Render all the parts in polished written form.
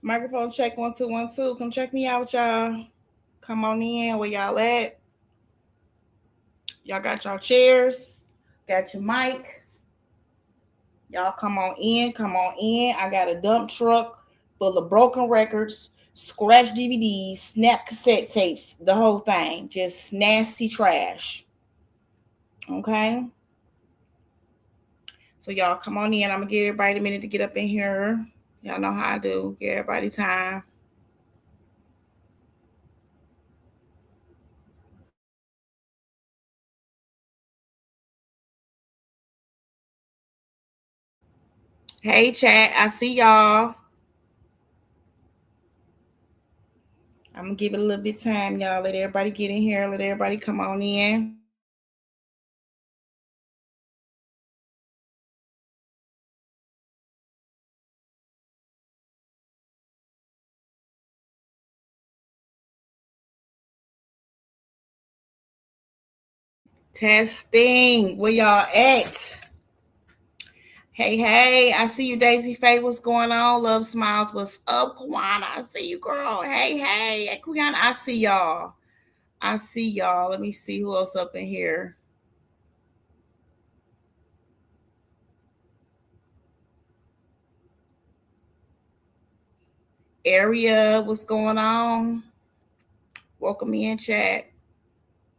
Microphone check 1 2 1 2. Come check me out, y'all. Come on in. Where y'all at? Y'all got y'all chairs. Got your mic. Y'all come on in. Come on in. I got a dump truck full of broken records, scratched DVDs, snap cassette tapes, the whole thing. Just nasty trash. Okay. So y'all come on in. I'm gonna give everybody a minute to get up in here. Y'all know how I do. Give everybody time. Hey chat, I see y'all. I'm gonna give it a little bit of time, y'all. Let everybody get in here. Let everybody come on in. Testing. Where y'all at? Hey, hey, I see you, Daisy Faye. What's going on? Love Smiles. What's up, Kewana? I see you, girl. Hey, hey, Kewana. I see y'all. I see y'all. Let me see who else up in here. Area, what's going on? Welcome in, chat.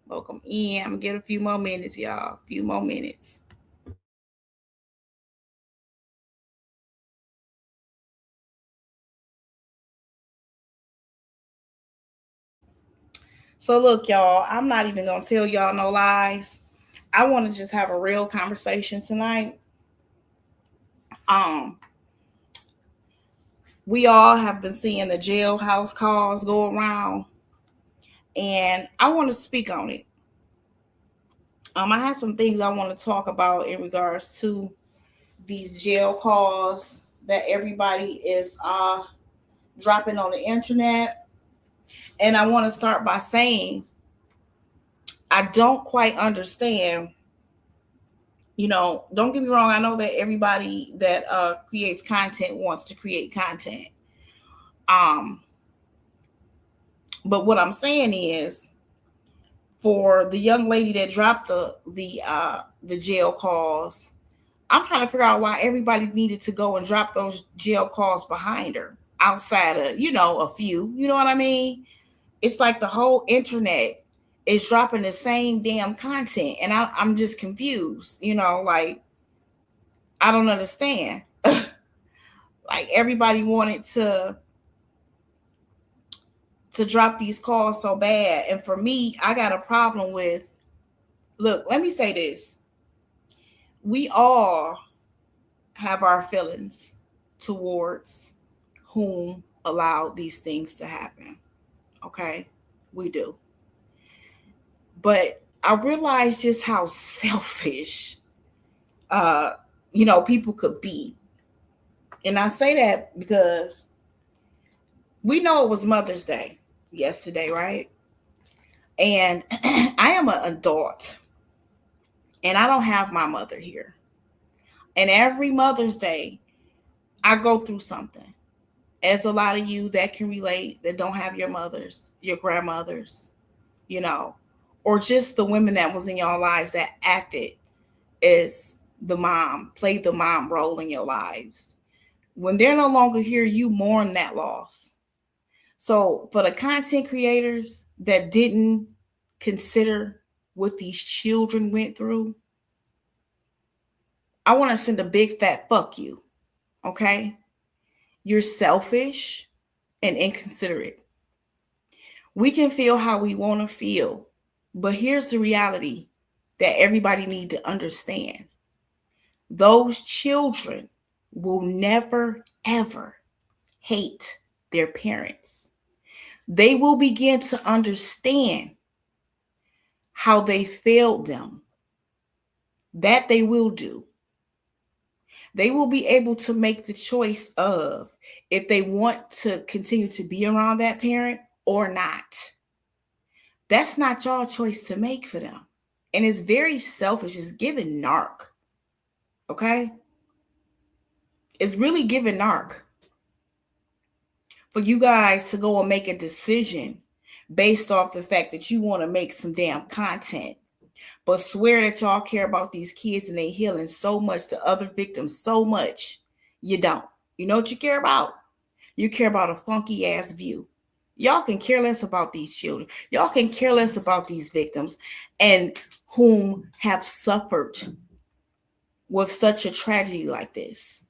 Welcome in. I'm gonna get a few more minutes, y'all. A few more minutes. So look, y'all, I'm not even gonna tell y'all no lies. I want to just have a real conversation tonight. Um, we all have been seeing the jailhouse calls go around, and I want to speak on it. I have some things I want to talk about in regards to these jail calls that everybody is dropping on the internet. And I want to start by saying I don't quite understand. Don't get me wrong. I know that everybody that creates content wants to create content. Um, but what I'm saying is, for the young lady that dropped the jail calls, I'm trying to figure out why everybody needed to go and drop those jail calls behind her outside of a few. You know what I mean? It's like the whole internet is dropping the same damn content, and I'm just confused. Like I don't understand. Like everybody wanted to drop these calls so bad. And for me, I got a problem with, look, let me say this. We all have our feelings towards whom allowed these things to happen. Okay? We do. But I realize just how selfish uh people could be. And I say that because we know it was Mother's Day yesterday, right? And I am an adult and I don't have my mother here. And every Mother's Day, I go through something. As a lot of you that can relate, that don't have your mothers, your grandmothers, you know, or just the women that was in your lives that acted as the mom, played the mom role in your lives. When they're no longer here, you mourn that loss. So for the content creators that didn't consider what these children went through, I want to send a big fat fuck you. Okay? You're selfish and inconsiderate. We can feel how we want to feel, but here's the reality that everybody need to understand. Those children will never ever hate their parents. They will begin to understand how they failed them. That they will do. They will be able to make the choice of if they want to continue to be around that parent or not. That's not your choice to make for them. And it's very selfish. It's giving narc. Okay? It's really giving narc. for you guys to go and make a decision based off the fact that you want to make some damn content, but swear that y'all care about these kids and they healing so much, the other victims so much. You don't. You know what you care about? You care about a funky ass view. Y'all can care less about these children. Y'all can care less about these victims and whom have suffered with such a tragedy like this.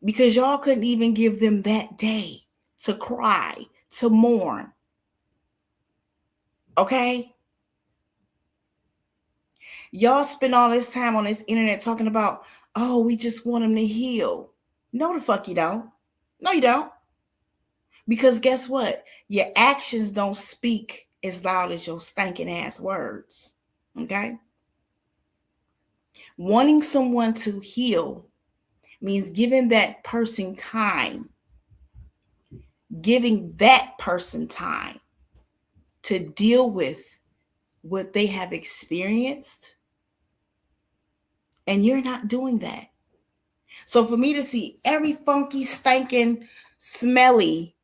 Because y'all couldn't even give them that day to cry, to mourn. Okay? Y'all spend all this time on this internet talking about, oh, we just want them to heal. No, the fuck you don't. No, you don't. Because guess what? Your actions don't speak as loud as your stinking ass words. Okay? Wanting someone to heal means giving that person time. Giving that person time to deal with what they have experienced. And you're not doing that. So for me to see every funky, stinking, smelly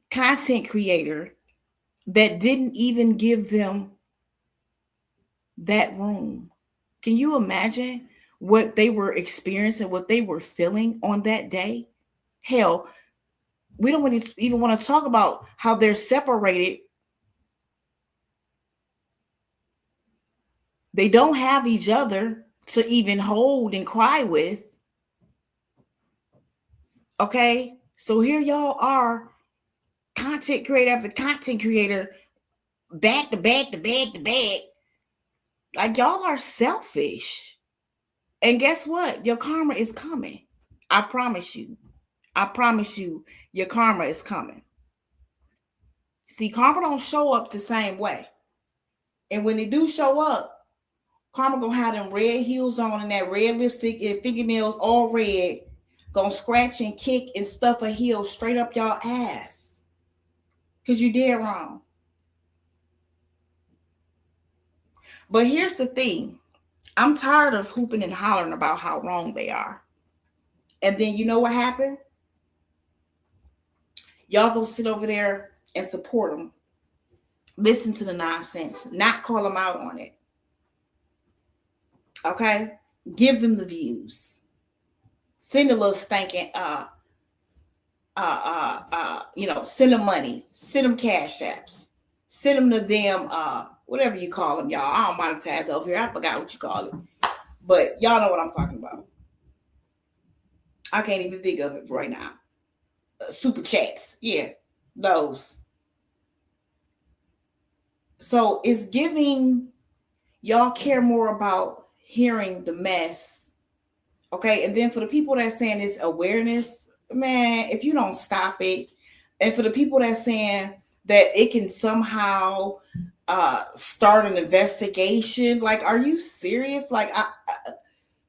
content creator that didn't even give them that room. Can you imagine what they were experiencing, what they were feeling on that day? Hell, we don't even want to talk about how they're separated. They don't have each other to even hold and cry with. Okay? So here y'all are, content creator after content creator, back to back to back to back. Like, y'all are selfish. And guess what? Your karma is coming. I promise you. I promise you, your karma is coming. See, karma don't show up the same way. And when they do show up, karma gonna have them red heels on and that red lipstick and fingernails all red, gonna scratch and kick and stuff a heel straight up y'all ass. Because you did wrong. But here's the thing. I'm tired of hooping and hollering about how wrong they are. And then you know what happened? Y'all go sit over there and support them. Listen to the nonsense, not call them out on it. Okay? Give them the views. Send a little stinking, send them money. Send them cash apps. Send them the damn, whatever you call them, y'all. I don't monetize over here. I forgot what you call it. But y'all know what I'm talking about. I can't even think of it right now. Super chats. Yeah, those. So it's giving, y'all care more about hearing the mess. Okay. And then for the people that's saying this awareness, man, if you don't stop it, and for the people that's saying that it can somehow start an investigation, like, are you serious? Like,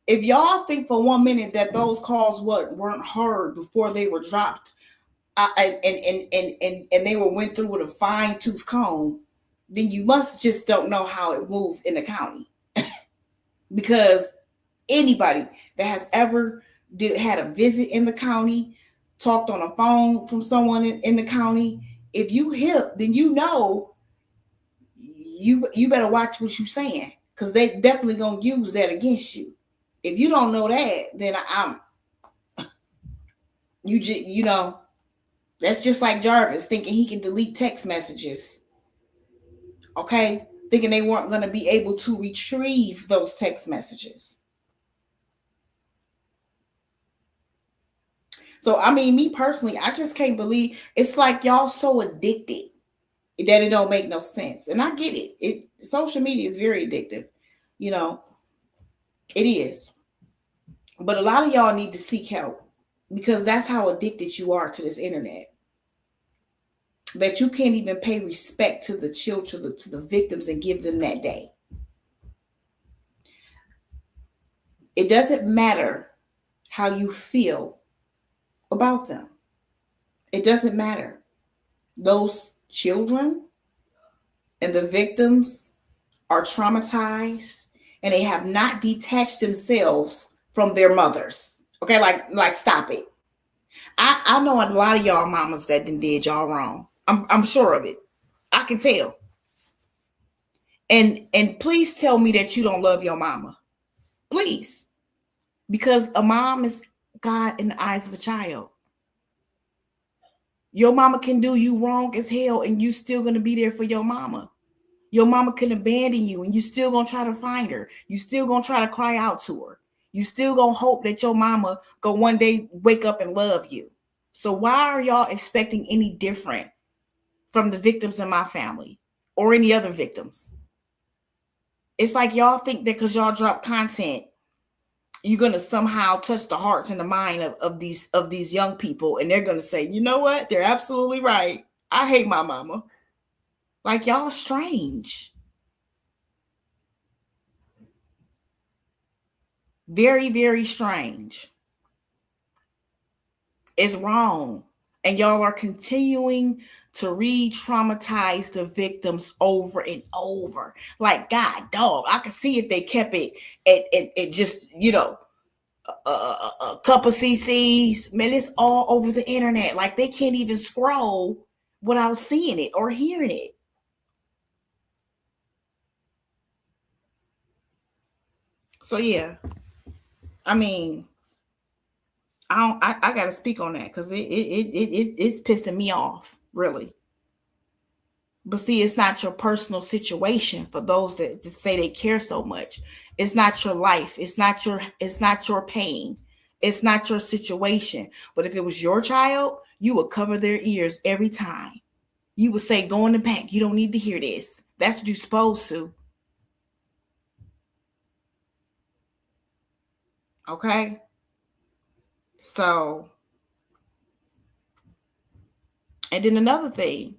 if y'all think for 1 minute that those calls weren't heard before they were dropped, and they went through with a fine-tooth comb, then you must just don't know how it moved in the county. Because anybody that has ever had a visit in the county, talked on a phone from someone in the county, if you hip, then you know you better watch what you're saying, because they definitely gonna use that against you. If you don't know that, then that's just like Jarvis thinking he can delete text messages. Okay? Thinking they weren't going to be able to retrieve those text messages. So, I mean, me personally, I just can't believe, it's like y'all so addicted that it don't make no sense. And I get it. Social media is very addictive. It is. But a lot of y'all need to seek help, because that's how addicted you are to this internet, that you can't even pay respect to the children, to the victims, and give them that day. It doesn't matter how you feel about them. It doesn't matter. Those children and the victims are traumatized, and they have not detached themselves from their mothers. Okay, like stop it. I know a lot of y'all mamas that did y'all wrong. I'm sure of it. I can tell. And please tell me that you don't love your mama. Please. Because a mom is God in the eyes of a child. Your mama can do you wrong as hell and you still gonna be there for your mama. Your mama can abandon you and you still gonna try to find her. You still gonna try to cry out to her. You still gonna hope that your mama go one day wake up and love you. So why are y'all expecting any different from the victims in my family or any other victims? It's like y'all think that because y'all drop content, you're gonna somehow touch the hearts and the mind of these young people, and they're gonna say, you know what? They're absolutely right. I hate my mama. Like y'all strange. Very, very strange. It's wrong. And y'all are continuing to re-traumatize the victims over and over. Like, God, dog, I could see if they kept it at just, a couple CCs. Man, it's all over the internet. Like, they can't even scroll without seeing it or hearing it. So, yeah. I mean, I gotta speak on that because it's pissing me off, really. But see, it's not your personal situation for those that say they care so much. It's not your life. It's not your pain. It's not your situation. But if it was your child, you would cover their ears every time. You would say, go in the back. You don't need to hear this. That's what you're supposed to. Okay? So, and then another thing,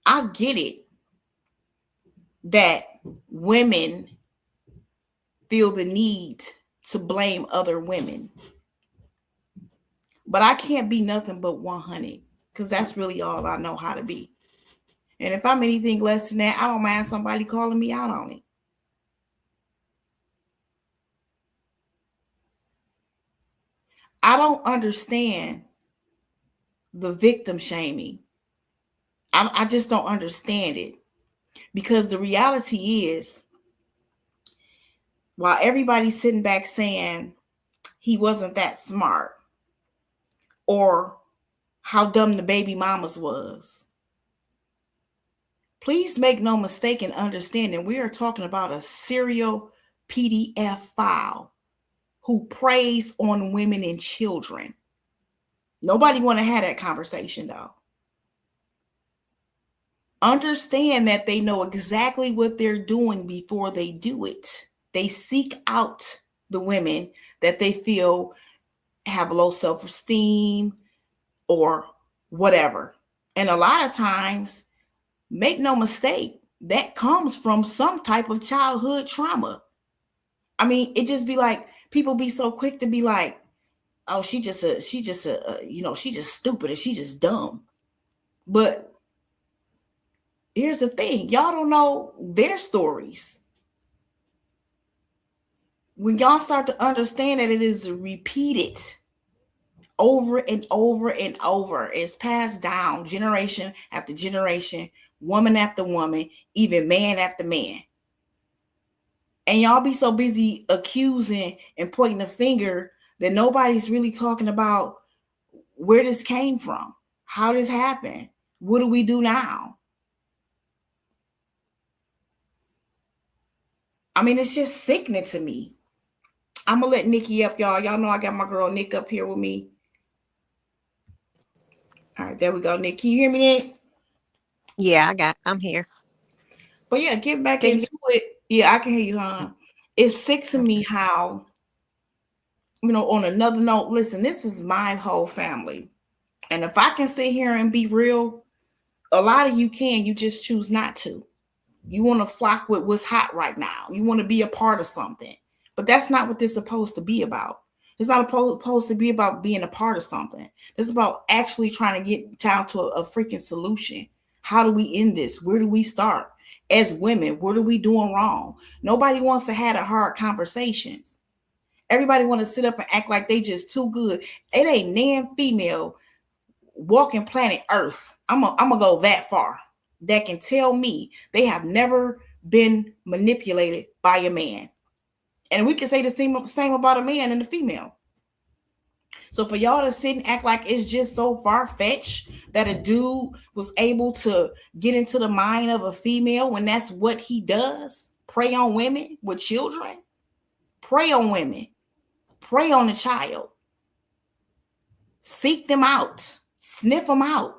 I get it that women feel the need to blame other women. But I can't be nothing but 100 because that's really all I know how to be. And if I'm anything less than that, I don't mind somebody calling me out on it. I don't understand the victim shaming. I just don't understand it because the reality is, while everybody's sitting back saying he wasn't that smart or how dumb the baby mamas was, please make no mistake in understanding we are talking about a serial PDF file who preys on women and children. Nobody want to have that conversation though. Understand that they know exactly what they're doing before they do it. They seek out the women that they feel have low self-esteem or whatever. And a lot of times, make no mistake, that comes from some type of childhood trauma. I mean, it just be like people be so quick to be like, oh, she just stupid and she just dumb. But here's the thing, y'all don't know their stories. When y'all start to understand that it is repeated over and over and over, it's passed down generation after generation, woman after woman, even man after man. And y'all be so busy accusing and pointing a finger that nobody's really talking about where this came from, how this happened, what do we do now? I mean, it's just sickening to me. I'm gonna let Nikki up, y'all. Y'all know I got my girl Nick up here with me. All right, there we go, Nick. Can you hear me, Nick? Yeah, I'm here. But yeah, get back Can you? into it. Yeah, I can hear you, huh? It's sick to me Okay. how, on another note, listen, this is my whole family. And if I can sit here and be real, a lot of you can, you just choose not to. You want to flock with what's hot right now. You want to be a part of something. But that's not what this is supposed to be about. It's not supposed to be about being a part of something. It's about actually trying to get down to a freaking solution. How do we end this? Where do we start? As women, what are we doing wrong? Nobody wants to have the hard conversations. Everybody want to sit up and act like they just too good. It ain't nan female walking planet Earth. I'm gonna go that far. That can tell me they have never been manipulated by a man. And we can say the same about a man and a female. So for y'all to sit and act like it's just so far fetched that a dude was able to get into the mind of a female when that's what he does, prey on women with children, prey on women, prey on the child, seek them out, sniff them out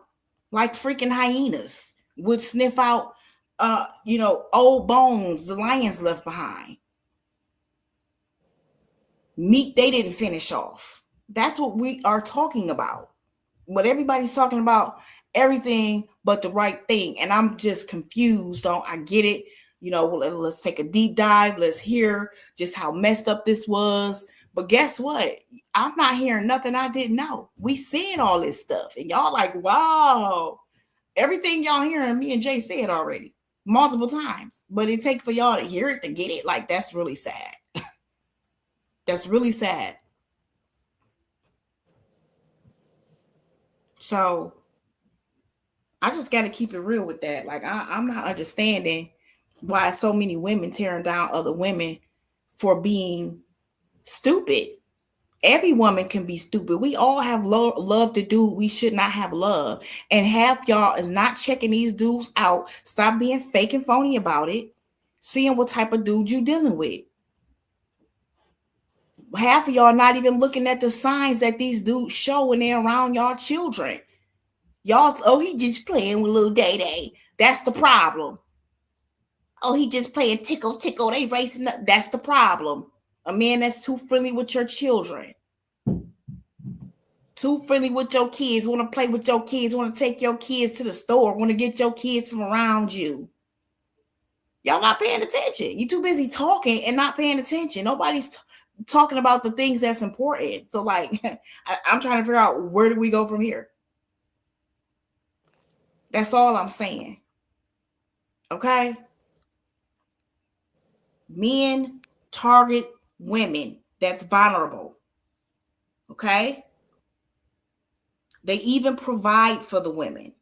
like freaking hyenas would sniff out, old bones the lions left behind, meat they didn't finish off. That's what we are talking about. But everybody's talking about everything but the right thing. And I'm just confused. I get it. Let's take a deep dive. Let's hear just how messed up this was. But guess what? I'm not hearing nothing I didn't know. We seeing all this stuff. And y'all like, wow. Everything y'all hearing me and Jay said already multiple times. But it take for y'all to hear it to get it. Like, that's really sad. That's really sad. So I just got to keep it real with that. Like, I'm not understanding why so many women tearing down other women for being stupid. Every woman can be stupid. We all have love to do. We should not have love. And half y'all is not checking these dudes out. Stop being fake and phony about it. Seeing what type of dude you dealing with. Half of y'all not even looking at the signs that these dudes show when they're around y'all children. Y'all, oh, he just playing with little Day Day. That's the problem. Oh, he just playing tickle, tickle. They racing up. That's the problem. A man that's too friendly with your children. Too friendly with your kids. Want to play with your kids. Want to take your kids to the store. Want to get your kids from around you. Y'all not paying attention. You too busy talking and not paying attention. Nobody's talking about the things that's important. So, like, I'm trying to figure out, where do we go from here? That's all I'm saying. Okay? Men target women that's vulnerable. Okay? They even provide for the women.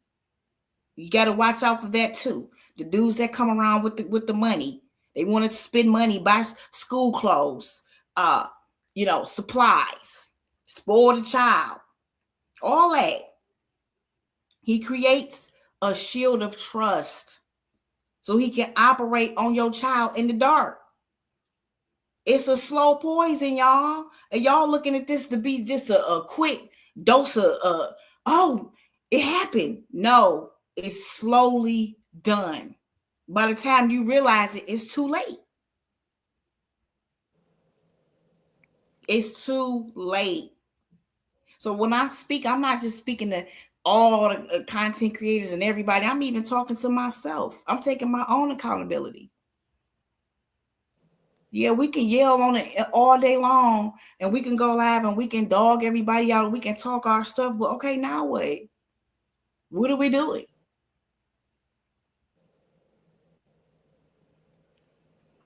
You got to watch out for that too. The dudes that come around with the money, they want to spend money, buy school clothes, supplies, spoil the child, all that. He creates a shield of trust so he can operate on your child in the dark. It's a slow poison, y'all. And y'all looking at this to be just a quick dose of, oh, it happened. No, it's slowly done. By the time you realize it, it's too late. It's too late. So when I speak, I'm not just speaking to all the content creators and everybody. I'm even talking to myself. I'm taking my own accountability. Yeah, we can yell on it all day long and we can go live and we can dog everybody out. We can talk our stuff. But okay, now what? What are we doing?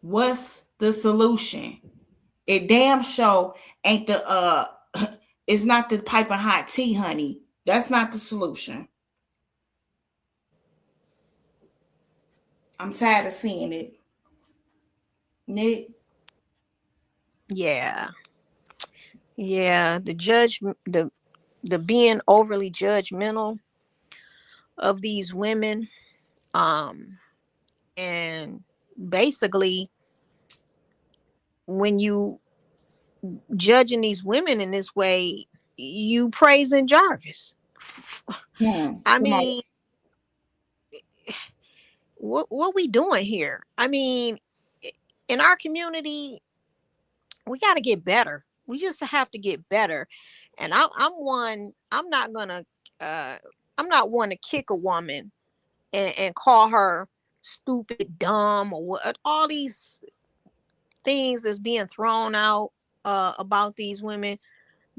What's the solution? It damn sure ain't it's not the piping hot tea, honey. That's not the solution. I'm tired of seeing it. Nick? Yeah. Yeah. The being overly judgmental of these women. And basically when you judging these women in this way, you praising Jarvis. I Come on. mean, what we doing here? I mean, in our community, we got to get better. We just have to get better. And I'm not gonna, uh, I'm not one to kick a woman and call her stupid, dumb, or what, all these things that's being thrown out about these women,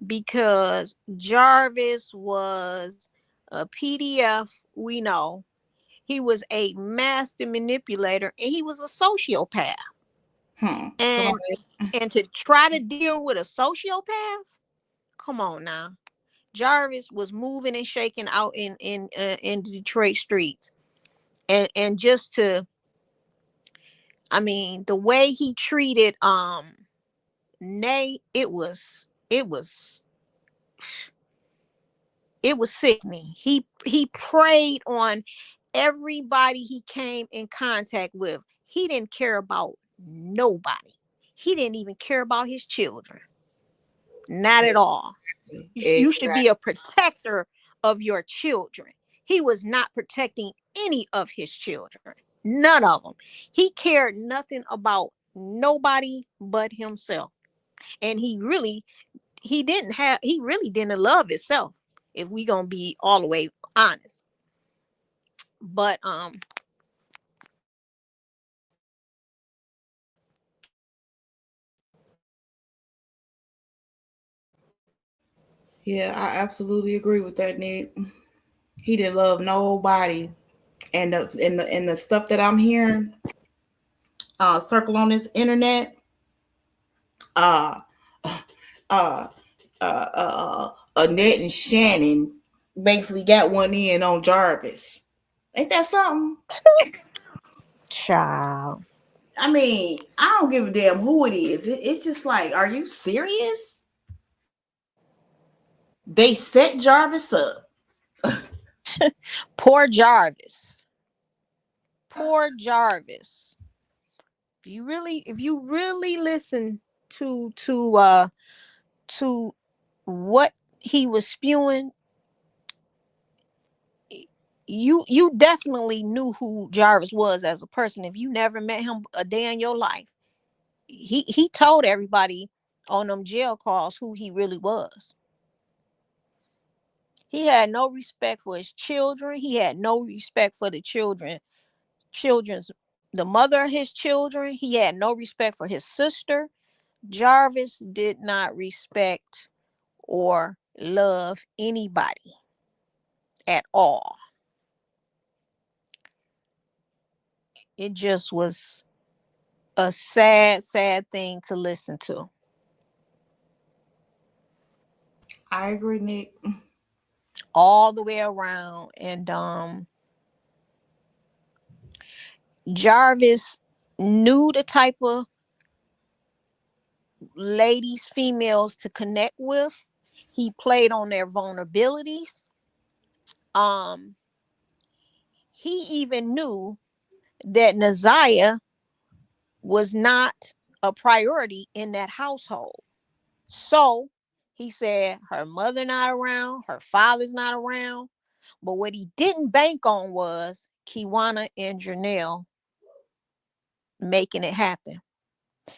because Jarvis was a PDF. We know he was a master manipulator and he was a sociopath. Come And on. to try to deal with a sociopath, come on now. Jarvis was moving and shaking out in the Detroit streets, and just to, I mean, the way he treated Nay, it was sickening. He preyed on everybody he came in contact with. He didn't care about nobody. He didn't even care about his children. Not at all. You should be Exactly. a protector of your children. He was not protecting any of his children. None of them. He cared nothing about nobody but himself. And he really didn't love himself, if we gonna be all the way honest. But Yeah, I absolutely agree with that, Nick. He didn't love nobody. And the stuff that I'm hearing circle on this internet, uh uh Annette and Shannon basically got one in on Jarvis. Ain't that something? child. I mean, I don't give a damn who it is. It's just like, are you serious? They set Jarvis up. Poor Jarvis. Poor Jarvis. If you really listen to what he was spewing, you definitely knew who Jarvis was as a person. If you never met him a day in your life, he told everybody on them jail calls who he really was. He had no respect for his children. He had no respect for the children's the mother of his children. He had no respect for his sister. Jarvis did not respect or love anybody at all. It just was a sad, sad thing to listen to. I agree, Nick. All the way around. And Jarvis knew the type of ladies, females to connect with. He played on their vulnerabilities. Um, he even knew that Naziah was not a priority in that household. So he said her mother not around, her father's not around. But what he didn't bank on was Kewana and Janelle making it happen.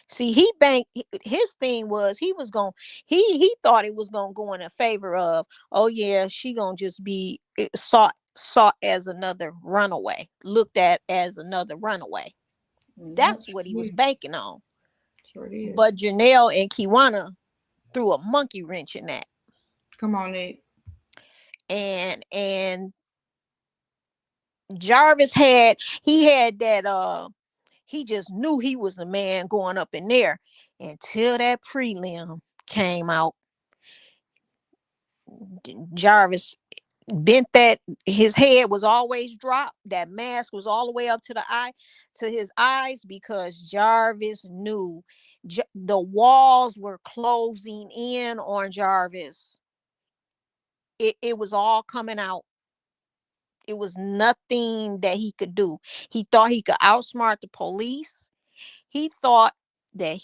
See, he banked his thing was he thought it was gonna go in a favor of, oh yeah, she gonna just be sought as another runaway, looked at as another runaway. Yep, That's sure what he was did. banking on. Sure did. But Janelle and Kiwana threw a monkey wrench in that. Come on, Nick. And Jarvis had that he just knew he was the man going up in there until that prelim came out. Jarvis bent that his head was always dropped. That mask was all the way up to his eyes, because Jarvis knew the walls were closing in on Jarvis. It was all coming out. It was nothing that he could do. He thought he could outsmart the police. He thought that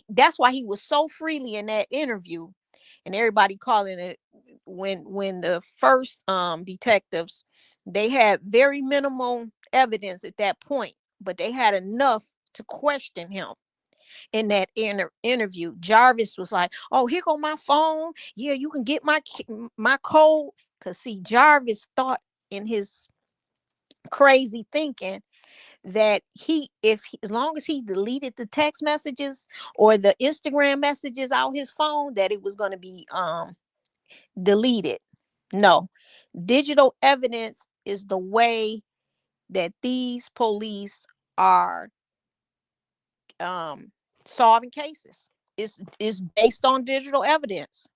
that's why he was so freely in that interview, and everybody calling it, when the first detectives, they had very minimal evidence at that point, but they had enough to question him. In that interview, Jarvis was like, oh, here go my phone, yeah, you can get my code. Because see, Jarvis thought in his crazy thinking that as long as he deleted the text messages or the Instagram messages out his phone, that it was going to be deleted. No, digital evidence is the way that these police are um, solving cases. It's based on digital evidence,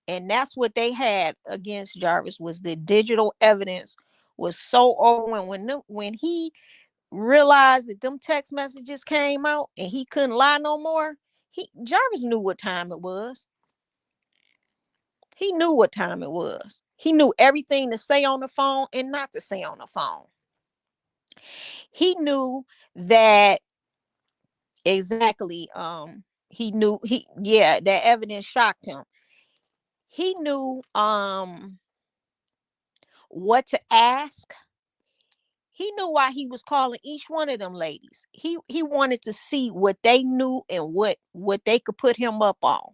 and that's what they had against Jarvis, was the digital evidence was so overwhelming. When he realized that them text messages came out and he couldn't lie no more, Jarvis knew what time it was. He knew what time it was. He knew everything to say on the phone and not to say on the phone. He knew that exactly. He knew he yeah, that evidence shocked him. He knew what to ask. He knew why he was calling each one of them ladies. He wanted to see what they knew and what they could put him up on.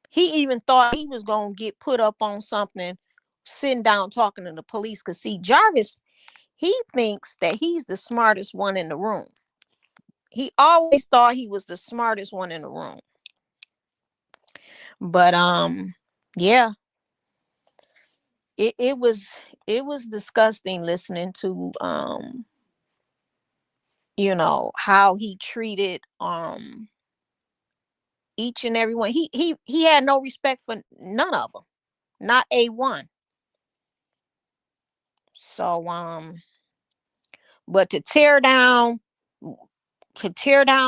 He even thought he was gonna get put up on something, sitting down talking to the police. Cause see, Jarvis, he thinks that he's the smartest one in the room. He always thought he was the smartest one in the room. But yeah, it was disgusting listening to how he treated each and every one. He had no respect for none of them, not a one. So but to tear down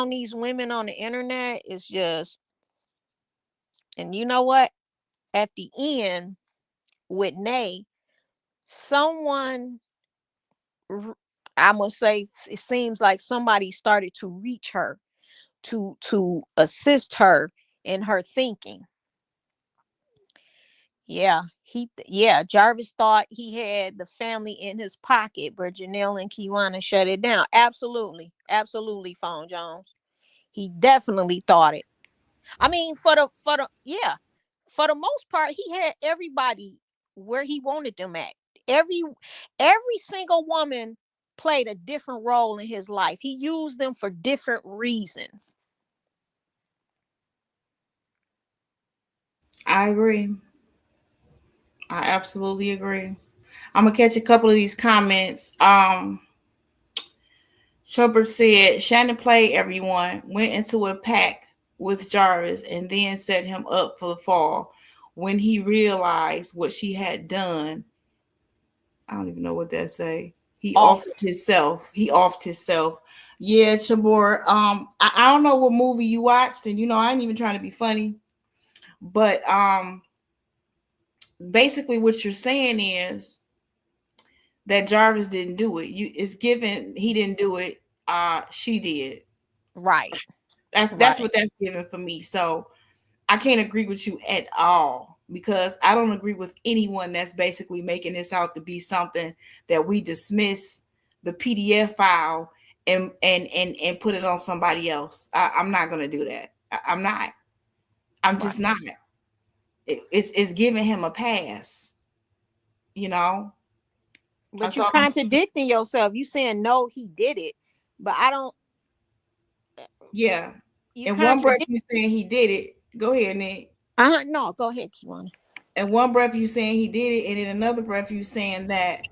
these women on the internet is just, and you know what, at the end with Nay, someone, I'm gonna say, it seems like somebody started to reach her to assist her in her thinking. Yeah, Jarvis thought he had the family in his pocket, but Janelle and Kewana shut it down. Absolutely, Phone Jones. He definitely thought it. I mean, for the most part, he had everybody where he wanted them at. Every every single woman played a different role in his life. He used them for different reasons. I agree. I absolutely agree. I'm gonna catch a couple of these comments. Shubert said Shannon played everyone, went into a pack with Jarvis, and then set him up for the fall. When he realized what she had done, I don't even know what that say. He Off. offered himself. He offered himself. Yeah, Chabor. I don't know what movie you watched, and I ain't even trying to be funny, but basically what you're saying is that Jarvis didn't do it. It's given he didn't do it. She did. Right. That's Right. what that's given for me. So I can't agree with you at all because I don't agree with anyone that's basically making this out to be something that we dismiss the PDF file and put it on somebody else. I'm not gonna do that. I'm not. I'm Right. just not. It's giving him a pass. You know. But That's you all I'm. contradicting yourself. You saying no, he did it, but I don't. Yeah. You In one breath, contradict. you saying he did it. Go ahead, Nick. No, go ahead, Kiwana. In one breath, you saying he did it, and in another breath, you saying that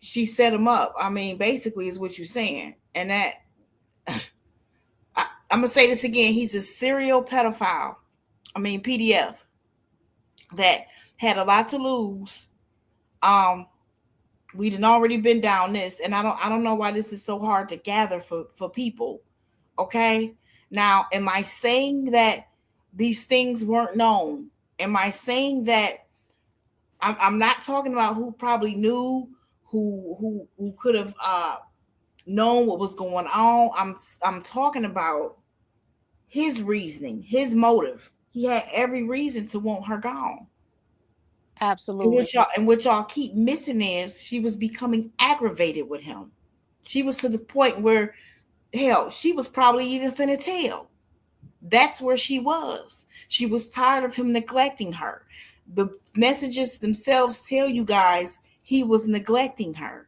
she set him up. I mean, basically, is what you're saying. And that I'm gonna say this again. He's a serial pedophile. I mean, PDF that had a lot to lose. Um, we done already been down this, and I don't know why this is so hard to gather for people. Okay, now, am I saying that these things weren't known? Am I saying that I'm not talking about who probably knew, who could have known what was going on? I'm talking about his reasoning, his motive. He had every reason to want her gone. And Absolutely. what y'all keep missing is she was becoming aggravated with him. She was to the point where, hell, she was probably even finna tell. That's where she was. She was tired of him neglecting her. The messages themselves tell you guys he was neglecting her.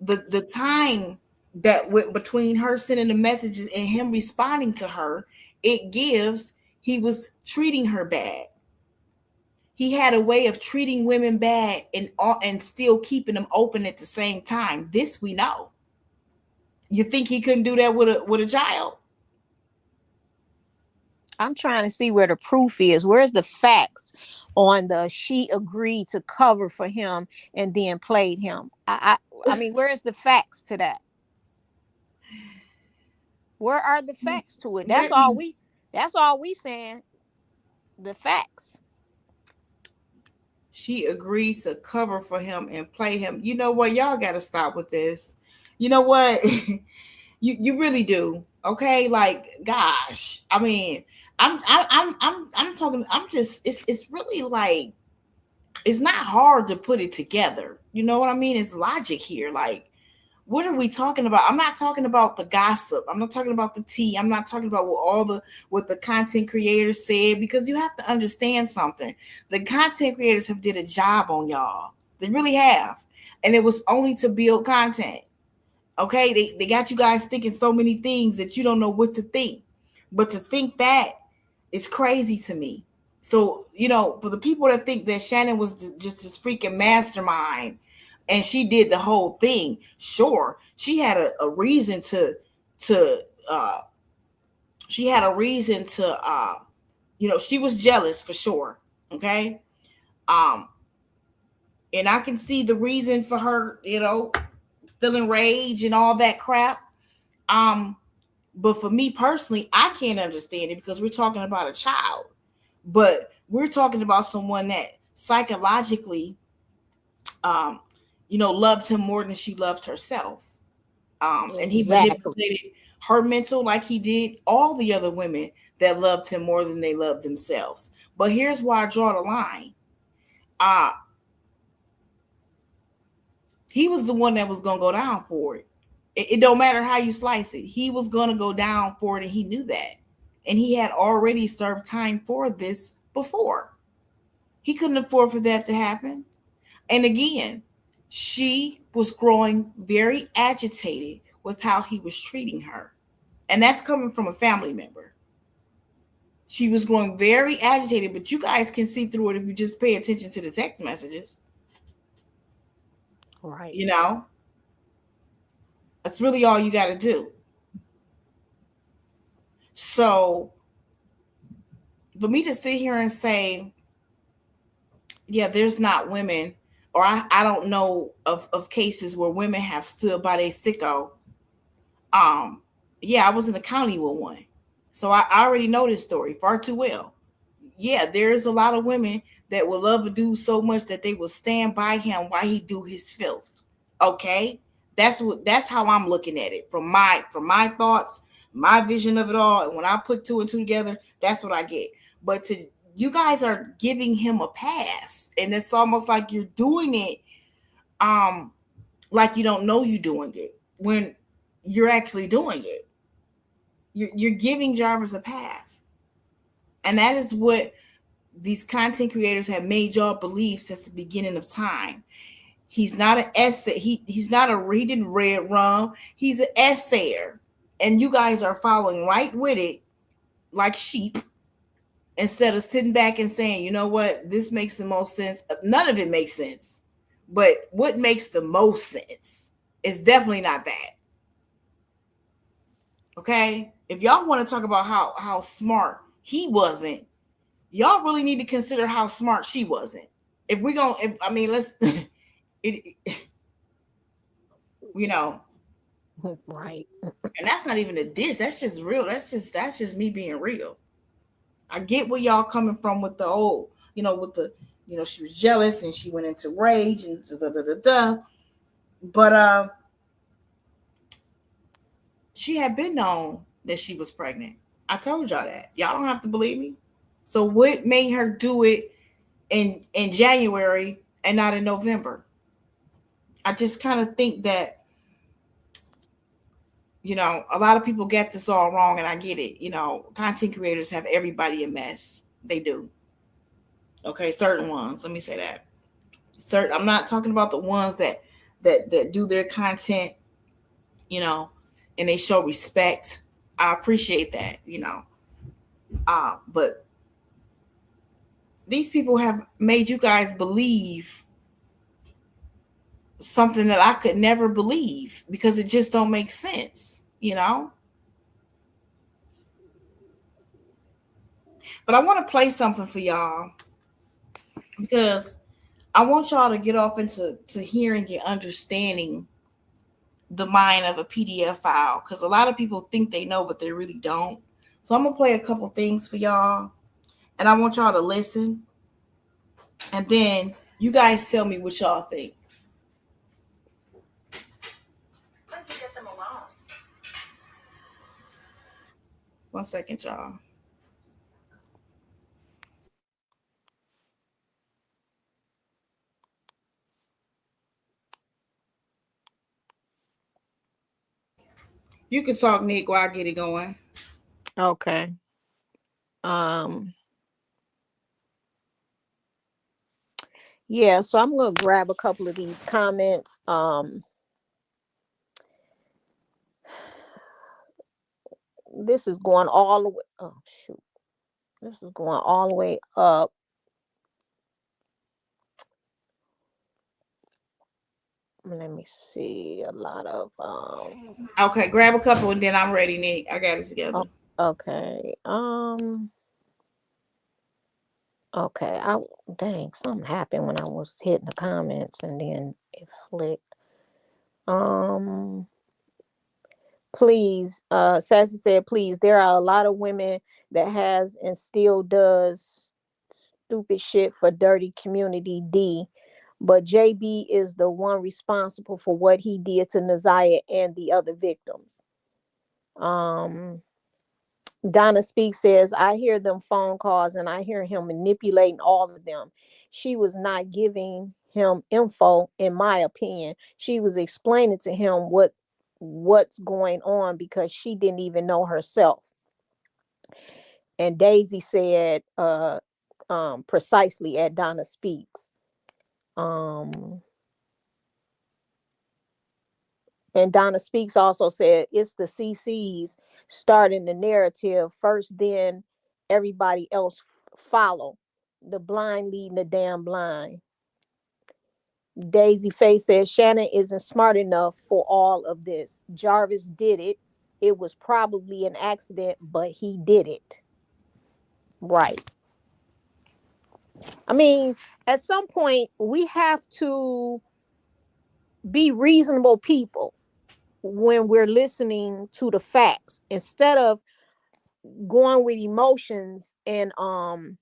The time that went between her sending the messages and him responding to her, it gives he was treating her bad. He had a way of treating women bad and still keeping them open at the same time. This we know. You think he couldn't do that with a child? I'm trying to see where the proof is. Where's the facts on the she agreed to cover for him and then played him? I mean, where's the facts to that? Where are the facts to it? Let me. That's all we saying. The facts. She agreed to cover for him and play him. You know what? Y'all got to stop with this. You know what? You really do. Okay, like gosh. I mean, I'm talking. I'm just. It's really like it's not hard to put it together. You know what I mean? It's logic here. Like, what are we talking about? I'm not talking about the gossip. I'm not talking about the tea. I'm not talking about what the content creators said, because you have to understand something. The content creators have did a job on y'all. They really have. And it was only to build content. Okay? They got you guys thinking so many things that you don't know what to think. But to think that is crazy to me. So, for the people that think that Shannon was just this freaking mastermind and she did the whole thing, sure, she had a reason to uh she had a reason to she was jealous for sure. Okay. Um and I can see the reason for her, feeling rage and all that crap. Um but for me personally, I can't understand it because we're talking about a child. But we're talking about someone that psychologically loved him more than she loved herself. And he Exactly. manipulated her mental like he did all the other women that loved him more than they loved themselves. But here's why I draw the line. Uh, he was the one that was gonna go down for it. It don't matter how you slice it. He was gonna go down for it, and he knew that. And he had already served time for this before. He couldn't afford for that to happen. And again, she was growing very agitated with how he was treating her. And that's coming from a family member. She was growing very agitated, but you guys can see through it if you just pay attention to the text messages. Right. You know, that's really all you got to do. So for me to sit here and say, yeah, there's not women, or I don't know of cases where women have stood by their sicko. Um, yeah, I was in the county with one. So I already know this story far too well. Yeah, there's a lot of women that will love a dude so much that they will stand by him while he do his filth. Okay? That's how I'm looking at it from my thoughts, my vision of it all. And when I put two and two together, that's what I get. But to you guys are giving him a pass, and it's almost like you're doing it um like you don't know you're doing it when you're actually doing it. You're giving Jarvis a pass. And that is what these content creators have made y'all believe since the beginning of time. He's not an essay. He's not he didn't read rum. He's an essayer. And you guys are following right with it like sheep instead of sitting back and saying, you know what, this makes the most sense. None of it makes sense. But what makes the most sense is definitely not that. Okay? If y'all want to talk about how smart he wasn't, y'all really need to consider how smart she wasn't. If we gonna, if I mean, let's, it, you know, Right. and that's not even a diss. That's just real. That's just me being real. I get where y'all coming from with the old, with the, she was jealous and she went into rage and da da da da da. But she had been known that she was pregnant. I told y'all that. Y'all don't have to believe me. So what made her do it in January and not in November? I just kind of think that a lot of people get this all wrong, and I get it. Content creators have everybody a mess. They do. Okay, certain ones. Let me say that. Certain. I'm not talking about the ones that do their content, you know, and they show respect. I appreciate that. But these people have made you guys believe something that I could never believe because it just don't make sense, But I want to play something for y'all because I want y'all to get off into hearing and understanding the mind of a PDF file because a lot of people think they know, but they really don't. So I'm gonna play a couple things for y'all, and I want y'all to listen, and then you guys tell me what y'all think. Why don't you get them alone? 1 second, y'all. You can talk, Nick, while I get it going. Okay. Um, yeah, so I'm gonna grab a couple of these comments. This is going all the way. Oh shoot. This is going all the way up. Let me see. A lot of Okay, grab a couple and then I'm ready, Nick. I got it together. okay. Okay. Dang, something happened when I was hitting the comments and then it flicked. Please, Sassy said, please, there are a lot of women that has and still does stupid shit for dirty community D. But JB is the one responsible for what he did to Naziyah and the other victims. Donna Speaks says, I hear them phone calls and I hear him manipulating all of them. She was not giving him info, in my opinion. She was explaining to him what's going on because she didn't even know herself. And Daisy said precisely at Donna Speaks. And Donna Speaks also said it's the CCs starting the narrative first, then everybody else follow. The blind leading the damn blind. Daisy Faye says Shannon isn't smart enough for all of this. Jarvis did it. It was probably an accident, but he did it. Right. I mean, at some point, we have to be reasonable people when we're listening to the facts instead of going with emotions. And I'm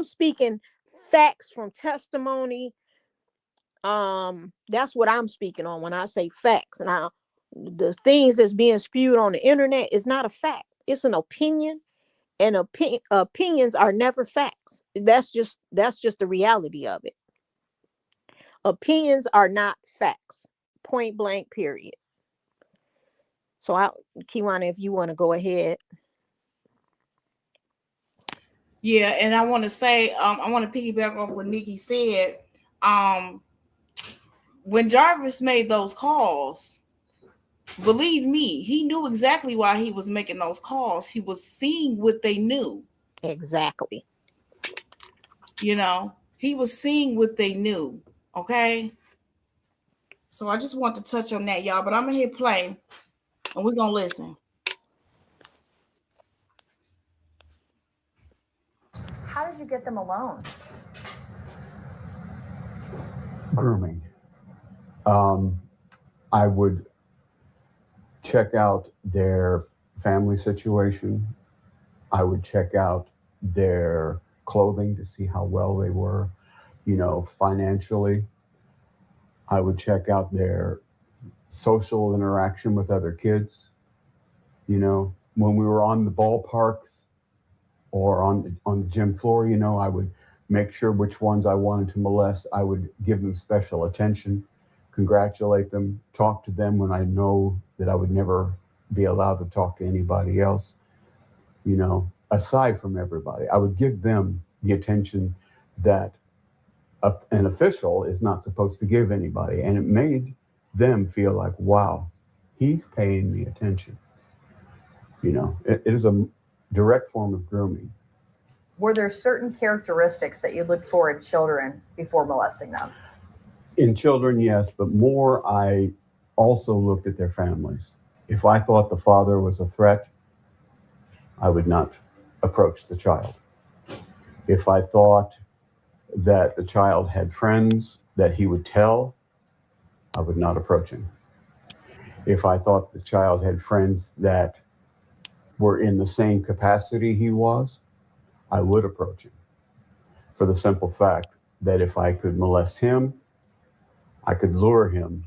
speaking facts from testimony. That's what I'm speaking on when I say facts. Now, the things that's being spewed on the internet is not a fact. It's an opinion, and opinions are never facts. That's just the reality of it. Opinions are not facts. Point blank, period. So, Kewana, if you want to go ahead. Yeah, and I want to say, I want to piggyback off what Nikki said. When Jarvis made those calls, believe me, he knew exactly why he was making those calls. He was seeing what they knew. Exactly. He was seeing what they knew. Okay. So I just want to touch on that, y'all. But I'm gonna hit play, and we're gonna listen. How did you get them alone? Grooming. I would check out their family situation. I would check out their clothing to see how well they were, financially. I would check out their social interaction with other kids. When we were on the ballparks or on the gym floor, I would make sure which ones I wanted to molest. I would give them special attention, congratulate them, talk to them when I know that I would never be allowed to talk to anybody else. Aside from everybody, I would give them the attention that an official is not supposed to give anybody. And it made them feel like, wow, he's paying me attention. It is a direct form of grooming. Were there certain characteristics that you looked for in children before molesting them? In children, yes, but more, I also looked at their families. If I thought the father was a threat, I would not approach the child. If I thought that the child had friends that he would tell, I would not approach him. If I thought the child had friends that were in the same capacity he was, I would approach him for the simple fact that if I could molest him, I could lure him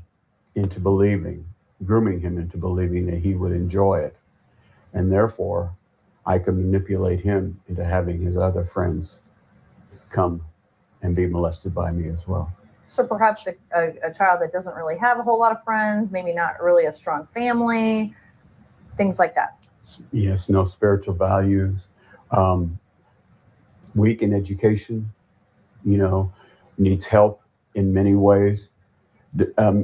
into believing, grooming him into believing that he would enjoy it. And therefore, I could manipulate him into having his other friends come and be molested by me as well. So perhaps a child that doesn't really have a whole lot of friends, maybe not really a strong family, things like that. Yes, no spiritual values, weak in education, needs help in many ways,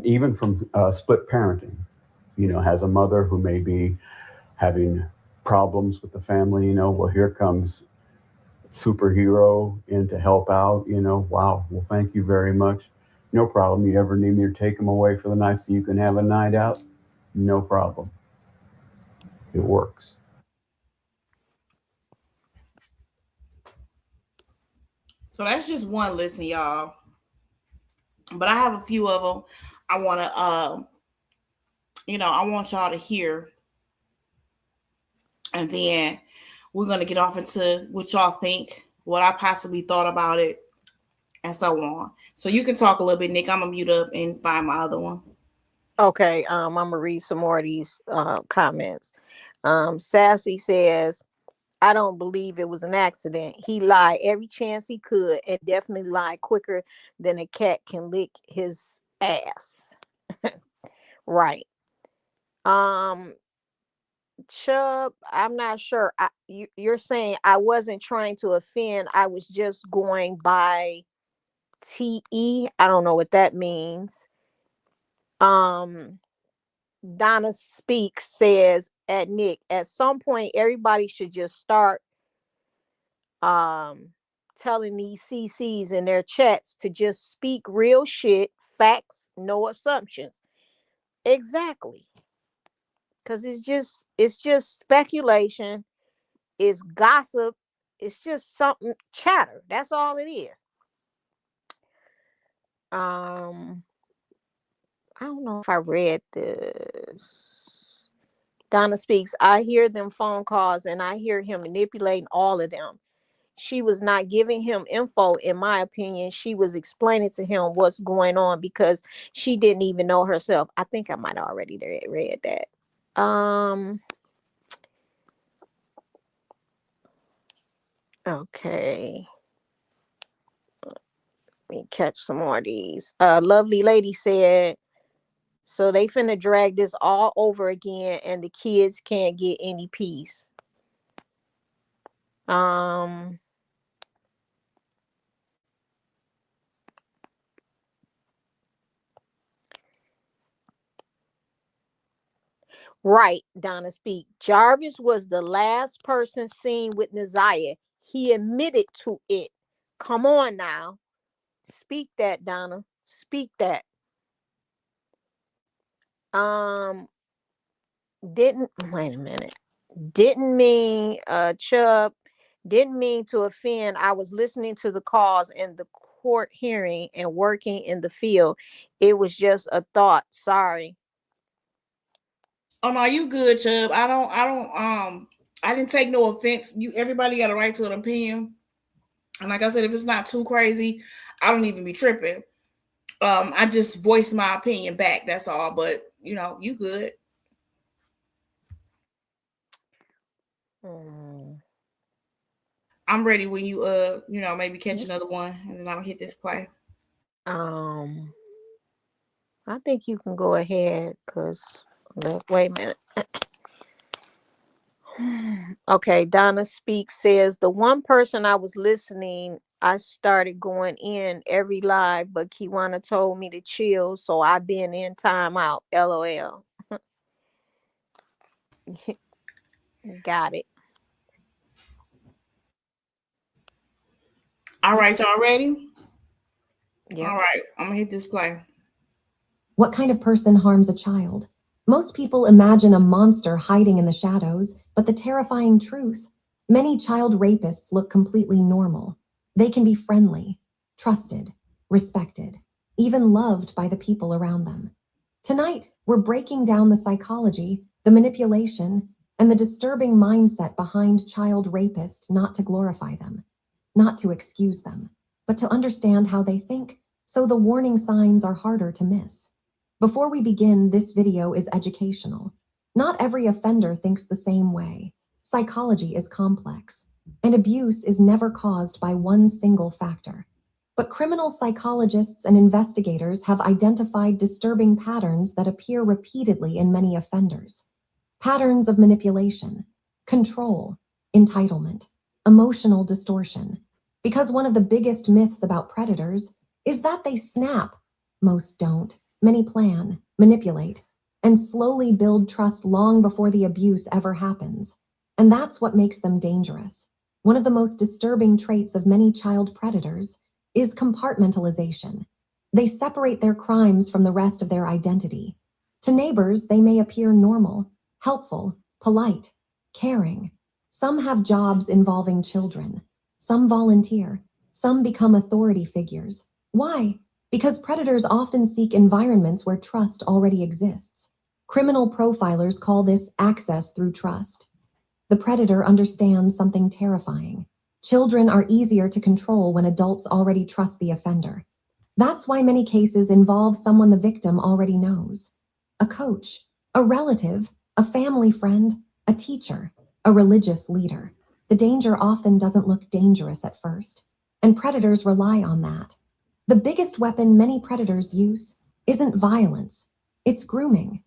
even from split parenting, has a mother who may be having problems with the family, well, here comes superhero in to help out, wow, well, thank you very much. No problem. You ever need me to take them away for the night so you can have a night out? No problem. It works. So that's just one listen, y'all. But I have a few of them. I want to, I want y'all to hear, and then we're gonna get off into what y'all think, what I possibly thought about it, and so on. So you can talk a little bit, Nick. I'm gonna mute up and find my other one. Okay, I'm gonna read some more of these comments. Sassy says, I don't believe it was an accident. He lied every chance he could, and definitely lied quicker than a cat can lick his ass. Right. Um, Chubb, I'm not sure. You're saying I wasn't trying to offend. I was just going by TE. I don't know what that means. Um, Donna Speaks says at Nick, at some point everybody should just start um telling these CCs in their chats to just speak real shit, facts, no assumptions. Exactly. Cause it's just speculation, it's gossip, it's just something chatter. That's all it is. Um, I don't know if I read this. Donna Speaks, I hear them phone calls and I hear him manipulating all of them. She was not giving him info, in my opinion. She was explaining to him what's going on because she didn't even know herself. I think I might have already read that. Okay. Let me catch some more of these. Lovely lady said, so they finna drag this all over again and the kids can't get any peace. Um, right, Donna Speak. Jarvis was the last person seen with Nazaya. He admitted to it. Come on now. Speak that, Donna. Speak that. Um, didn't wait a minute. Didn't mean Chubb, didn't mean to offend. I was listening to the calls and the court hearing and working in the field. It was just a thought. Sorry. Oh no, you good, Chubb. I didn't take no offense. Everybody got a right to an opinion. And like I said, if it's not too crazy, I don't even be tripping. I just voiced my opinion back. That's all. But you good. Hmm. I'm ready when you maybe catch another one, and then I'm gonna hit this play. Um, I think you can go ahead because wait a minute. Okay, Donna Speaks says the one person I was listening, I started going in every live, but Kewana told me to chill, so I've been in timeout. LOL. Got it. All right, y'all ready? Yeah. All right, I'm gonna hit this play. What kind of person harms a child? Most people imagine a monster hiding in the shadows, but the terrifying truth, many child rapists look completely normal. They can be friendly, trusted, respected, even loved by the people around them. Tonight, we're breaking down the psychology, the manipulation, and the disturbing mindset behind child rapists, not to glorify them, not to excuse them, but to understand how they think, so the warning signs are harder to miss. Before we begin, this video is educational. Not every offender thinks the same way. Psychology is complex, and abuse is never caused by one single factor. But criminal psychologists and investigators have identified disturbing patterns that appear repeatedly in many offenders. Patterns of manipulation, control, entitlement, emotional distortion. Because one of the biggest myths about predators is that they snap. Most don't. Many plan, manipulate, and slowly build trust long before the abuse ever happens. And that's what makes them dangerous. One of the most disturbing traits of many child predators is compartmentalization. They separate their crimes from the rest of their identity. To neighbors, they may appear normal, helpful, polite, caring. Some have jobs involving children. Some volunteer. Some become authority figures. Why? Because predators often seek environments where trust already exists. Criminal profilers call this access through trust. The predator understands something terrifying. Children are easier to control when adults already trust the offender. That's why many cases involve someone the victim already knows. A coach, a relative, a family friend, a teacher, a religious leader. The danger often doesn't look dangerous at first, and predators rely on that. The biggest weapon many predators use isn't violence, it's grooming.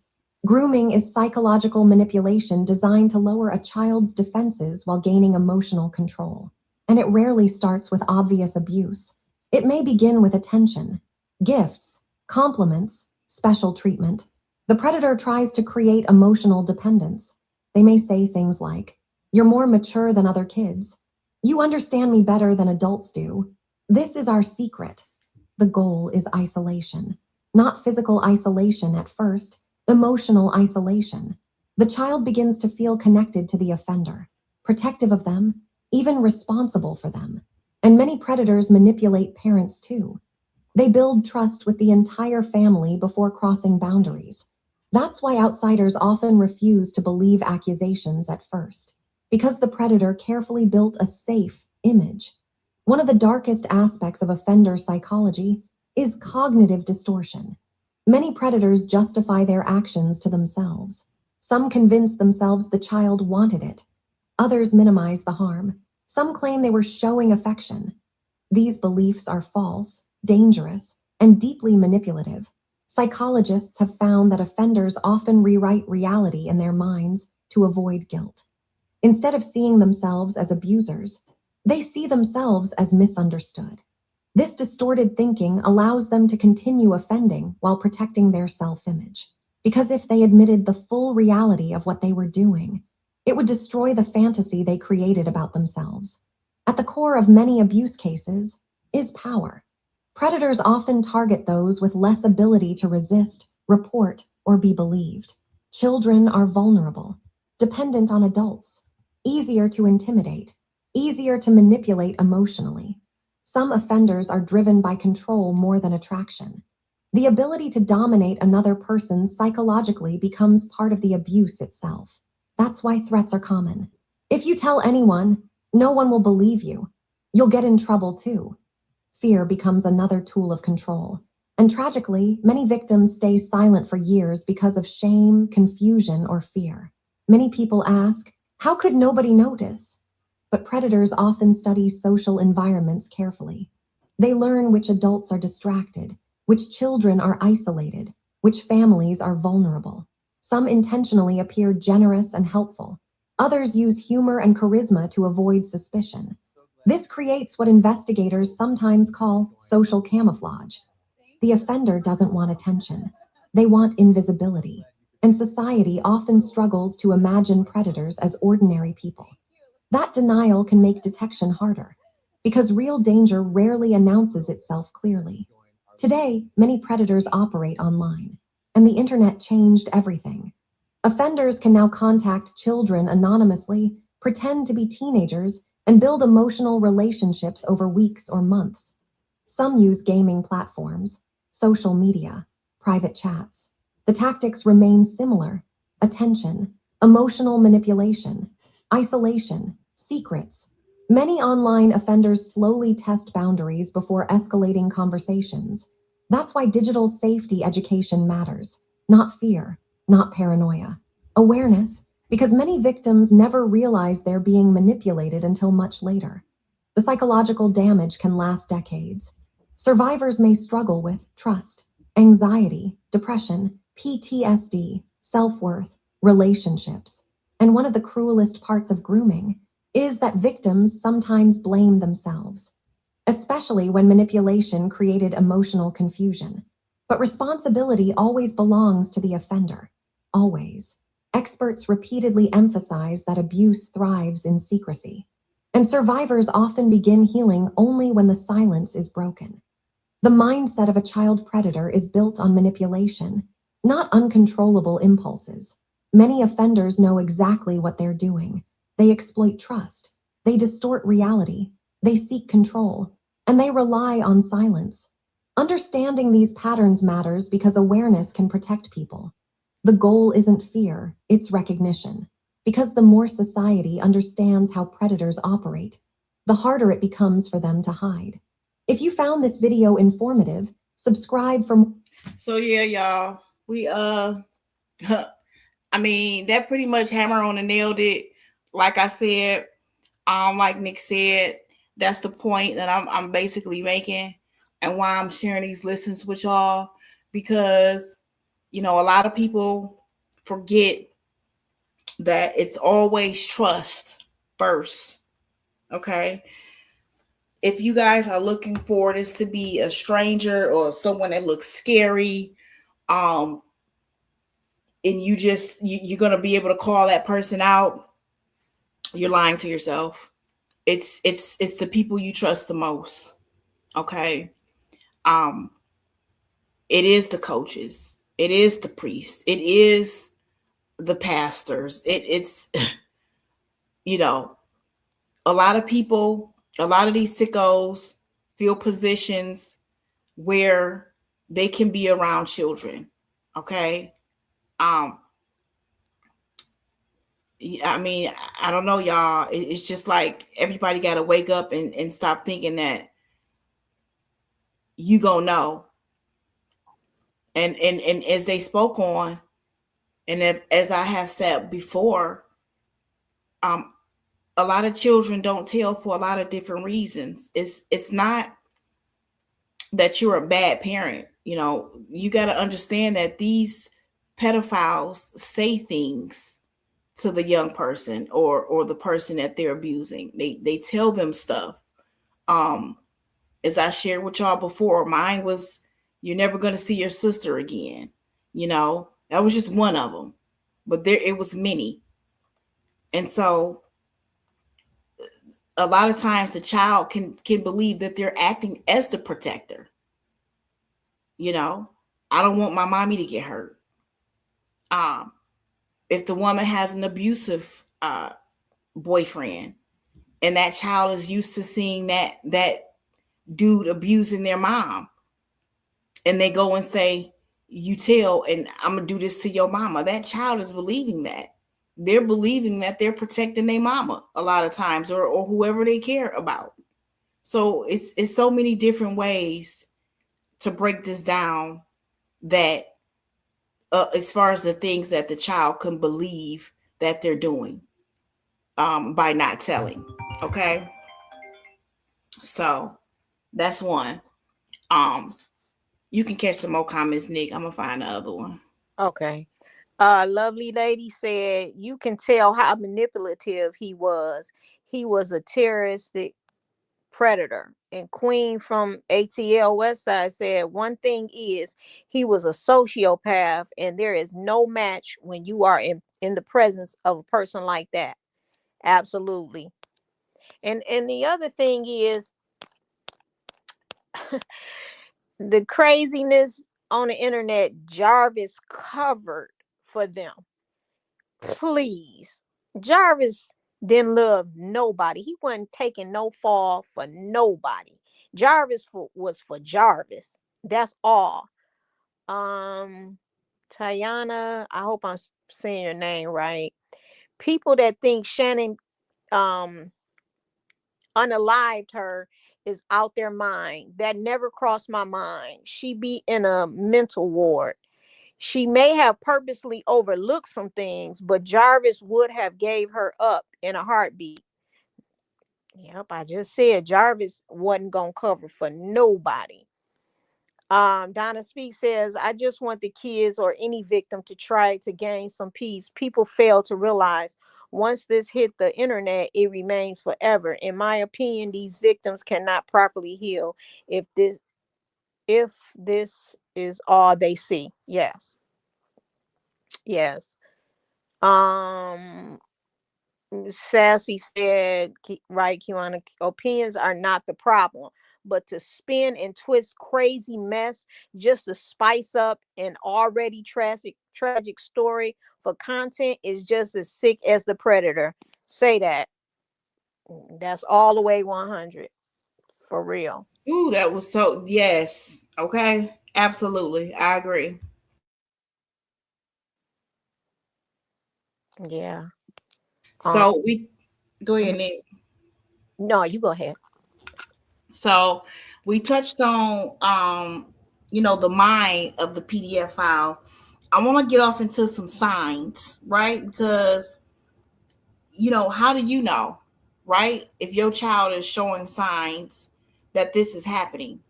Grooming is psychological manipulation designed to lower a child's defenses while gaining emotional control. And it rarely starts with obvious abuse. It may begin with attention, gifts, compliments, special treatment. The predator tries to create emotional dependence. They may say things like, "You're more mature than other kids. You understand me better than adults do. This is our secret." The goal is isolation. Not physical isolation at first, emotional isolation. The child begins to feel connected to the offender, protective of them, even responsible for them. And many predators manipulate parents too. They build trust with the entire family before crossing boundaries. That's why outsiders often refuse to believe accusations at first, because the predator carefully built a safe image. One of the darkest aspects of offender psychology is cognitive distortion. Many predators justify their actions to themselves. Some convince themselves the child wanted it. Others minimize the harm. Some claim they were showing affection. These beliefs are false, dangerous, and deeply manipulative. Psychologists have found that offenders often rewrite reality in their minds to avoid guilt. Instead of seeing themselves as abusers, they see themselves as misunderstood. This distorted thinking allows them to continue offending while protecting their self-image. Because if they admitted the full reality of what they were doing, it would destroy the fantasy they created about themselves. At the core of many abuse cases is power. Predators often target those with less ability to resist, report, or be believed. Children are vulnerable, dependent on adults, easier to intimidate, easier to manipulate emotionally. Some offenders are driven by control more than attraction. The ability to dominate another person psychologically becomes part of the abuse itself. That's why threats are common. If you tell anyone, no one will believe you. You'll get in trouble too. Fear becomes another tool of control. And tragically, many victims stay silent for years because of shame, confusion, or fear. Many people ask, how could nobody notice? But predators often study social environments carefully. They learn which adults are distracted, which children are isolated, which families are vulnerable. Some intentionally appear generous and helpful. Others use humor and charisma to avoid suspicion. This creates what investigators sometimes call social camouflage. The offender doesn't want attention. They want invisibility. And society often struggles to imagine predators as ordinary people. That denial can make detection harder, because real danger rarely announces itself clearly. Today, many predators operate online, and the internet changed everything. Offenders can now contact children anonymously, pretend to be teenagers, and build emotional relationships over weeks or months. Some use gaming platforms, social media, private chats. The tactics remain similar: attention, emotional manipulation, isolation, secrets. Many online offenders slowly test boundaries before escalating conversations. That's why digital safety education matters. Not fear, not paranoia. Awareness, because many victims never realize they're being manipulated until much later. The psychological damage can last decades. Survivors may struggle with trust, anxiety, depression, PTSD, self-worth, relationships. And one of the cruelest parts of grooming is that victims sometimes blame themselves, especially when manipulation created emotional confusion. But responsibility always belongs to the offender. Always. Experts repeatedly emphasize that abuse thrives in secrecy, and survivors often begin healing only when the silence is broken. The mindset of a child predator is built on manipulation, not uncontrollable impulses. Many offenders know exactly what they're doing. They exploit trust, they distort reality, they seek control, and they rely on silence. Understanding these patterns matters because awareness can protect people. The goal isn't fear, it's recognition. Because the more society understands how predators operate, the harder it becomes for them to hide. If you found this video informative, subscribe for more. So yeah, y'all, we I mean, that pretty much hammer on the nailed it. Like I said, like Nick said, that's the point that I'm basically making, and why I'm sharing these listens with y'all, because a lot of people forget that it's always trust first. Okay, if you guys are looking for this to be a stranger or someone that looks scary, um, and you're gonna be able to call that person out, you're lying to yourself. It's the people you trust the most. Okay. Um, it is the coaches, it is the priests, it is the pastors. It's you know, a lot of people, a lot of these sickos feel positions where they can be around children. Okay. Um, I mean, I don't know, y'all. It's just like everybody got to wake up and stop thinking that you gonna know. And as they spoke on, and as I have said before, um, a lot of children don't tell for a lot of different reasons. It's not that you're a bad parent. You got to understand that these pedophiles say things to the young person or the person that they're abusing. They tell them stuff. Um, as I shared with y'all before, mine was, "You're never going to see your sister again." That was just one of them, but there it was many. And so a lot of times the child can believe that they're acting as the protector. I don't want my mommy to get hurt. Um, if the woman has an abusive boyfriend, and that child is used to seeing that dude abusing their mom, and they go and say, "You tell, and I'm gonna do this to your mama," that child is believing that. They're believing that they're protecting their mama a lot of times, or whoever they care about. So it's so many different ways to break this down, that as far as the things that the child can believe that they're doing, by not telling. Okay, so that's one. Um, you can catch some more comments, Nick. I'm gonna find the other one. Okay. Lovely lady said you can tell how manipulative he was. He was a terroristic predator. And Queen from ATL Westside said one thing is he was a sociopath, and there is no match when you are in the presence of a person like that. Absolutely. And the other thing is the craziness on the internet, Jarvis covered for them. Please. Jarvis didn't love nobody. He wasn't taking no fall for nobody. Was for Jarvis. That's all. Um, Tayana, I hope I'm saying your name right. People that think Shannon um unalived her is out their mind. That never crossed my mind. She be in a mental ward. She may have purposely overlooked some things, but Jarvis would have gave her up in a heartbeat. Yep, I just said Jarvis wasn't gonna cover for nobody. Donna Speak says, I just want the kids or any victim to try to gain some peace. People fail to realize once this hit the internet, it remains forever. In my opinion, these victims cannot properly heal if this is all they see. Yes. Yes. Um Sassy said, right, Kewana, opinions are not the problem, but to spin and twist crazy mess just to spice up an already tragic story for content is just as sick as the predator. Say that. That's all the way 100 for real. Ooh, that was so, yes. Okay. Absolutely. I agree. Yeah. Um, So we go ahead, Nick. no, you go ahead. So we touched on the mind of the PDF file. I want to get off into some signs, right? Because how do you know, right? If your child is showing signs that this is happening.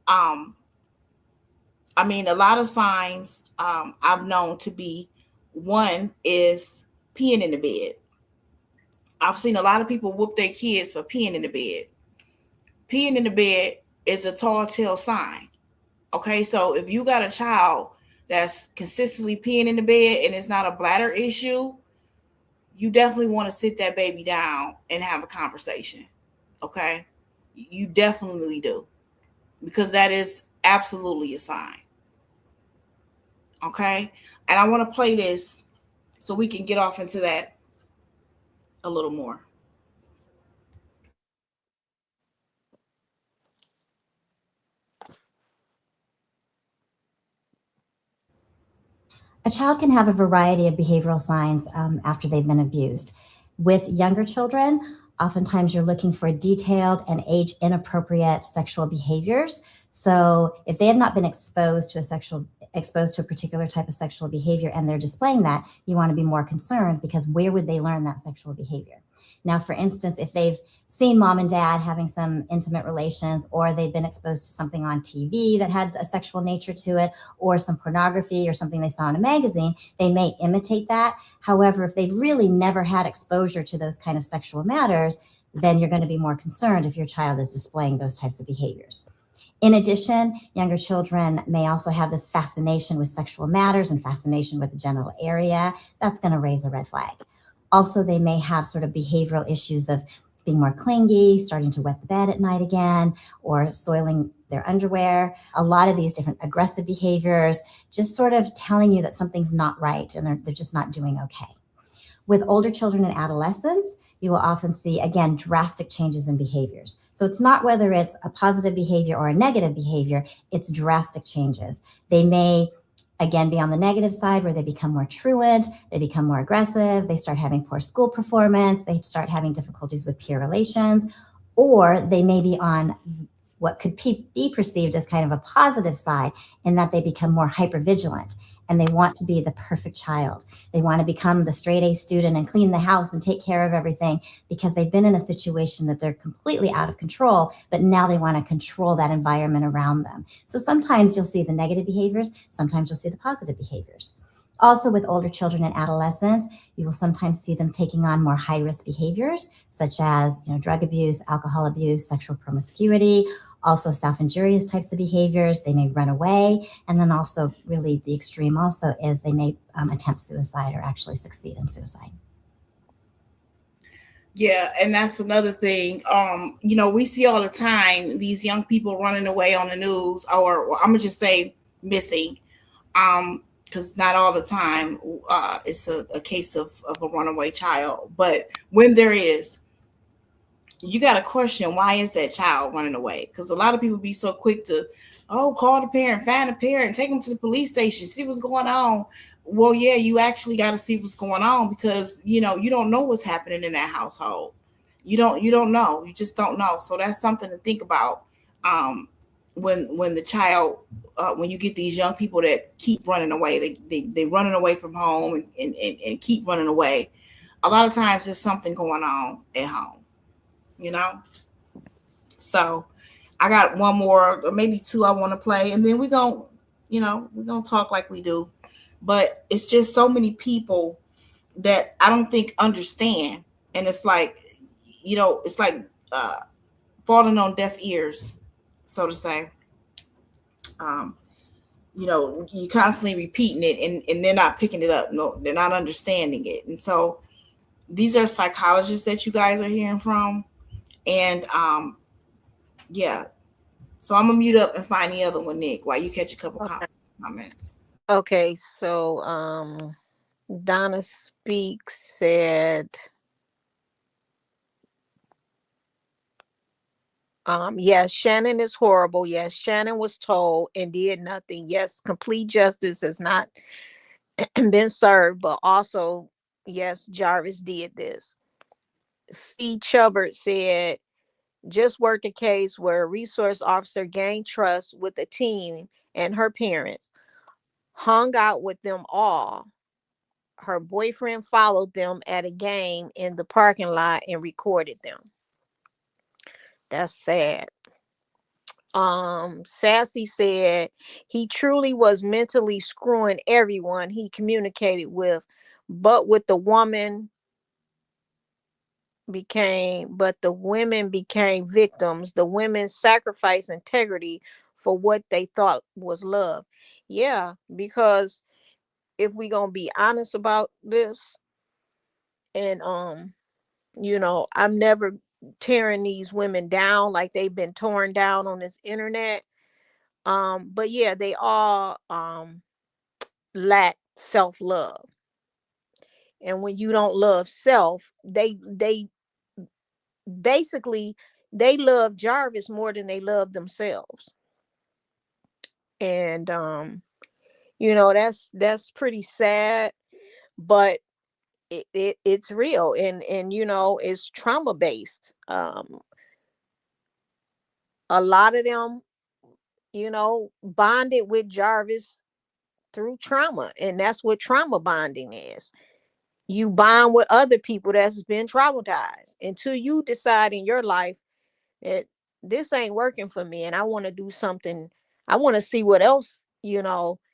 Um I mean, a lot of signs I've known to be, one is peeing in the bed. I've seen a lot of people whoop their kids for peeing in the bed. Peeing in the bed is a tall tale sign. Okay, so if you got a child that's consistently peeing in the bed and it's not a bladder issue, you definitely want to sit that baby down and have a conversation. Okay, you definitely do, because that is absolutely a sign. Okay, and I want to play this so we can get off into that a little more. A child can have a variety of behavioral signs after they've been abused. With younger children, oftentimes you're looking for detailed and age inappropriate sexual behaviors. So if they have not been exposed to a particular type of sexual behavior and they're displaying that, you want to be more concerned, because where would they learn that sexual behavior? Now, for instance, if they've seen mom and dad having some intimate relations, or they've been exposed to something on TV that had a sexual nature to it, or some pornography or something they saw in a magazine, they may imitate that. However, if they've really never had exposure to those kind of sexual matters, then you're going to be more concerned if your child is displaying those types of behaviors. In addition, younger children may also have this fascination with sexual matters and fascination with the genital area. That's going to raise a red flag. Also, they may have sort of behavioral issues of being more clingy, starting to wet the bed at night again, or soiling their underwear. A lot of these different aggressive behaviors, just sort of telling you that something's not right and they're just not doing okay. With older children and adolescents, you will often see, again, drastic changes in behaviors. So it's not whether it's a positive behavior or a negative behavior, it's drastic changes. They may, again, be on the negative side, where they become more truant, they become more aggressive, they start having poor school performance, they start having difficulties with peer relations, or they may be on what could be perceived as kind of a positive side, in that they become more hypervigilant and they want to be the perfect child. They want to become the straight A student and clean the house and take care of everything, because they've been in a situation that they're completely out of control, but now they want to control that environment around them. So sometimes you'll see the negative behaviors, sometimes you'll see the positive behaviors. Also, with older children and adolescents, you will sometimes see them taking on more high-risk behaviors, such as drug abuse, alcohol abuse, sexual promiscuity, also self-injurious types of behaviors. They may run away. And then also, really the extreme also is they may attempt suicide or actually succeed in suicide. Yeah, and that's another thing. We see all the time these young people running away on the news, or I'm gonna just say missing. Because not all the time it's a case of a runaway child, but when there is, you got to question, why is that child running away? Because a lot of people be so quick to, oh, call the parent, find the parent, take them to the police station, see what's going on. Well, yeah, you actually got to see what's going on, because you don't know what's happening in that household. You don't know. You just don't know. So that's something to think about. Um, when the child, when you get these young people that keep running away, they running away from home, and keep running away. A lot of times there's something going on at home. You know. So I got one more, or maybe two, I want to play, and then we're gonna talk like we do. But it's just so many people that I don't think understand, and it's like, it's like falling on deaf ears, so to say. Um, you constantly repeating it, and they're not picking it up. No, they're not understanding it, and so these are psychologists that you guys are hearing from, and yeah. So I'm gonna mute up and find the other one, Nick, while you catch a couple Okay. comments. Okay, so Donna Speaks said, yes, Shannon is horrible. Yes, Shannon was told and did nothing. Yes, complete justice has not been served, but also, yes, Jarvis did this. C. Chubbard said, just worked a case where a resource officer gained trust with a teen and her parents, hung out with them all. Her boyfriend followed them at a game in the parking lot and recorded them. That's sad. Sassy said he truly was mentally screwing everyone he communicated with, but with the woman but the women became victims. The women sacrificed integrity for what they thought was love. Yeah, because if we gonna be honest about this, and I'm never tearing these women down like they've been torn down on this internet. But yeah, they all lack self-love. And when you don't love self, they basically they love Jarvis more than they love themselves. And that's pretty sad, but it's real, and it's trauma based. A lot of them, bonded with Jarvis through trauma, and that's what trauma bonding is. You bond with other people that's been traumatized until you decide in your life that this ain't working for me, and I want to do something. I want to see what else, that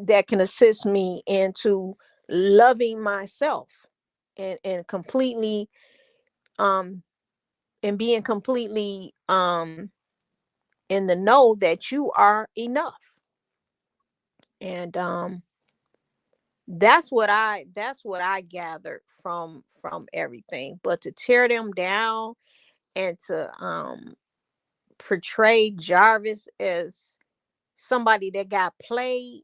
that can assist me into loving myself, and completely, um and being completely in the know that you are enough. And that's what I gathered from everything. But to tear them down and to portray Jarvis as somebody that got played,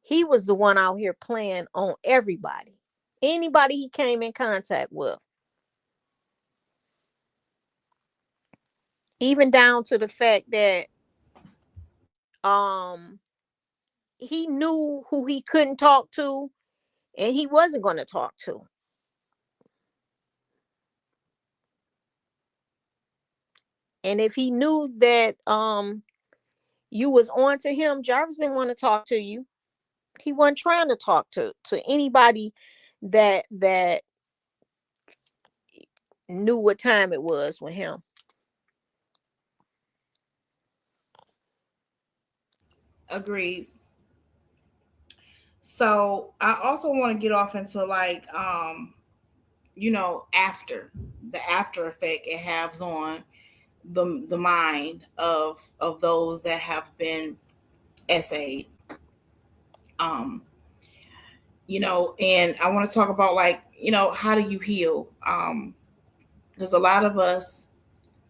he was the one out here playing on everybody, anybody he came in contact with, even down to the fact that um he knew who he couldn't talk to and he wasn't going to talk to. And if he knew that you was on to him, Jarvis didn't want to talk to you. He wasn't trying to talk to anybody that knew what time it was with him. Agreed. So I also want to get off into like, after the after effect it has on the mind of those that have been essayed. Um, And I want to talk about, like, how do you heal? Because a lot of us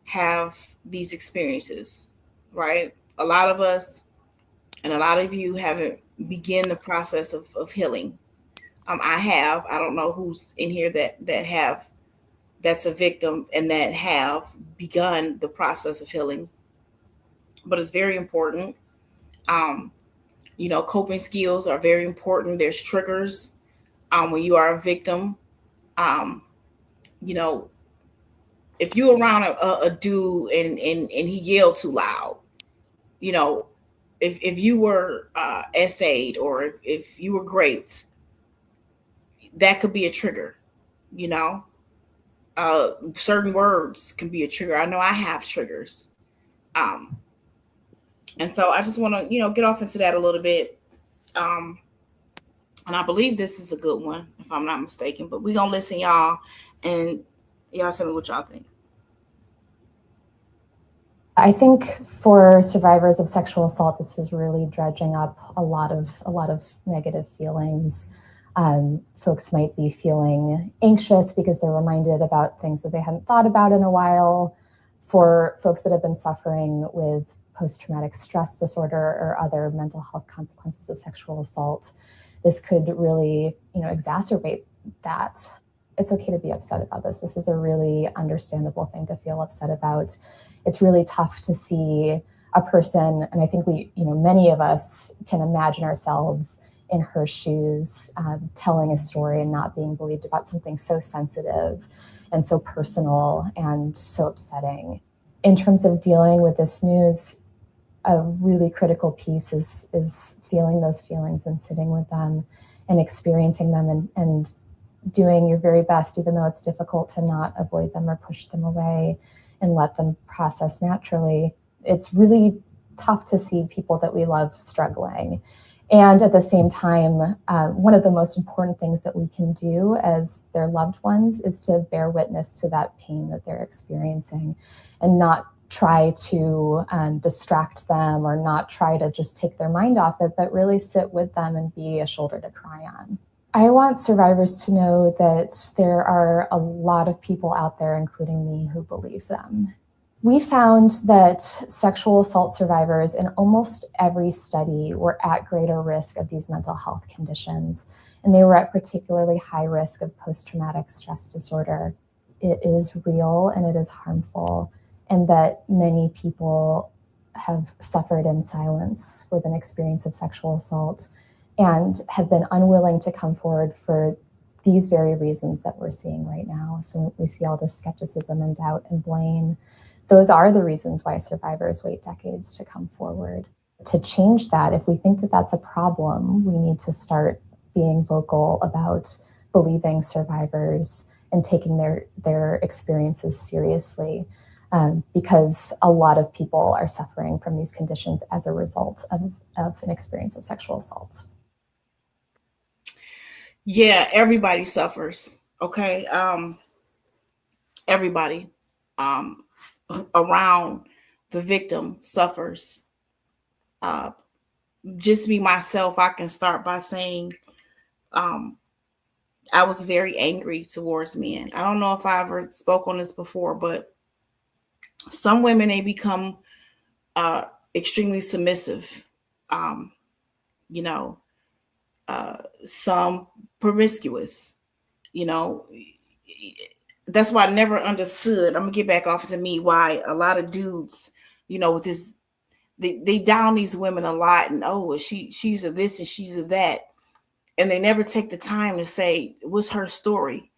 have these experiences, right? A lot of us, and a lot of you haven't begun the process of healing. I don't know who's in here that's a victim and that have begun the process of healing, but it's very important. Um, Coping skills are very important. There's triggers when you are a victim. Um, you know, if you're around a dude and he yelled too loud, you know, if you were essayed, or if you were great, that could be a trigger. You know, certain words can be a trigger. I know I have triggers. Um, and so I just want to, get off into that a little bit. Um, and I believe this is a good one, if I'm not mistaken. But we're going to listen, y'all, and y'all tell me what y'all think. I think for survivors of sexual assault, this is really dredging up a lot of negative feelings. Folks might be feeling anxious because they're reminded about things that they hadn't thought about in a while. For folks that have been suffering with post-traumatic stress disorder or other mental health consequences of sexual assault, this could really, exacerbate that. It's okay to be upset about this. This is a really understandable thing to feel upset about. It's really tough to see a person, and I think many of us can imagine ourselves in her shoes, telling a story and not being believed about something so sensitive and so personal and so upsetting. In terms of dealing with this news, a really critical piece is feeling those feelings and sitting with them and experiencing them and doing your very best, even though it's difficult, to not avoid them or push them away and let them process naturally. It's really tough to see people that we love struggling. And at the same time, one of the most important things that we can do as their loved ones is to bear witness to that pain that they're experiencing and not try to distract them or not try to just take their mind off it, but really sit with them and be a shoulder to cry on. I want survivors to know that there are a lot of people out there, including me, who believe them. We found that sexual assault survivors in almost every study were at greater risk of these mental health conditions, and they were at particularly high risk of post-traumatic stress disorder. It is real and it is harmful, and that many people have suffered in silence with an experience of sexual assault and have been unwilling to come forward for these very reasons that we're seeing right now. So we see all this skepticism and doubt and blame. Those are the reasons why survivors wait decades to come forward. To change that, if we think that that's a problem, we need to start being vocal about believing survivors and taking their experiences seriously, because a lot of people are suffering from these conditions as a result of an experience of sexual assault. Yeah, everybody suffers. Okay. Everybody around the victim suffers. Just me, myself, I can start by saying I was very angry towards men. I don't know if I ever spoke on this before, but some women, they become extremely submissive. Some promiscuous. That's why I never understood. I'm gonna get back off to me why a lot of dudes, with this, they down these women a lot, and she's a this and she's a that, and they never take the time to say what's her story.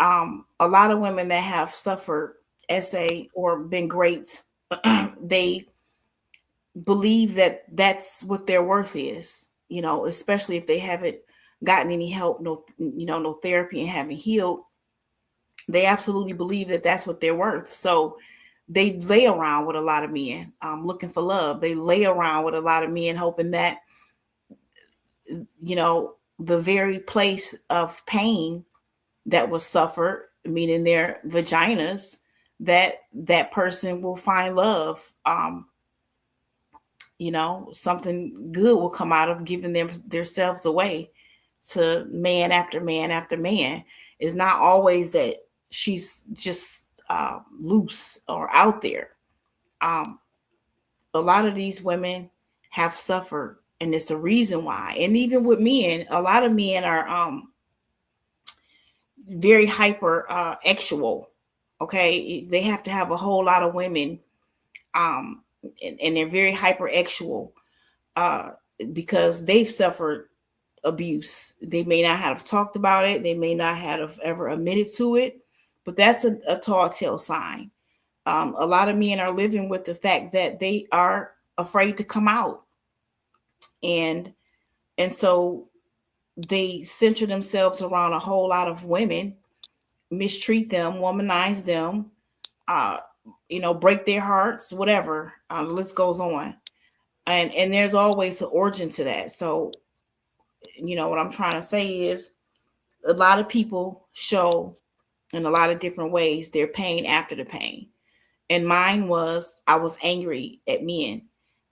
A lot of women that have suffered SA or been raped, they believe that that's what their worth is, especially if they haven't gotten any help, no therapy, and haven't healed. They absolutely believe that that's what they're worth. So they lay around with a lot of men looking for love. They lay around with a lot of men hoping that, the very place of pain that was suffered, meaning their vaginas, that person will find love. Something good will come out of giving them themselves away to man after man after man. It's not always that she's just loose or out there. A lot of these women have suffered, and it's a reason why. And even with men, a lot of men are very hyper sexual. Okay, they have to have a whole lot of women, and they're very hyper sexual because they've suffered abuse. They may not have talked about it. They may not have ever admitted to it, but that's a tall tale sign. A lot of men are living with the fact that they are afraid to come out, and so they center themselves around a whole lot of women, mistreat them, womanize them, break their hearts, whatever. The list goes on, and there's always an origin to that. So, what I'm trying to say is, a lot of people show in a lot of different ways their pain after the pain. And mine was, I was angry at men.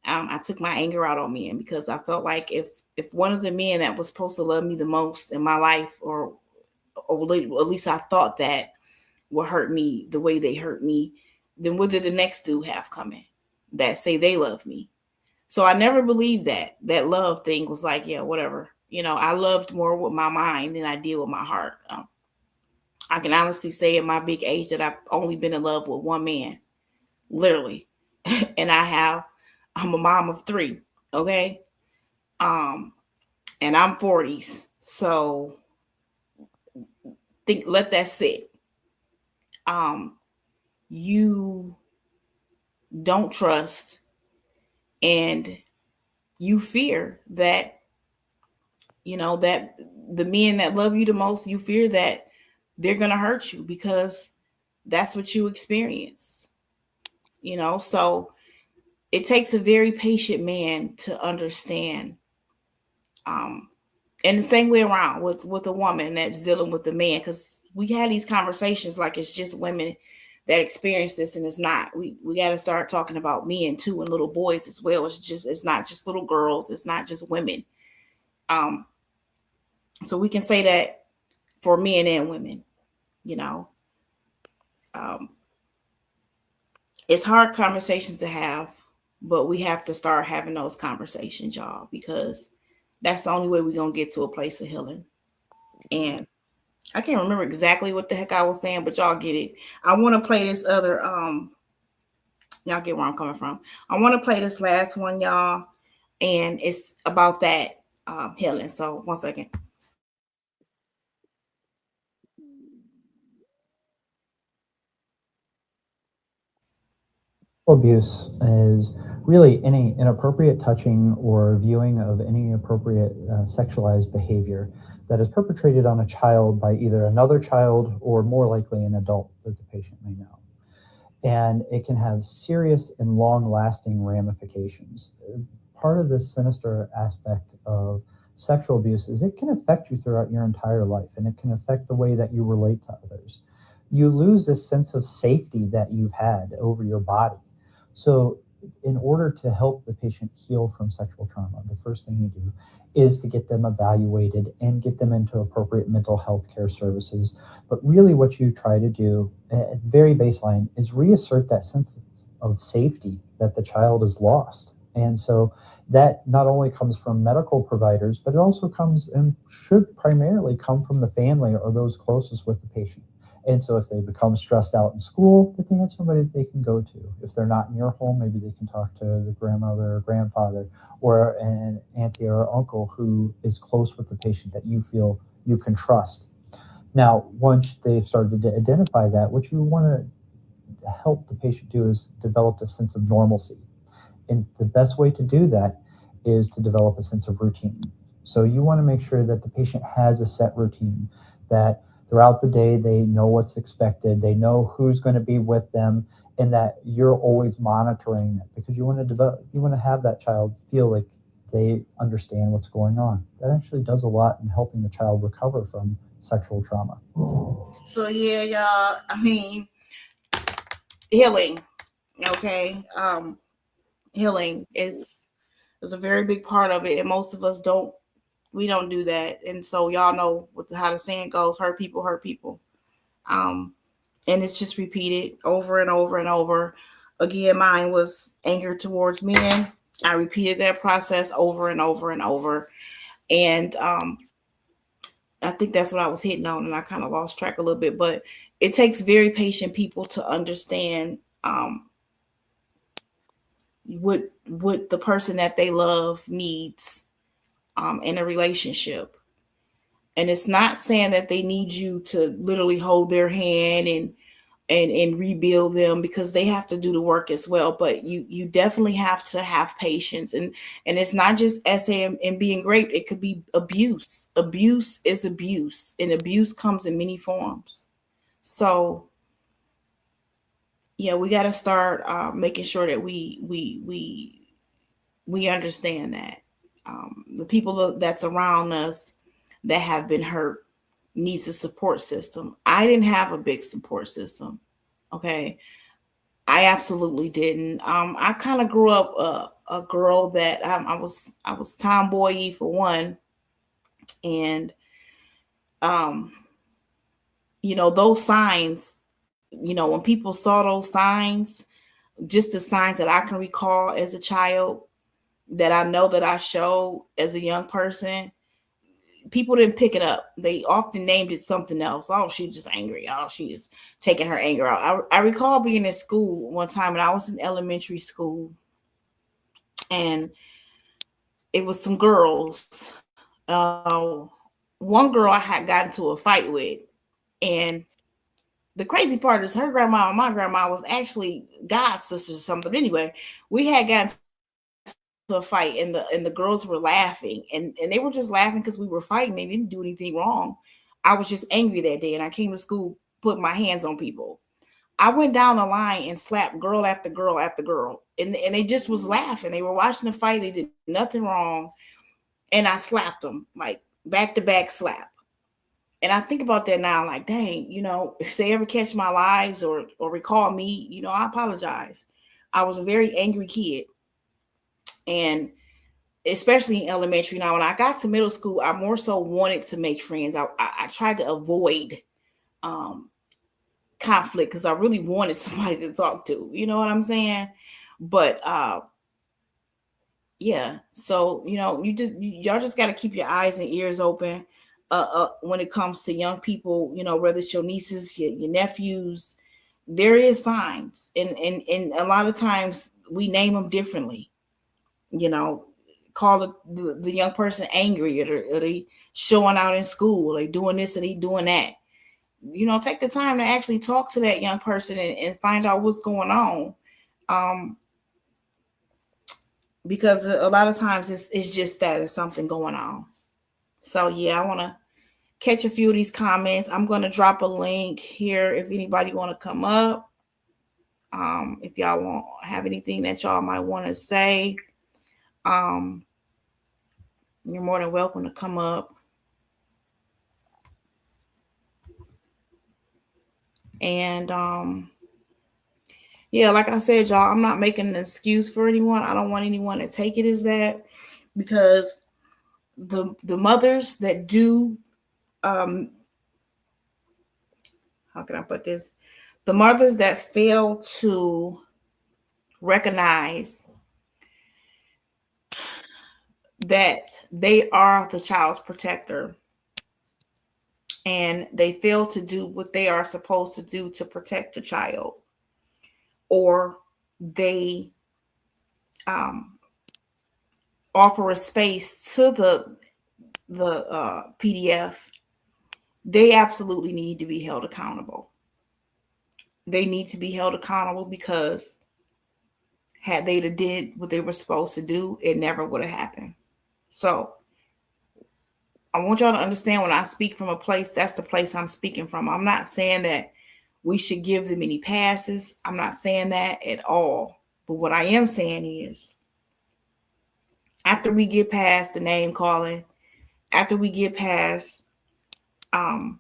I took my anger out on men because I felt like if one of the men that was supposed to love me the most in my life, or at least I thought that would hurt me the way they hurt me, then what did the next dude have coming that say they love me? So I never believed that love thing was like, yeah, whatever. I loved more with my mind than I did with my heart. I can honestly say at my big age that I've only been in love with one man, literally. And I'm a mom of 3. Okay. And I'm 40s. So let that sit. You don't trust, and you fear that, that the men that love you the most, you fear that they're going to hurt you because that's what you experience, so it takes a very patient man to understand. And the same way around with a woman that's dealing with the man, because we had these conversations like it's just women that experience this, and it's not. We got to start talking about men too, and little boys as well. It's not just little girls. It's not just women. So we can say that for men and women, it's hard conversations to have, but we have to start having those conversations, y'all, because that's the only way we're going to get to a place of healing. And I can't remember exactly what the heck I was saying, but y'all get it. I want to play this other, y'all get where I'm coming from. I want to play this last one, y'all, and it's about that healing. So 1 second. Abuse is really any inappropriate touching or viewing of any appropriate sexualized behavior that is perpetrated on a child by either another child or more likely an adult that the patient may know. And it can have serious and long-lasting ramifications. Part of this sinister aspect of sexual abuse is it can affect you throughout your entire life, and it can affect the way that you relate to others. You lose this sense of safety that you've had over your body. So in order to help the patient heal from sexual trauma, the first thing you do is to get them evaluated and get them into appropriate mental health care services. But really what you try to do at very baseline is reassert that sense of safety that the child has lost. And so that not only comes from medical providers, but it also comes and should primarily come from the family or those closest with the patient. And so if they become stressed out in school, that they have somebody that they can go to. If they're not in your home, maybe they can talk to the grandmother or grandfather or an auntie or uncle who is close with the patient that you feel you can trust. Now, once they've started to identify that, what you want to help the patient do is develop a sense of normalcy. And the best way to do that is to develop a sense of routine. So you want to make sure that the patient has a set routine, that throughout the day, they know what's expected, they know who's going to be with them, and that you're always monitoring it, because you want to have that child feel like they understand what's going on. That actually does a lot in helping the child recover from sexual trauma. So yeah, y'all, I mean, healing, okay? Healing is a very big part of it, and most of us don't We don't do that. And so y'all know how the saying goes, hurt people hurt people. And it's just repeated over and over and over. Again, mine was anger towards men. I repeated that process over and over and over. And I think that's what I was hitting on, and I kind of lost track a little bit. But it takes very patient people to understand what the person that they love needs in a relationship. And it's not saying that they need you to literally hold their hand and rebuild them, because they have to do the work as well. But you definitely have to have patience, and it's not just essay and being great. It could be abuse. Abuse is abuse, and abuse comes in many forms. So yeah, we got to start making sure that we understand that the people that's around us that have been hurt needs a support system. I didn't have a big support system. Okay. I absolutely didn't. I kind of grew up a girl that I was tomboy for one. And, those signs, when people saw those signs, just the signs that I can recall as a child that I know that I showed as a young person, people didn't pick it up. They often named it something else. Oh, she's just angry. Oh, she's taking her anger out. I recall being in school one time, and I was in elementary school, and it was some girls. One girl I had gotten into a fight with, and the crazy part is her grandma and my grandma was actually god sisters or something. But anyway, we had gotten to a fight, and the girls were laughing, and they were just laughing because we were fighting. They didn't do anything wrong. I was just angry that day, and I came to school putting my hands on people. I went down the line and slapped girl after girl after girl, and they just was laughing. They were watching the fight. They did nothing wrong, and I slapped them like back to back slap. And I think about that now, like, dang, if they ever catch my lives or recall me, I apologize. I was a very angry kid. And especially in elementary. Now, when I got to middle school, I more so wanted to make friends. I tried to avoid conflict because I really wanted somebody to talk to. You know what I'm saying? But yeah. So y'all just got to keep your eyes and ears open when it comes to young people. Whether it's your nieces, your nephews, there is signs, and a lot of times we name them differently. Call the young person angry, or they showing out in school, they doing this and they doing that. Take the time to actually talk to that young person and find out what's going on. Because a lot of times it's just that it's something going on. So yeah, I want to catch a few of these comments. I'm going to drop a link here if anybody want to come up. If y'all want have anything that y'all might want to say. You're more than welcome to come up. And yeah, like I said, y'all, I'm not making an excuse for anyone. I don't want anyone to take it as that, because the mothers that do how can I put this? The mothers that fail to recognize that they are the child's protector, and they fail to do what they are supposed to do to protect the child, or they offer a space to the PDF, they absolutely need to be held accountable. They need to be held accountable, because had they did what they were supposed to do, it never would have happened. So I want y'all to understand, when I speak from a place, that's the place I'm speaking from. I'm not saying that we should give them any passes. I'm not saying that at all. But what I am saying is, after we get past the name calling, after we get past all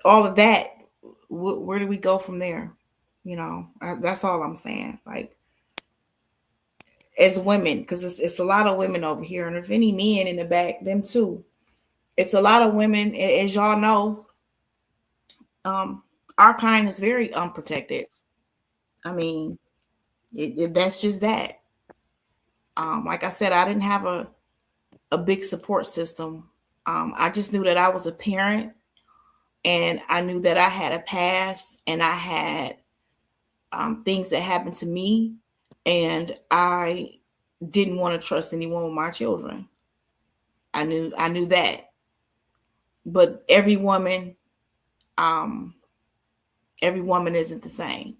of that, where do we go from there? That's all I'm saying. Like, as women, because it's a lot of women over here, and if any men in the back, them too. It's a lot of women, as y'all know. Our kind is very unprotected. I mean, that's just that. Like I said, I didn't have a big support system. I just knew that I was a parent, and I knew that I had a past, and I had things that happened to me, and I didn't want to trust anyone with my children. I knew that. But um, every woman isn't the same,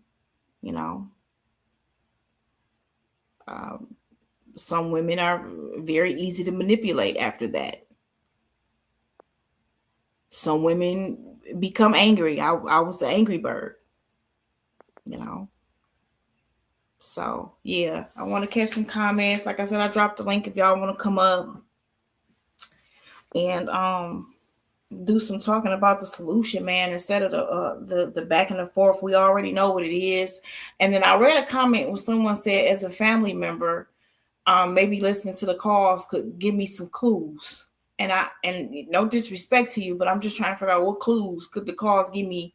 you know. Um, some women are very easy to manipulate after that. Some women become angry. I was the angry bird, you know. So yeah, I want to catch some comments. Like I said, I dropped the link if y'all want to come up and do some talking about the solution, man, instead of the back and the forth. We already know what it is. And then I read a comment where someone said, as a family member, maybe listening to the calls could give me some clues. And no disrespect to you, but I'm just trying to figure out what clues could the calls give me,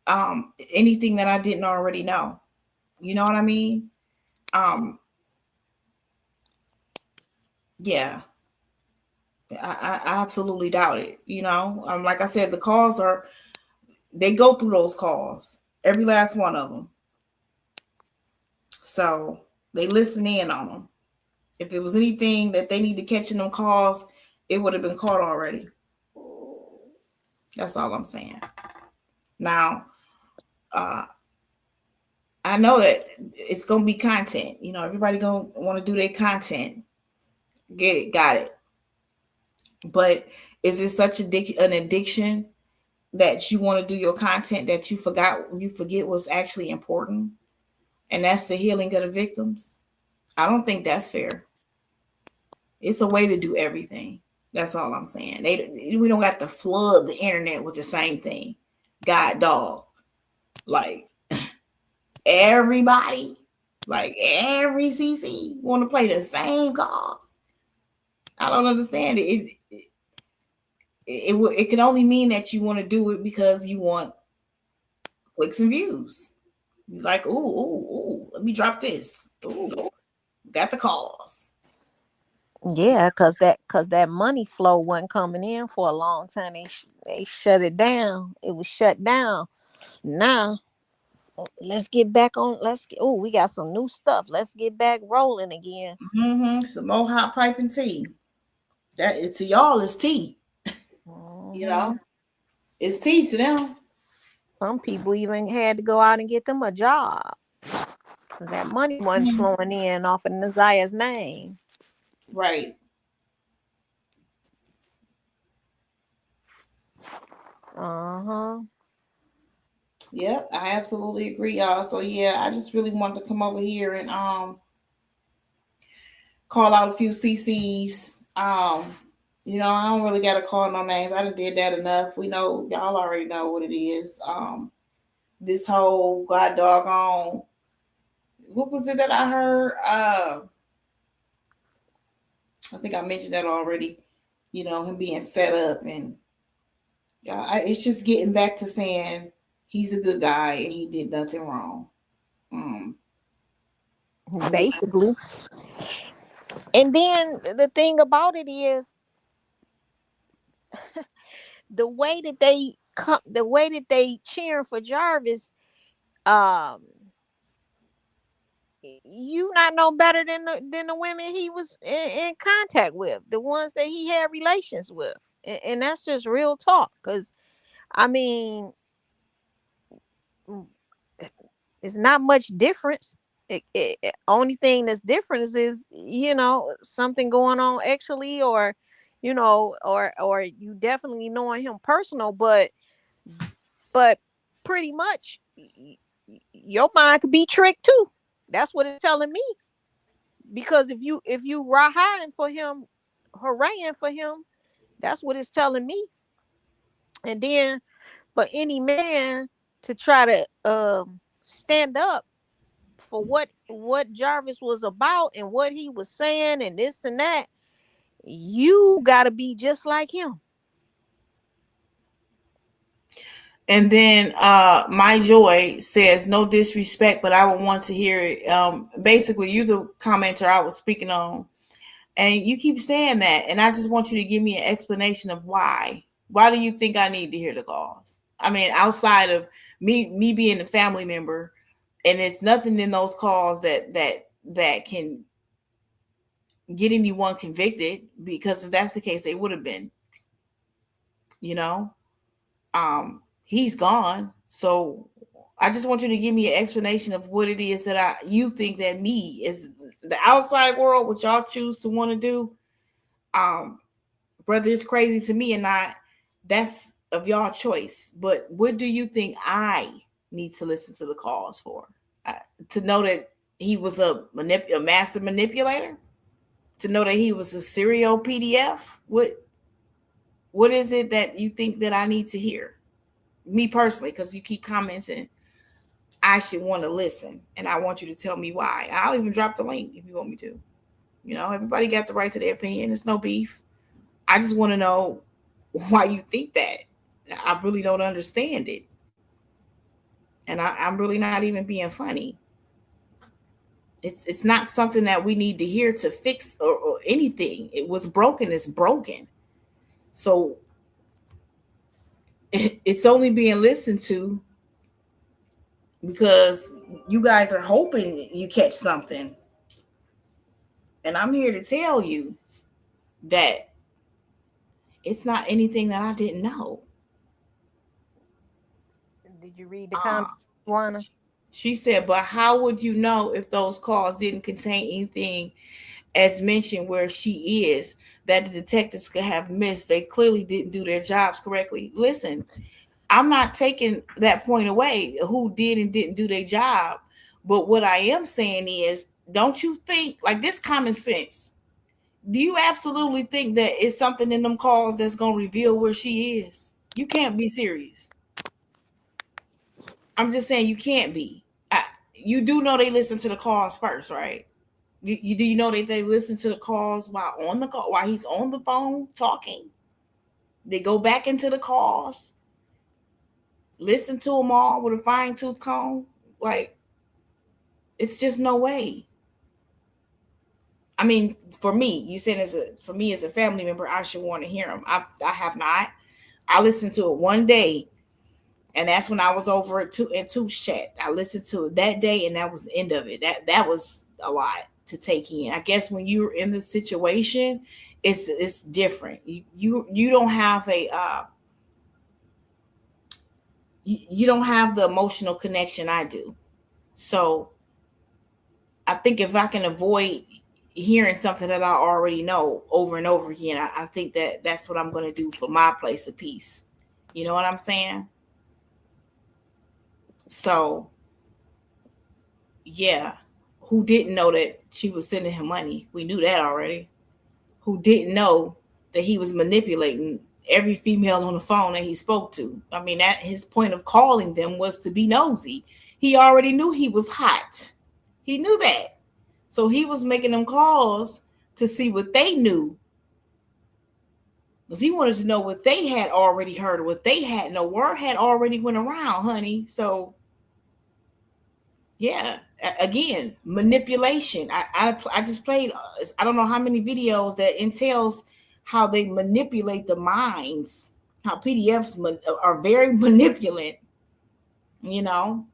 anything that I didn't already know. You know what I mean? Yeah. I absolutely doubt it. You know, like I said, the calls they go through those calls, every last one of them. So they listen in on them. If it was anything that they need to catch in them calls, it would have been caught already. That's all I'm saying. Now, I know that it's gonna be content. You know, everybody gonna want to do their content. Get it, got it. But is it such an addiction that you want to do your content that you forget what's actually important, and that's the healing of the victims? I don't think that's fair. It's a way to do everything. That's all I'm saying. We don't have to flood the internet with the same thing. God dog. Like everybody, like every CC want to play the same calls. I don't understand it. It can only mean that you want to do it because you want clicks and views. You're like, ooh, let me drop this. Ooh, got the calls. Yeah, cause that money flow wasn't coming in for a long time. They shut it down. It was shut down. Now let's get back on. We got some new stuff. Let's get back rolling again. Some more hot pipe and tea. That to y'all is tea. You know, it's tea to them. Some people even had to go out and get them a job. That money wasn't flowing in off of Naziah's name. Right. Yep, I absolutely agree, y'all. So yeah, I just really wanted to come over here and call out a few CCs. You know, I don't really gotta call no names. I done did that enough. We know y'all already know what it is. This whole god doggone, what was it that I heard? I think I mentioned that already. You know, him being set up, and it's just getting back to saying he's a good guy and he did nothing wrong. Basically. And then the thing about it is the way that they cheering for Jarvis, you not know better than the women he was in contact with, the ones that he had relations with, and that's just real talk. Because I mean, it's not much difference. Only thing that's different is something going on actually, or or you definitely knowing him personal, but pretty much your mind could be tricked too. That's what it's telling me. Because if you hiding for him, haranguing for him, that's what it's telling me. And then for any man to try to stand up for what Jarvis was about and what he was saying and this and that, you got to be just like him. And then My Joy says, no disrespect, but I would want to hear it. Basically, you the commenter I was speaking on. And you keep saying that. And I just want you to give me an explanation of why. Why do you think I need to hear the calls? I mean, outside of me being a family member, and it's nothing in those calls that can get anyone convicted, because if that's the case, they would have been. You know? He's gone. So I just want you to give me an explanation of what it is that you think that me is the outside world, what y'all choose to want to do. Whether it's crazy to me or not, that's of y'all choice. But what do you think I need to listen to the calls for? To know that he was a master manipulator? To know that he was a serial PDF? What is it that you think that I need to hear? Me personally, because you keep commenting, I should want to listen, and I want you to tell me why. I'll even drop the link if you want me to. You know, everybody got the right to their opinion. It's no beef. I just want to know why you think that. I really don't understand it. And I'm really not even being funny. It's not something that we need to hear to fix or anything. It was broken, it's broken. So it's only being listened to because you guys are hoping you catch something. And I'm here to tell you that it's not anything that I didn't know. Did you read the comment, Kewana? She said, but how would you know if those calls didn't contain anything as mentioned where she is that the detectives could have missed? They clearly didn't do their jobs correctly. Listen, I'm not taking that point away, who did and didn't do their job. But what I am saying is, don't you think, like, this common sense, do you absolutely think that it's something in them calls that's going to reveal where she is? You can't be serious. I'm just saying you can't be. You do know they listen to the calls first, right? Do you know that they listen to the calls while he's on the phone talking? They go back into the calls, listen to them all with a fine tooth comb. Like, it's just no way. I mean, for me, you said as a family member, I should want to hear them. I have not. I listened to it one day, and that's when I was over at Two's chat. I listened to it that day, and that was the end of it. That was a lot to take in. I guess when you're in the situation, it's different. You don't have you don't have the emotional connection I do. So I think if I can avoid hearing something that I already know over and over again, I think that's what I'm going to do for my place of peace. You know what I'm saying? So, yeah. Who didn't know that she was sending him money? We knew that already. Who didn't know that he was manipulating every female on the phone that he spoke to? I mean, that his point of calling them was to be nosy. He already knew he was hot. He knew that. So he was making them calls to see what they knew. Because he wanted to know what they had already heard or what they had no word had already went around, honey. So, yeah, again, manipulation. I just played, I don't know how many videos that entails how they manipulate the minds, how PDFs are very manipulative, you know.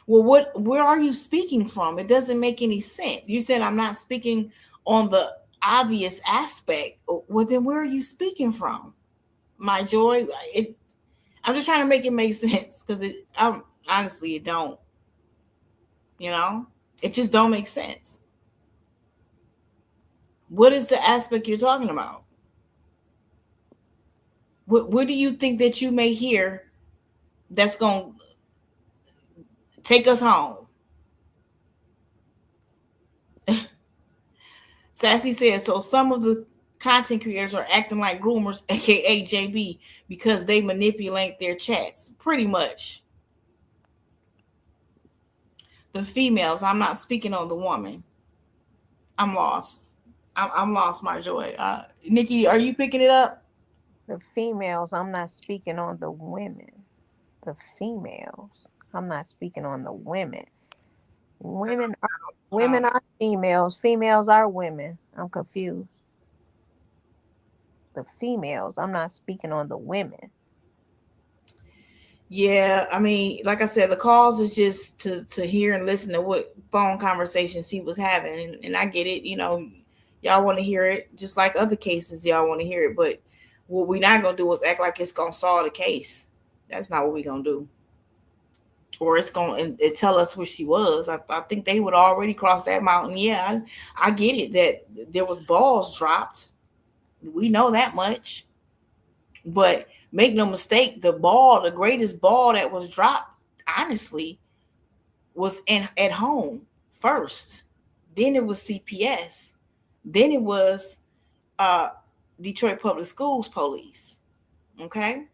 Well, where are you speaking from? It doesn't make any sense. You said I'm not speaking on the obvious aspect. Well, then where are you speaking from? My Joy, I'm just trying to make it make sense because honestly, it don't. You know, it just don't make sense. What is the aspect you're talking about? What do you think that you may hear that's going to take us home? Sassy says, so some of the content creators are acting like groomers, aka JB, because they manipulate their chats. Pretty much. The females. I'm not speaking on the woman. I'm lost. I'm lost, my joy. Nikki, are you picking it up? The females, I'm not speaking on the women. The females, I'm not speaking on the women. Women are females. Females are women. I'm confused. The females, I'm not speaking on the women. Yeah, I mean, like I said, the calls is just to hear and listen to what phone conversations he was having, and I get it. Y'all want to hear it, just like other cases, y'all want to hear it. But what we're not gonna do is act like it's gonna solve the case. That's not what we're gonna do. Or it's gonna tell us where she was. I think they would already cross that mountain. Yeah, I get it that there was balls dropped. We know that much. But make no mistake, the greatest ball that was dropped, honestly, was at home first. Then it was CPS. Then it was Detroit Public Schools police. Okay.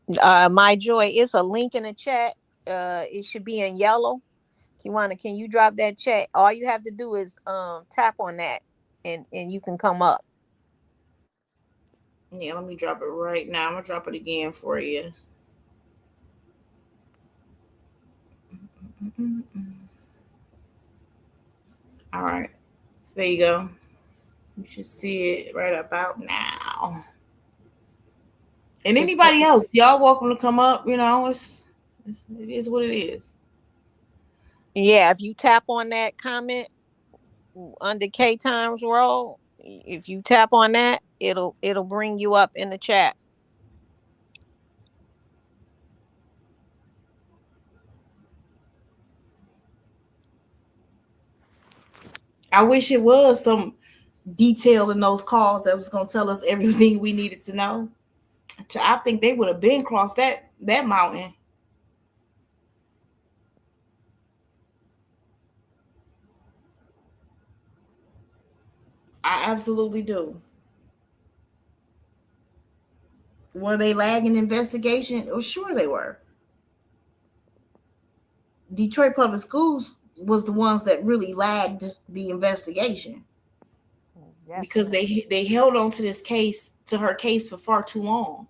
My joy, it's a link in the chat. It should be in yellow. Kewana, can you drop that chat? All you have to do is tap on that, and you can come up. Yeah, let me drop it right now. I'm gonna drop it again for you. All right, there you go. You should see it right about now. And anybody else, y'all welcome to come up. It is what it is. Yeah, if you tap on that comment under K Times Roll, if you tap on that, it'll bring you up in the chat. I wish it was some detail in those calls that was going to tell us everything we needed to know. I think they would have been crossed that mountain. I absolutely do. Were they lagging investigation? Oh, sure they were. Detroit Public Schools was the ones that really lagged the investigation. Yes, because they held on to her case for far too long.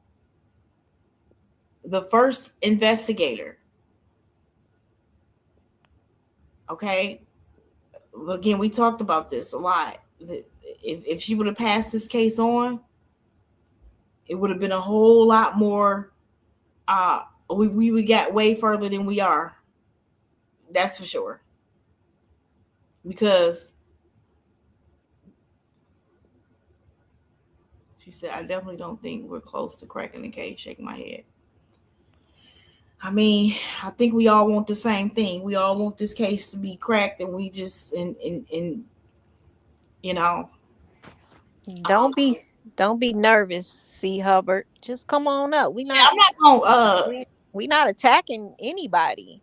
The first investigator. Okay. Again, we talked about this a lot. If she would have passed this case on, it would have been a whole lot more. We would get way further than we are. That's for sure. Because she said, I definitely don't think we're close to cracking the case. Shaking my head. I mean, I think we all want the same thing. We all want this case to be cracked, and we just Don't be nervous, C. Hubbard. Just come on up. I'm not gonna we not attacking anybody.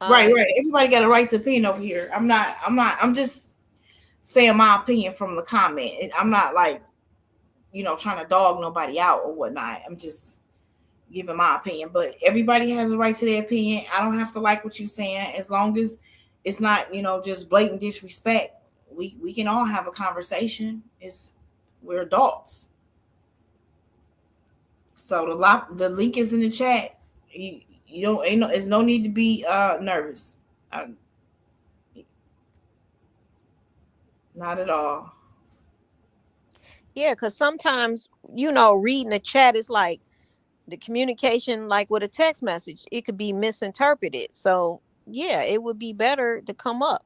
Right. Everybody got a right to opinion over here. I'm just saying my opinion from the comment. I'm not like, trying to dog nobody out or whatnot. I'm just giving my opinion. But everybody has a right to their opinion. I don't have to like what you're saying. As long as it's not, just blatant disrespect, we can all have a conversation. We're adults. So the link is in the chat. There's no need to be nervous. Not at all. Yeah, because sometimes, reading the chat is like the communication, like with a text message, it could be misinterpreted. So, yeah, it would be better to come up,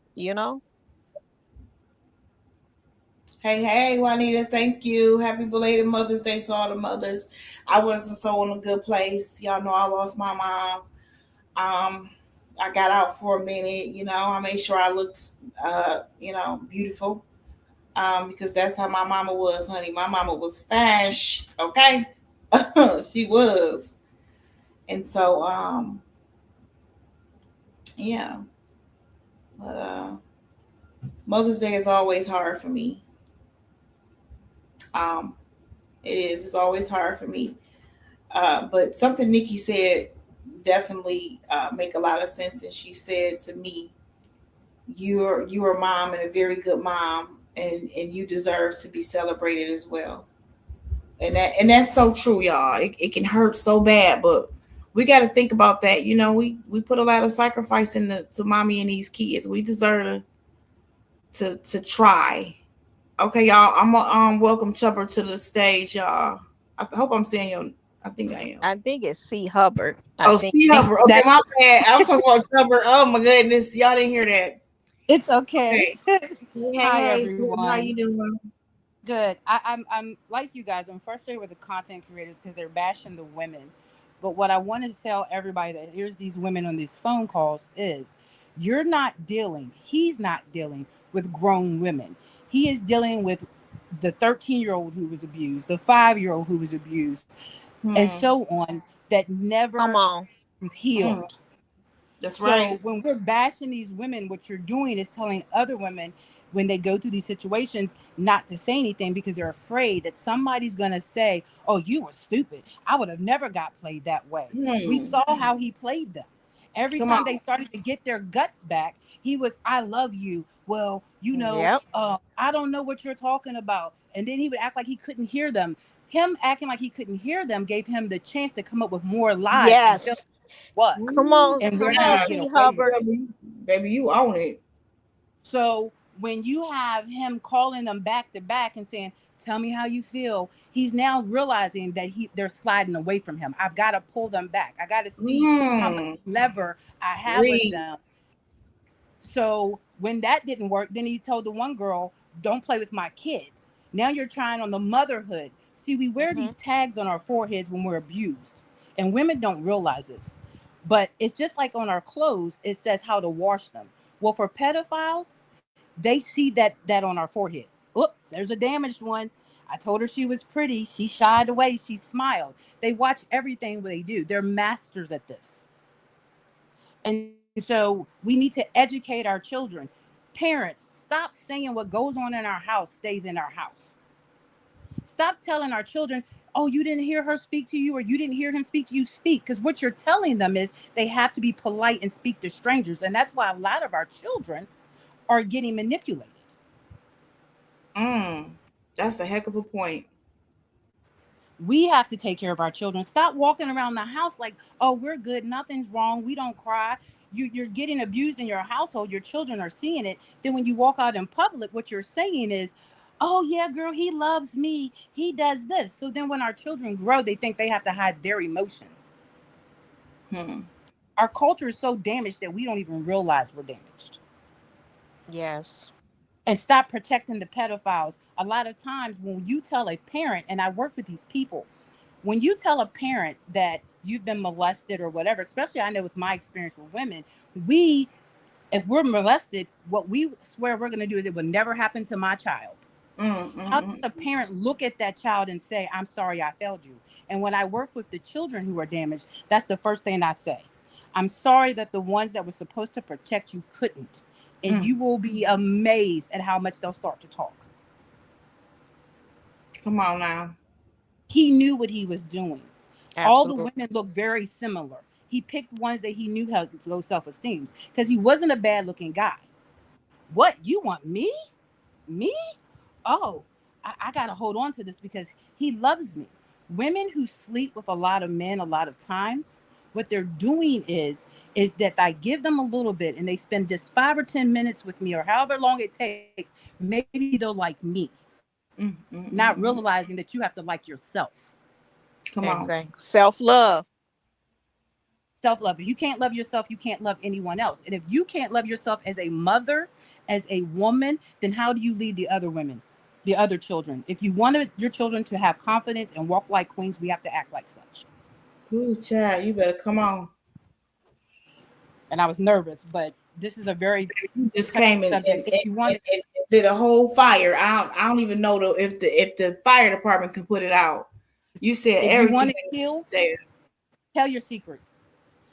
Hey, Juanita, thank you. Happy belated Mother's Day to all the mothers. I wasn't so in a good place. Y'all know I lost my mom. I got out for a minute, I made sure I looked, beautiful. Because that's how my mama was, honey. My mama was fash, okay? She was. And so, yeah. But Mother's Day is always hard for me. It is. It's always hard for me. But something Nikki said definitely make a lot of sense. And she said to me, you're a mom and a very good mom, and you deserve to be celebrated as well. And that's so true, y'all. It can hurt so bad, but we got to think about that. We put a lot of sacrifice to mommy and these kids. We deserve to try. Okay, y'all. I'm gonna welcome Chubber to the stage, y'all. I hope I'm saying your. I think I am. I think it's C. Hubbard. I Oh, think see Hubbard. Okay, That's my bad. I'm talking about Chubber. Oh my goodness, y'all didn't hear that. it's okay. Okay. Hey, Hi hey, so how you everyone. doing? Good. I'm like you guys. I'm frustrated with the content creators because they're bashing the women. But what I want to tell everybody that hears these women on these phone calls is, he's not dealing with grown women. He is dealing with the 13-year-old who was abused, the 5-year-old who was abused, and Hmm. so on, that come never on. was Hmm. healed. That's So right. when we're bashing these women, what you're doing is telling other women when they go through these situations not to say anything because they're afraid that somebody's going to say, "Oh, you were stupid. I would have never got played that way." We Hmm. saw how he played them. Every Come time on. they started to get their guts back, he was, "I love you." Well, Yep. I don't know what you're talking about. And then he would act like he couldn't hear them. Him acting like he couldn't hear them gave him the chance to come up with more lies and fill Yes. what. Come Ooh, on. And we're Come able on, to yeah. get C. away with Hubbard. it. Baby, you own it. So when you have him calling them back to back and saying, "Tell me how you feel," he's now realizing that they're sliding away from him. I've got to pull them back. I got to see how much Hmm. lever I have with Read. them. So when that didn't work, then he told the one girl, "Don't play with my kid." Now you're trying on the motherhood. See, we wear Hmm. these tags on our foreheads when we're abused, and women don't realize this. But it's just like on our clothes, it says how to wash them. Well, for pedophiles, they see that on our forehead. Oops, there's a damaged one. I told her she was pretty. She shied away. She smiled. They watch everything they do. They're masters at this. And so we need to educate our children. Parents, stop saying what goes on in our house stays in our house. Stop telling our children, "Oh, you didn't hear her speak to you or you didn't hear him speak to you." Speak. Because what you're telling them is they have to be polite and speak to strangers. And that's why a lot of our children are getting manipulated. Mm. That's a heck of a point. We have to take care of our children. Stop walking around the house like, "Oh, we're good. Nothing's wrong. We don't cry." You're getting abused in your household. Your children are seeing it. Then when you walk out in public, what you're saying is, "Oh, yeah, girl, he loves me. He does this." So then when our children grow, they think they have to hide their emotions. Hmm. Our culture is so damaged that we don't even realize we're damaged. Yes. And stop protecting the pedophiles. A lot of times when you tell a parent, and I work with these people, when you tell a parent that you've been molested or whatever, especially I know with my experience with women, we, if we're molested, what we swear we're going to do is it will never happen to my child. Mm, How mm, does mm. a parent look at that child and say, "I'm sorry I failed you"? And when I work with the children who are damaged, that's the first thing I say. "I'm sorry that the ones that were supposed to protect you couldn't." And Mm. you will be amazed at how much they'll start to talk. Come on now. He knew what he was doing. All the Absolutely. women look very similar. He picked ones that he knew had low self-esteem because he wasn't a bad looking guy. "What, you want me? Oh, I gotta hold on to this because he loves me." Women who sleep with a lot of men a lot of times, what they're doing is that if I give them a little bit and they spend just 5 or 10 minutes with me or however long it takes, maybe they'll like me, Mm, mm, not mm, mm. realizing that you have to like yourself. Come on. Exactly. Self love. Self-love. If you can't love yourself, you can't love anyone else. And if you can't love yourself as a mother, as a woman, then how do you lead the other women, the other children? If you wanted your children to have confidence and walk like queens, we have to act like such. Ooh, child, you better come on. And I was nervous, but this is a very You just touchy came in subject. If you want, and did a whole fire. I don't even know if the fire department can put it out. You said if you everything want to that you heal, said. tell your secret.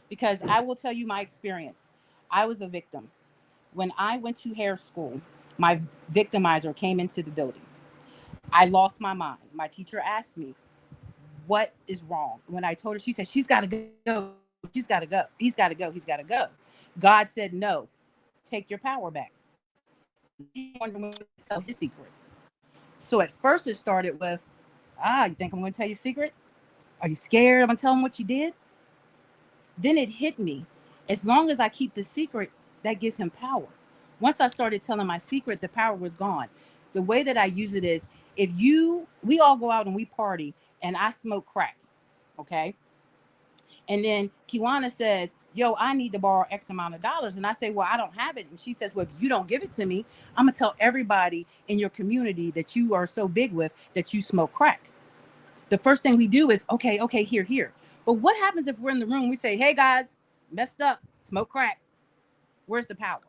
Because I will tell you my experience. I was a victim. When I went to hair school, my victimizer came into the building. I lost my mind. My teacher asked me, "What is wrong?" When I told her, she said, "She's got to go. She's got to go." she's got to go. He's got to go. He's got to go. God said, no, take your power back. He wanted to tell his secret. So at first it started with, you think I'm going to tell you a secret? Are you scared I'm going to tell him what you did? Then it hit me. As long as I keep the secret, that gives him power. Once I started telling my secret, the power was gone. The way that I use it is, we all go out and we party and I smoke crack, okay? And then Kewana says, yo, I need to borrow X amount of dollars. And I say, well, I don't have it. And she says, well, if you don't give it to me, I'm going to tell everybody in your community that you are so big with that you smoke crack. The first thing we do is, okay, here. But what happens if we're in the room, we say, hey, guys, messed up, smoke crack. Where's the power?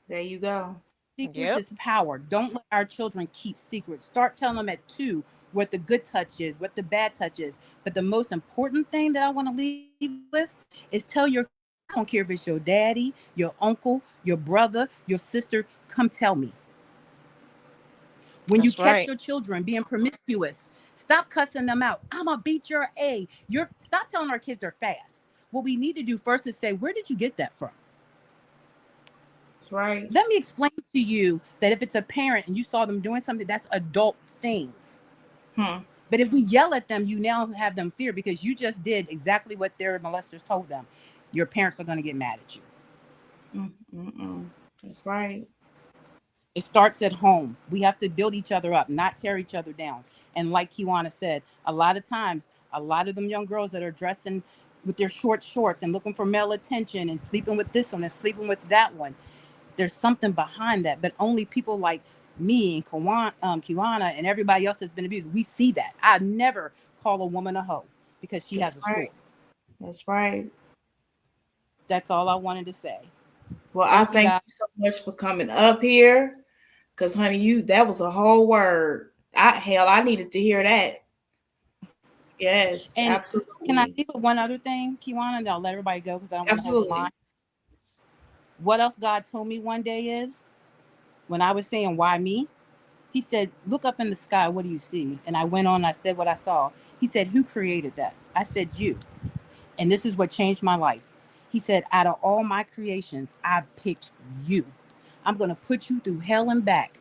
There you go. Secrets is power. Don't let our children keep secrets. Start telling them at 2 what the good touch is, what the bad touch is. But the most important thing that I want to leave with is tell your, I don't care if it's your daddy, your uncle, your brother, your sister, come tell me. When you catch your children being promiscuous, stop cussing them out. I'm going to beat your A. Stop telling our kids they're fast. What we need to do first is say, where did you get that from? That's right. Let me explain to you that if it's a parent and you saw them doing something, that's adult things. But if we yell at them, you now have them fear because you just did exactly what their molesters told them. Your parents are going to get mad at you. That's right. It starts at home. We have to build each other up, not tear each other down. And like Kewana said, a lot of times, a lot of them young girls that are dressing with their short shorts and looking for male attention and sleeping with this one and sleeping with that one, there's something behind that. But only people like me and Kewana and everybody else that's been abused, we see that. I never call a woman a hoe because she has a story. That's right. That's all I wanted to say. Well, I thank you so much for coming up here. Because, honey, that was a whole word. I needed to hear that. Yes, and absolutely. Can I leave with one other thing, Kewana, and I'll let everybody go because I don't want to hold the line. What else God told me one day is, when I was saying, why me? He said, look up in the sky. What do you see? And I went on and I said what I saw. He said, who created that? I said, you. And this is what changed my life. He said, out of all my creations, I picked you. I'm going to put you through hell and back.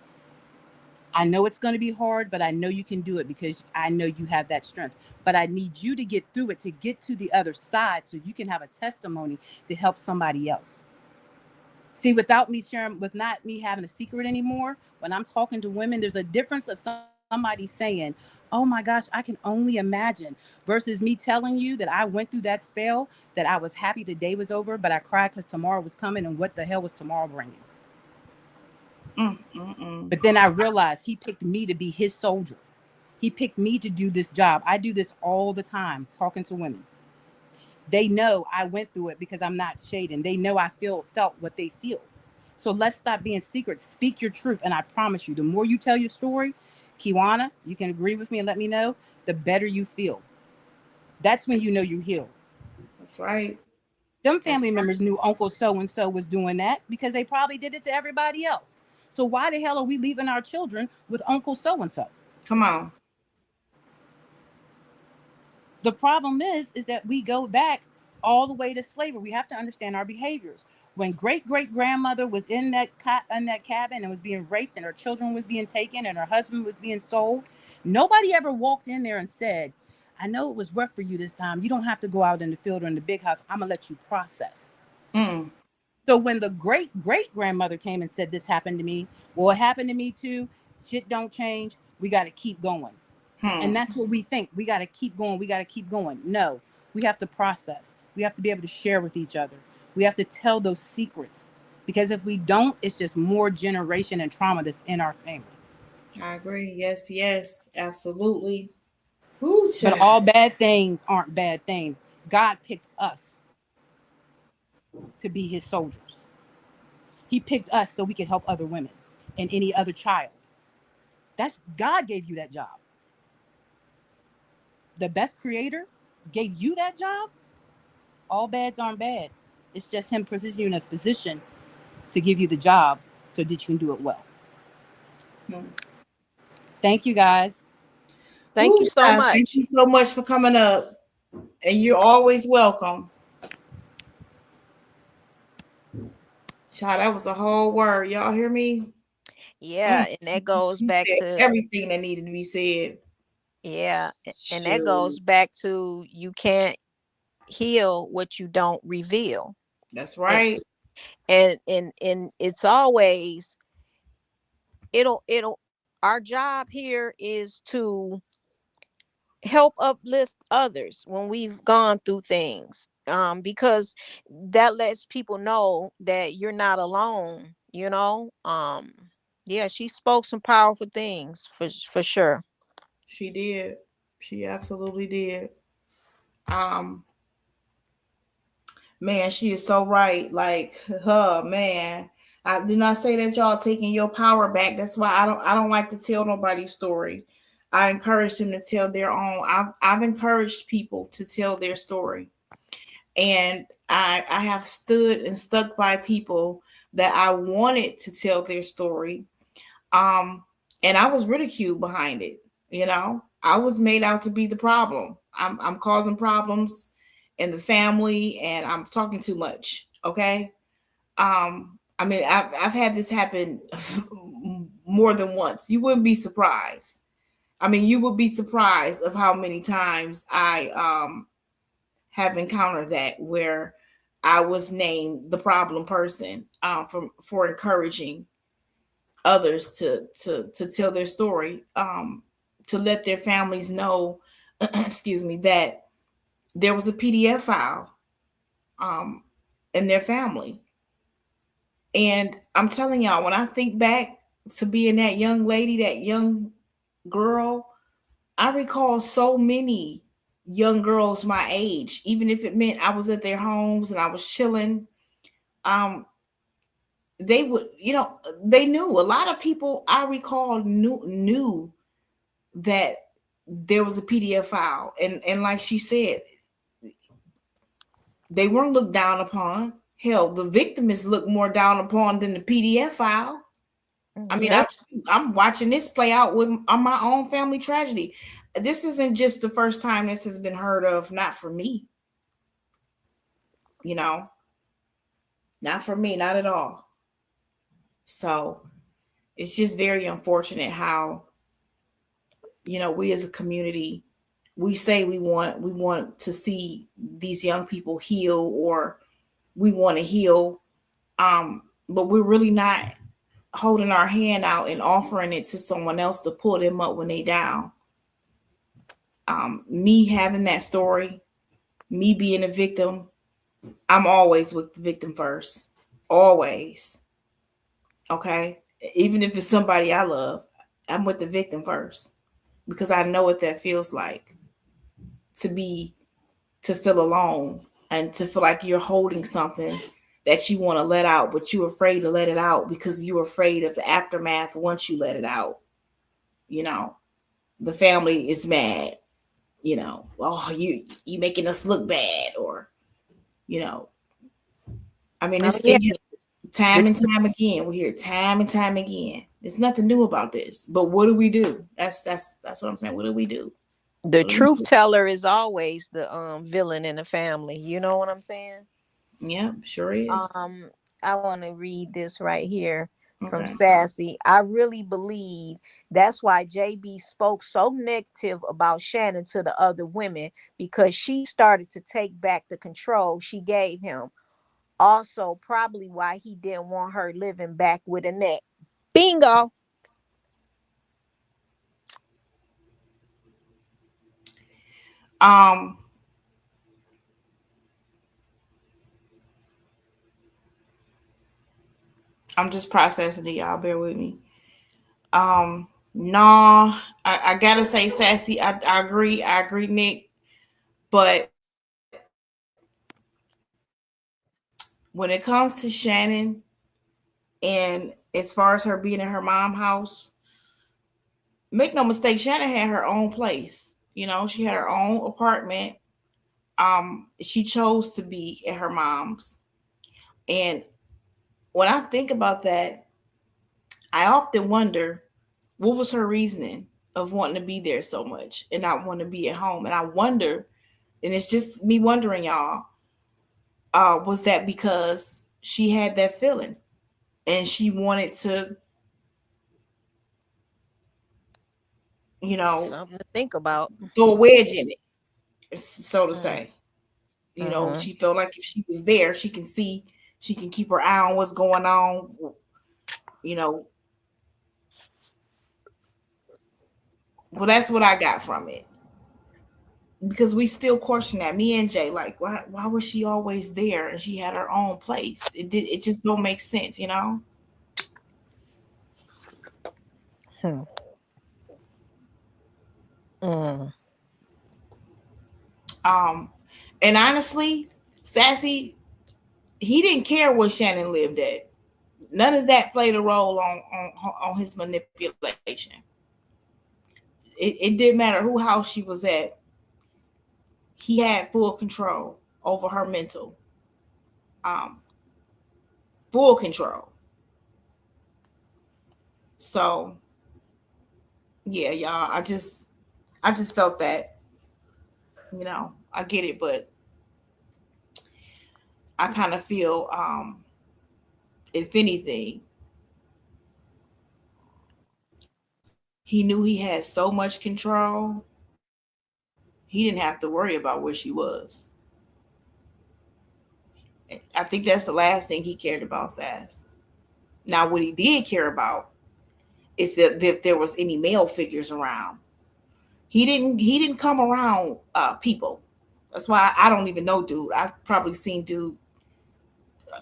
I know it's going to be hard, but I know you can do it because I know you have that strength. But I need you to get through it, to get to the other side so you can have a testimony to help somebody else. See, without me sharing, with not me having a secret anymore, when I'm talking to women, there's a difference of somebody saying, oh my gosh, I can only imagine, versus me telling you that I went through that spell, that I was happy the day was over, but I cried because tomorrow was coming, and what the hell was tomorrow bringing? But then I realized he picked me to be his soldier. He picked me to do this job. I do this all the time, talking to women. They know I went through it because I'm not shading. They know I felt what they feel. So let's stop being secret. Speak your truth. And I promise you, the more you tell your story, Kewana, you can agree with me and let me know, the better you feel. That's when you know you healed. That's right. Them family members knew Uncle so-and-so was doing that because they probably did it to everybody else. So why the hell are we leaving our children with Uncle so-and-so? Come on. The problem is that we go back all the way to slavery. We have to understand our behaviors. When great-great-grandmother was in that cabin and was being raped and her children was being taken and her husband was being sold, nobody ever walked in there and said, I know it was rough for you this time. You don't have to go out in the field or in the big house. I'm going to let you process. So when the great-great-grandmother came and said, this happened to me, well, it happened to me too. Shit don't change. We got to keep going. And that's what we think. We got to keep going. We got to keep going. No, we have to process. We have to be able to share with each other. We have to tell those secrets, because if we don't, it's just more generation and trauma that's in our family. I agree. Yes, absolutely. But all bad things aren't bad things. God picked us to be his soldiers. He picked us so we could help other women and any other child. That's God gave you that job. The best creator gave you that job. All bads aren't bad. It's just him positioning you in a position to give you the job so that you can do it well. Thank you, guys. Thank you so much. Thank you so much for coming up. And you're always welcome. Child, that was a whole word. Y'all hear me? Yeah, and that goes She back said to, everything that needed to be said. yeah, and that Shoot. goes back to, you can't heal what you don't reveal. That's And right. and it's always, it'll our job here is to help uplift others when we've gone through things, because that lets people know that you're not alone, yeah, she spoke some powerful things for sure. She did. She absolutely did. Um, Man, she is so right. Like, huh, man. I did not say that y'all taking your power back. That's why I don't like to tell nobody's story. I encourage them to tell their own. I've encouraged people to tell their story. And I have stood and stuck by people that I wanted to tell their story. Um, and I was ridiculed behind it. I was made out to be the problem. I'm causing problems in the family, and I'm talking too much. Okay. I mean, I've had this happen more than once. You wouldn't be surprised. I mean, you would be surprised of how many times I have encountered that, where I was named the problem person, for encouraging others to tell their story, to let their families know, excuse me, that there was a PDF file, um, in their family. And I'm telling y'all, when I think back to being that young lady, that young girl, I recall so many young girls my age, even if it meant I was at their homes and I was chilling. Um, they would, they knew. A lot of people I recall knew that there was a PDF file, and like she said, they weren't looked down upon. Hell, the victim is looked more down upon than the PDF file. I mean, Yep. I'm watching this play out on my own family tragedy. This isn't just the first time this has been heard of. Not for me, you know, not for me, not at all. So it's just very unfortunate how, we as a community, we say we want to see these young people heal, or we want to heal, but we're really not holding our hand out and offering it to someone else to pull them up when they down. Me having that story, me being a victim, I'm always with the victim first. Always. Okay. Even if it's somebody I love, I'm with the victim first, because I know what that feels like to feel alone, and to feel like you're holding something that you want to let out, but you're afraid to let it out because you're afraid of the aftermath once you let it out. You know, the family is mad, oh, you making us look bad, or, you know, I mean, Oh this yeah. thing has, time and time again, we hear time and time again. There's nothing new about this, but what do we do? That's what I'm saying. What do we do? The What do we truth do? teller is always the villain in the family. You know what I'm saying? Yeah, sure is. Um, I want to read this right here from Okay. Sassy. I really believe that's why JB spoke so negative about Shannon to the other women, because she started to take back the control she gave him. Also, probably why he didn't want her living back with Annette. Bingo. Um, I'm just processing it, y'all. Bear with me. No, I gotta say, Sassy, I agree. I agree, Nick. But when it comes to Shannon, and as far as her being in her mom house, make no mistake, Shannon had her own place. She had her own apartment. She chose to be at her mom's. And when I think about that, I often wonder, what was her reasoning of wanting to be there so much and not want to be at home. And I wonder, And it's just me wondering, y'all, was that because she had that feeling and she wanted to, Something to think about. throw a wedge in it, so to Mm. say. Mhm. She felt like if she was there, she can see, she can keep her eye on what's going on. Well, that's what I got from it. Because we still question that. Me and Jay, like, why was she always there and she had her own place? It just don't make sense, Hmm. Mm. And honestly, Sassy, he didn't care where Shannon lived at. None of that played a role on his manipulation. It didn't matter who house she was at. He had full control over her mental. Um, Full control. So yeah, y'all, I just felt that, I get it, but I kind of feel, if anything, he knew he had so much control, he didn't have to worry about where she was. I think that's the last thing he cared about, Sass. Now, what he did care about is that if there was any male figures around. He didn't come around people. That's why I don't even know dude. I've probably seen dude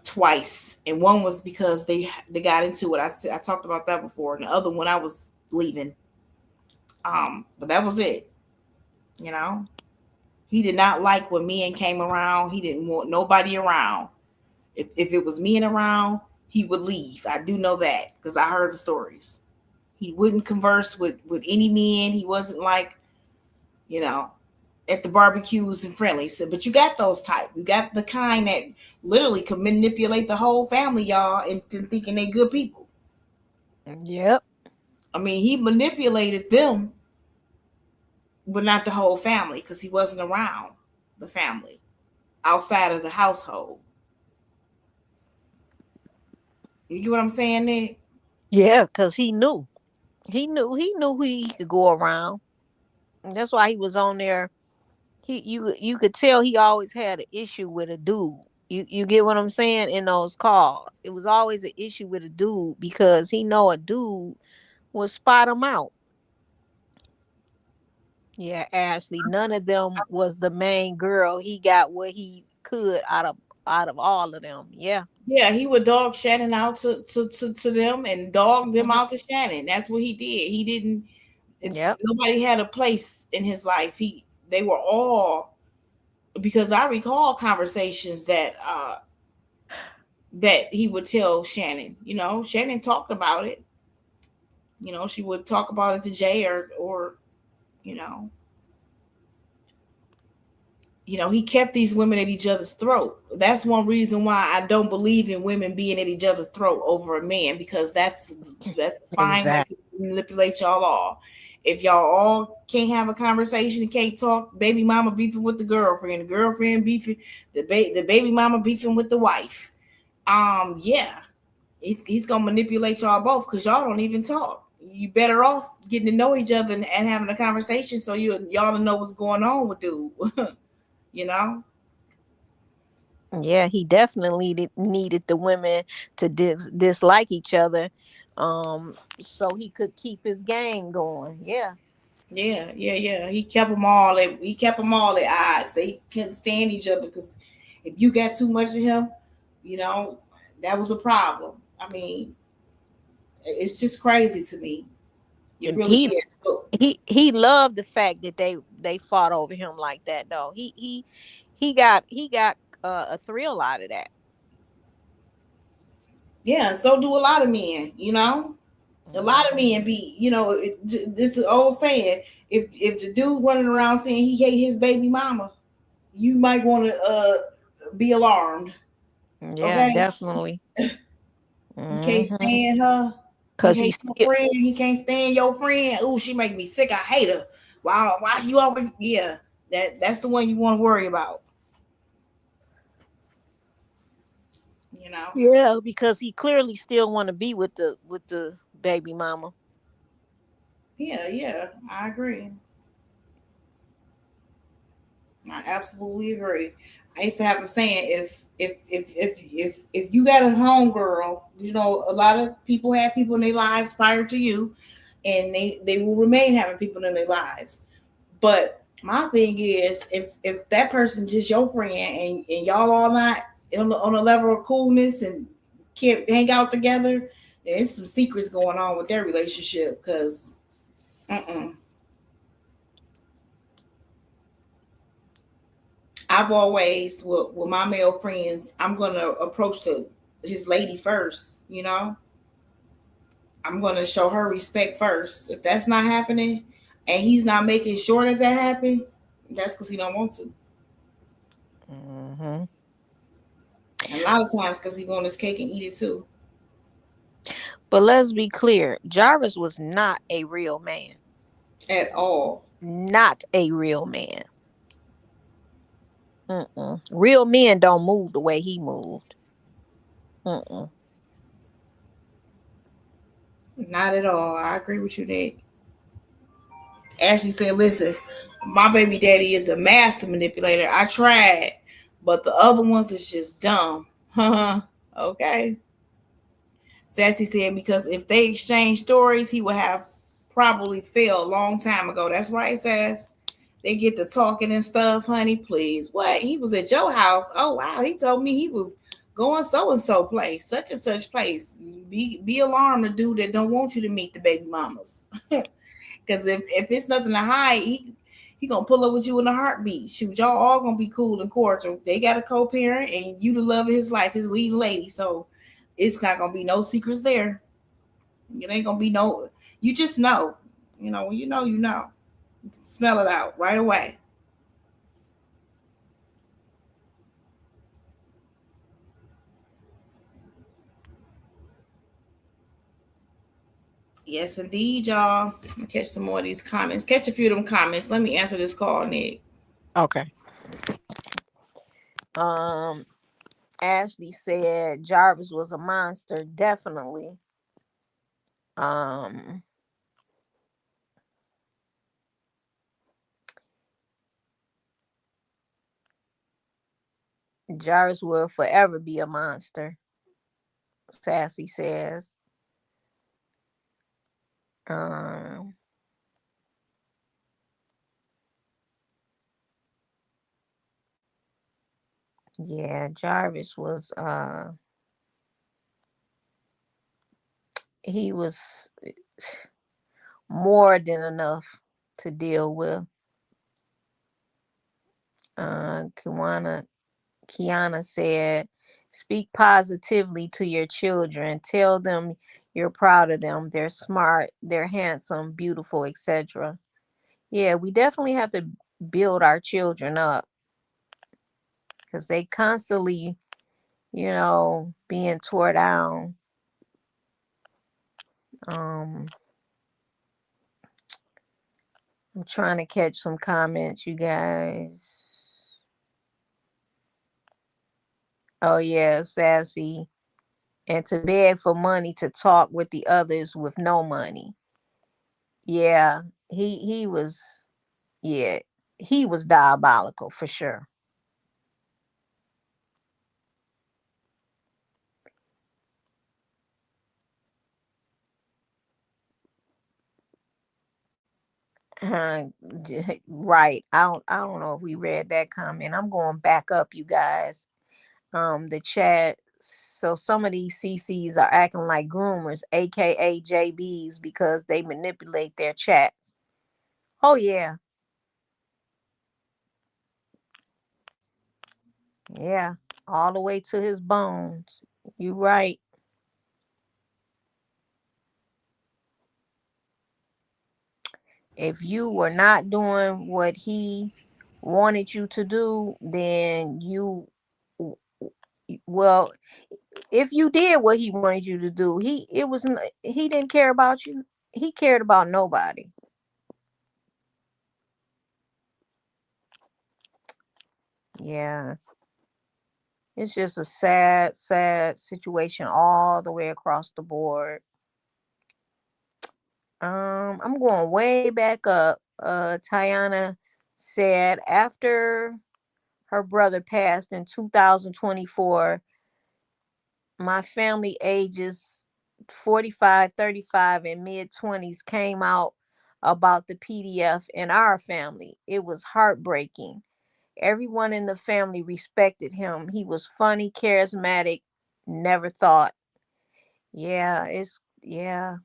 twice, and one was because they got into it. I talked about that before, and the other one I was leaving. But that was it. You know, he did not like when men came around. He didn't want nobody around. If it was men around, he would leave. I do know that because I heard the stories. He wouldn't converse with any men. He wasn't like, you know, at the barbecues and friendly. So, but you got those type. You got the kind that literally could manipulate the whole family, y'all, into thinking they good people. Yep. I mean, he manipulated them, but not the whole family because he wasn't around the family outside of the household. You get what I'm saying, Nick? Yeah, because he knew who he could go around. And that's why he was on there. You could tell he always had an issue with a dude. You get what I'm saying? In those calls, it was always an issue with a dude because he know a dude would spot him out. Yeah, Ashley. None of them was the main girl. He got what he could out of all of them. Yeah. Yeah, he would dog Shannon out to them and dog them Mhm. out to Shannon. That's what he did. He didn't. Yep. Nobody had a place in his life. They were all, because I recall conversations that he would tell Shannon. Shannon talked about it. She would talk about it to Jay or you know, he kept these women at each other's throat. That's one reason why I don't believe in women being at each other's throat over a man, because that's a fine way to Exactly. manipulate y'all all. If y'all all can't have a conversation and can't talk, baby mama beefing with the girlfriend beefing, the baby mama beefing with the wife. Yeah, he's gonna manipulate y'all both because y'all don't even talk. You better off getting to know each other and having a conversation so y'all to know what's going on with dude. you know Yeah, he definitely needed the women to dislike each other, so he could keep his game going. Yeah. yeah. He kept them all at odds. They couldn't stand each other because if you got too much of him, you know that was a problem. I mean, it's just crazy to me. It And really he is. So, he loved the fact that they fought over him like that though. He got a thrill out of that. yeah, so do a lot of men. A lot of Mhm. men be, this is old saying. If the dude running around saying he hate his baby mama, you might want to be alarmed. Yeah, Okay, definitely. he can't Mhm. stand her. He Cause hates he's your friend. He can't stand your friend. Oh, she make me sick. I hate her. Why? Why she always? Yeah. That's the one you want to worry about. You know. Yeah, because he clearly still want to be with the baby mama. Yeah, I agree. I absolutely agree. I used to have a saying: if you got a home girl, you know, a lot of people had people in their lives prior to you, and they will remain having people in their lives. But my thing is, if that person just your friend and y'all all not on a level of coolness and can't hang out together, there's some secrets going on with their relationship. Because, I've always with my male friends, I'm gonna approach his lady first. You know, I'm gonna show her respect first. If that's not happening, and he's not making sure that happen, that's because he don't want to. Mm-hmm. And a lot of times because he want his cake and eat it too. But let's be clear, Jarvis was not a real man. At all. Not a real man. Mm-mm. Real men don't move the way he moved. Mm-mm. Not at all. I agree with you, Nick. Ashley said, listen, my baby daddy is a master manipulator. I tried, but the other ones is just dumb. Okay. Sassy said, because if they exchange stories, he would have probably failed a long time ago. That's right, Sass. They get to talking and stuff, honey. Please. What? He was at your house. Oh, wow. He told me he was going so and so place, such and such place. Be alarmed the dude that don't want you to meet the baby mamas. Because if it's nothing to hide, he gonna pull up with you in a heartbeat. Shoot, y'all all gonna be cool and cordial. They got a co-parent, and you the love of his life, his leading lady. So it's not gonna be no secrets there. It ain't gonna be no. You just know. You know when you know, you know. You can smell it out right away. Yes, indeed, y'all. Let me catch some more of these comments. Catch a few of them comments. Let me answer this call, Nick. Okay. Ashley said Jarvis was a monster. Definitely. Um. Jarvis will forever be a monster. Sassy says. Um. Yeah, Jarvis was. He was more than enough to deal with. Kewana said, speak positively to your children. Tell them you're proud of them. They're smart, they're handsome, beautiful, etc. Yeah, we definitely have to build our children up because they constantly, being tore down. Um, I'm trying to catch some comments, you guys. Oh yeah, Sassy. And to beg for money to talk with the others with no money. Yeah, he was yeah, he was diabolical for sure. Uh, right. I don't know if we read that comment. I'm going back up, you guys. The chat. So some of these CCs are acting like groomers, aka JBs, because they manipulate their chats. Oh yeah, yeah, all the way to his bones. You right. If you were not doing what he wanted you to do, then well, if you did what he wanted you to do, he didn't care about you. He cared about nobody. Yeah. It's just a sad, sad situation all the way across the board. I'm going way back up. Tiana said after her brother passed in 2024, my family ages 45, 35, and mid 20s came out about the PDF in our family. It was heartbreaking. Everyone in the family respected him. He was funny, charismatic, never thought. Yeah, yeah.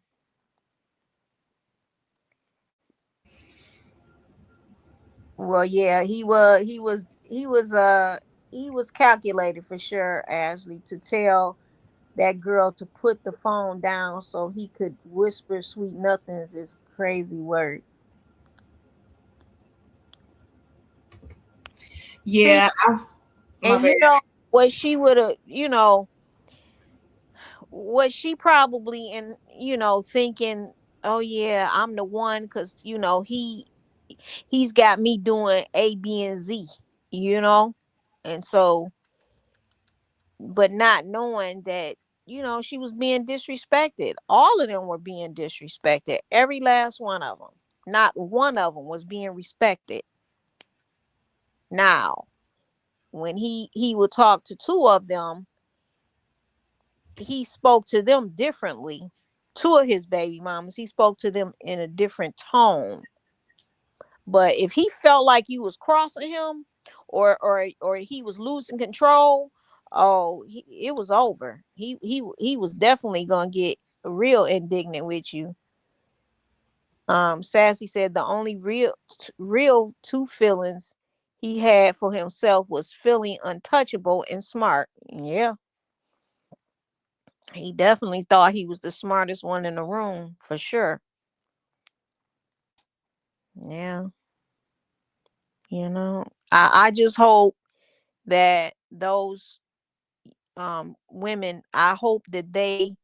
Well, yeah, he was calculated for sure, Ashley, to tell that girl to put the phone down so he could whisper sweet nothings is crazy word. See, Yeah, my and bad. what she would have, what she probably in, thinking, oh yeah, I'm the one because he's got me doing A, B, and Z, you know, and so, but not knowing that, she was being disrespected. All of them were being disrespected. Every last one of them. Not one of them was being respected. Now, when he would talk to two of them, he spoke to them differently. Two of his baby mamas, he spoke to them in a different tone. But if he felt like you was crossing him, or he was losing control, oh, it was over. He was definitely gonna get real indignant with you. Sassy said the only real two feelings he had for himself was feeling untouchable and smart. Yeah, he definitely thought he was the smartest one in the room for sure. Yeah, I just hope that those women, I hope that they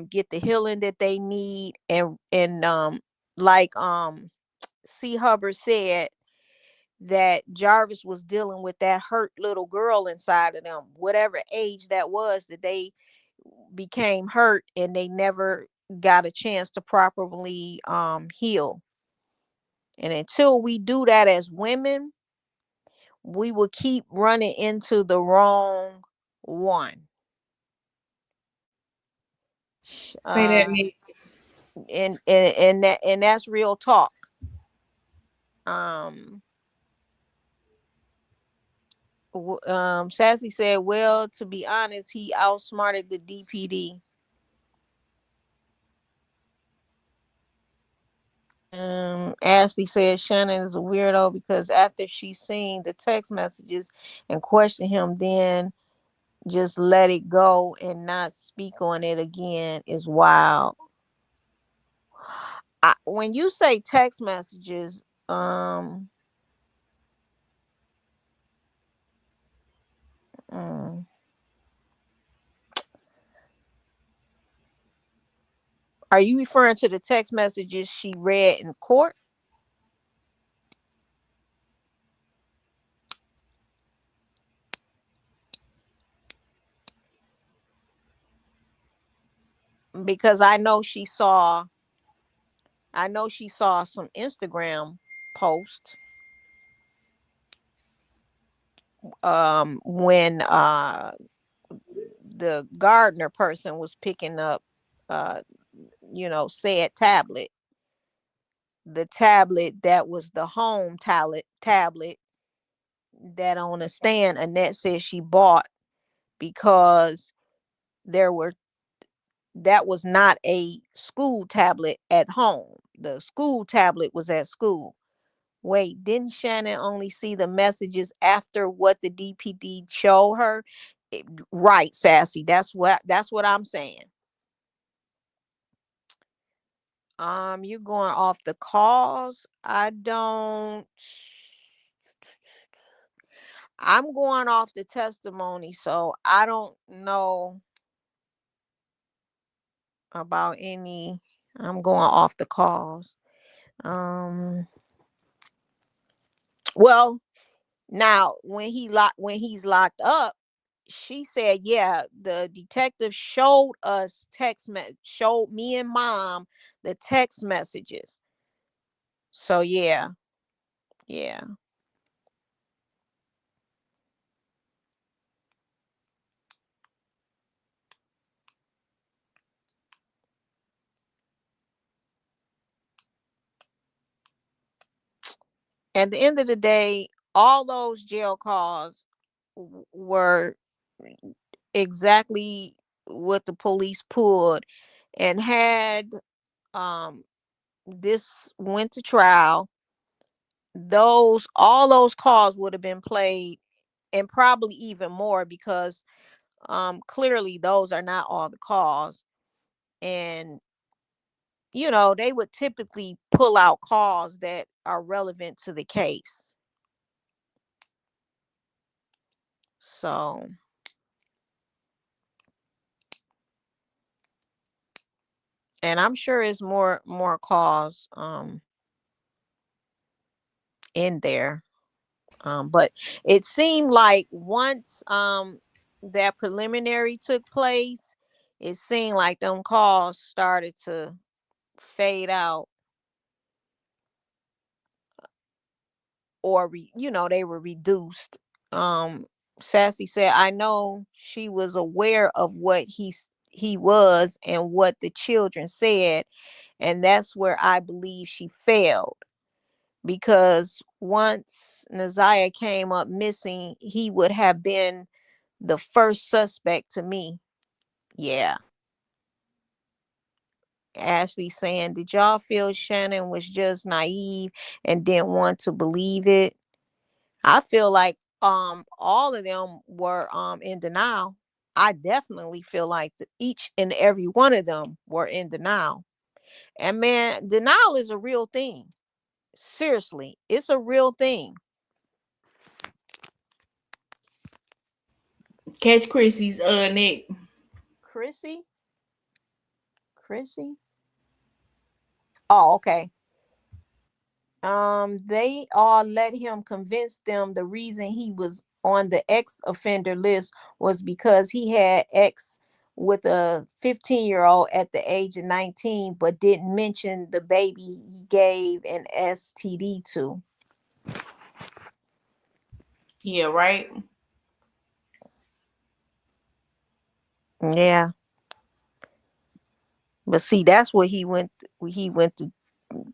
get the healing that they need, and like C. Hubbard said, that Jarvis was dealing with that hurt little girl inside of them, whatever age that was, that they became hurt and they never got a chance to properly heal. And until we do that as women, we will keep running into the wrong one. Say that, Uh, Nick. and that's real talk. Um, Sassy said, "Well, to be honest, he outsmarted the DPD." Ashley said Shannon is a weirdo because after she seen the text messages and questioned him, then just let it go and not speak on it again is wild. When you say text messages, mm, are you referring to the text messages she read in court? Because I know she saw some Instagram posts when the gardener person was picking up uh said tablet, the tablet that was the home tablet that on a stand Annette said she bought because there were that was not a school tablet at home. The school tablet was at school. Wait, didn't Shannon only see the messages after what the DPD showed her? Right, Sassy. That's what I'm saying. You're going off the cause. I'm going off the testimony, so I don't know about any. I'm going off the cause. Um, well, Now, when he's locked up, she said, yeah, the detective showed showed me and mom the text messages. So yeah, yeah. At the end of the day, all those jail calls were exactly what the police pulled, and had um this went to trial, those all those calls would have been played, and probably even more, because clearly those are not all the calls. And they would typically pull out calls that are relevant to the case. So, and I'm sure it's more calls in there. But it seemed like once that preliminary took place, it seemed like them calls started to fade out, or they were reduced. Sassy said, I know she was aware of what he was and what the children said, and that's where I believe she failed, because once Naziah came up missing, he would have been the first suspect to me. Yeah. Ashley saying, did y'all feel Shannon was just naive and didn't want to believe it? I feel like all of them were in denial. I definitely feel like each and every one of them were in denial. And man, denial is a real thing. Seriously, it's a real thing. Catch Chrissy's neck. Chrissy? Chrissy? Oh, okay. They all let him convince them the reason he was on the ex offender list was because he had ex with a 15-year-old at the age of 19, but didn't mention the baby he gave an STD to. Yeah, right. Yeah. But see, that's what he went to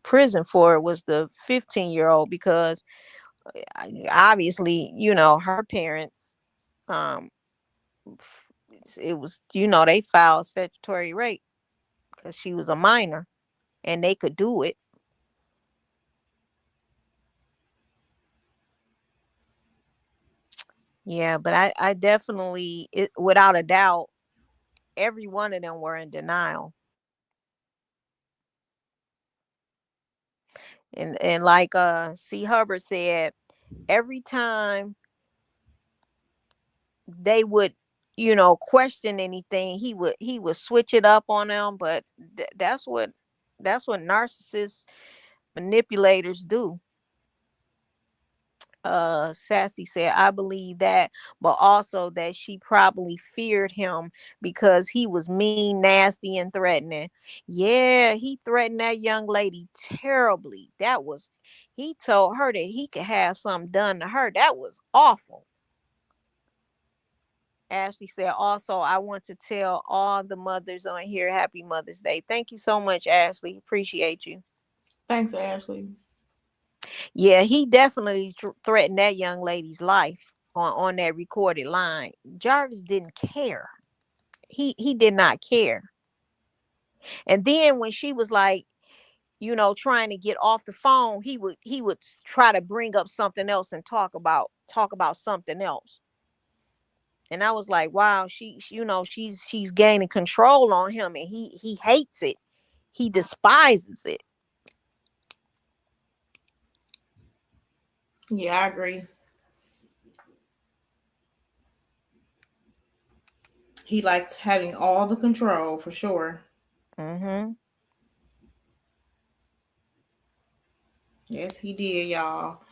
prison for, was the 15-year-old, because obviously, her parents, um it was, they filed statutory rape because she was a minor and they could do it. Yeah, but I definitely, without a doubt, every one of them were in denial. And like C. Hubbard said, every time they would, question anything, he would switch it up on them. But that's what narcissists, manipulators do. Sassy said, I believe that, but also that she probably feared him because he was mean, nasty, and threatening. Yeah, he threatened that young lady terribly. He told her that he could have something done to her. That was awful. Ashley said, also, I want to tell all the mothers on here, happy Mother's Day. Thank you so much, Ashley. Appreciate you. Thanks, Ashley. Yeah, he definitely threatened that young lady's life on that recorded line. Jarvis didn't care. He did not care. And then when she was like, trying to get off the phone, he would try to bring up something else and talk about something else. And I was like, wow, she's gaining control on him, and he hates it. He despises it. Yeah, I agree. He likes having all the control for sure. Mhm. Yes, he did, y'all.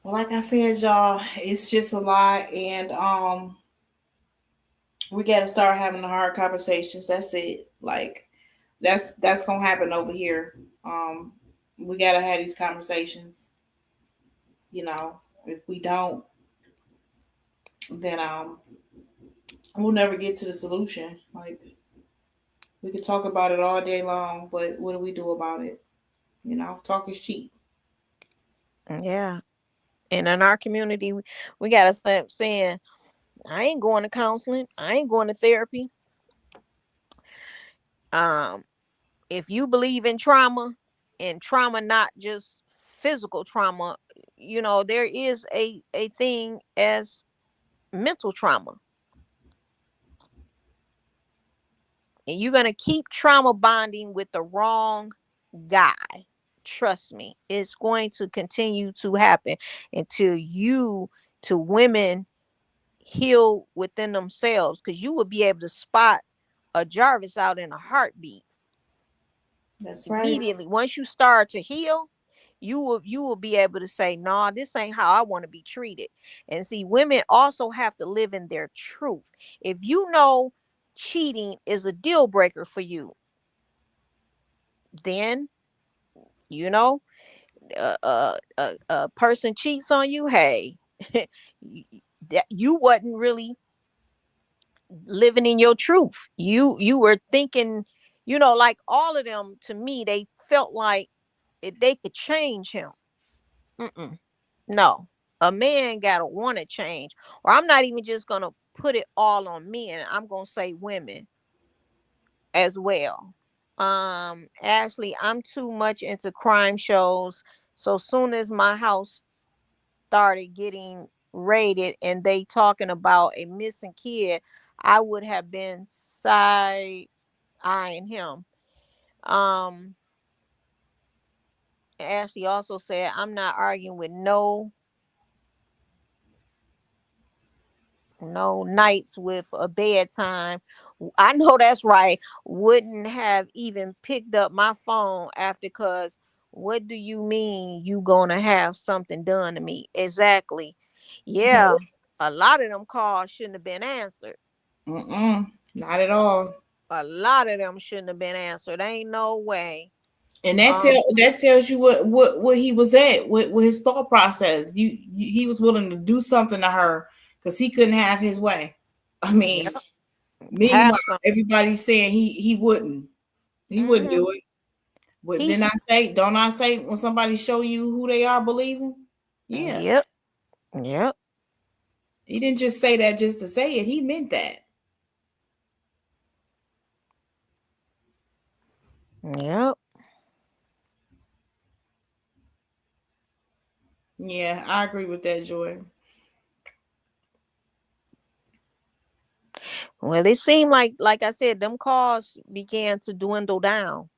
Well, like I said, y'all, it's just a lot, and we got to start having the hard conversations. That's it. Like that's gonna happen over here. We got to have these conversations. If we don't, then we'll never get to the solution. Like we could talk about it all day long, but what do we do about it? Talk is cheap. Yeah. And in our community, we got to stop saying, I ain't going to counseling. I ain't going to therapy. Um, if you believe in trauma, and trauma, not just physical trauma, there is a thing as mental trauma. And you're going to keep trauma bonding with the wrong guy. Trust me, it's going to continue to happen until women heal within themselves, because you will be able to spot a Jarvis out in a heartbeat. That's right. Immediately, once you start to heal, you will be able to say, nah, this ain't how I want to be treated. And see, women also have to live in their truth. If you know cheating is a deal breaker for you, then you know a person cheats on you, hey, that you wasn't really living in your truth. You were thinking, like all of them, to me, they felt like if they could change him. Mm-mm. No, a man gotta want to change. Or I'm not even just gonna put it all on men. I'm gonna say women as well. Ashley, I'm too much into crime shows. So soon as my house started getting raided and they talking about a missing kid, I would have been side eyeing him. Um, Ashley also said, I'm not arguing with no nights with a bedtime. I know that's right. Wouldn't have even picked up my phone after, because what do you mean you gonna have something done to me? Exactly. Yeah. A lot of them calls shouldn't have been answered. Not at all. A lot of them shouldn't have been answered. Ain't no way. And that tells you what he was at, with his thought process. He was willing to do something to her because he couldn't have his way. I mean, Yep. meanwhile, Have some. everybody's saying he wouldn't. He wouldn't do it. But then He's don't I say when somebody show you who they are, believe them? Yeah. Yep. Yep. He didn't just say that just to say it. He meant that. Yep. Yeah, I agree with that, Joy. Well, it seemed like I said, them calls began to dwindle down.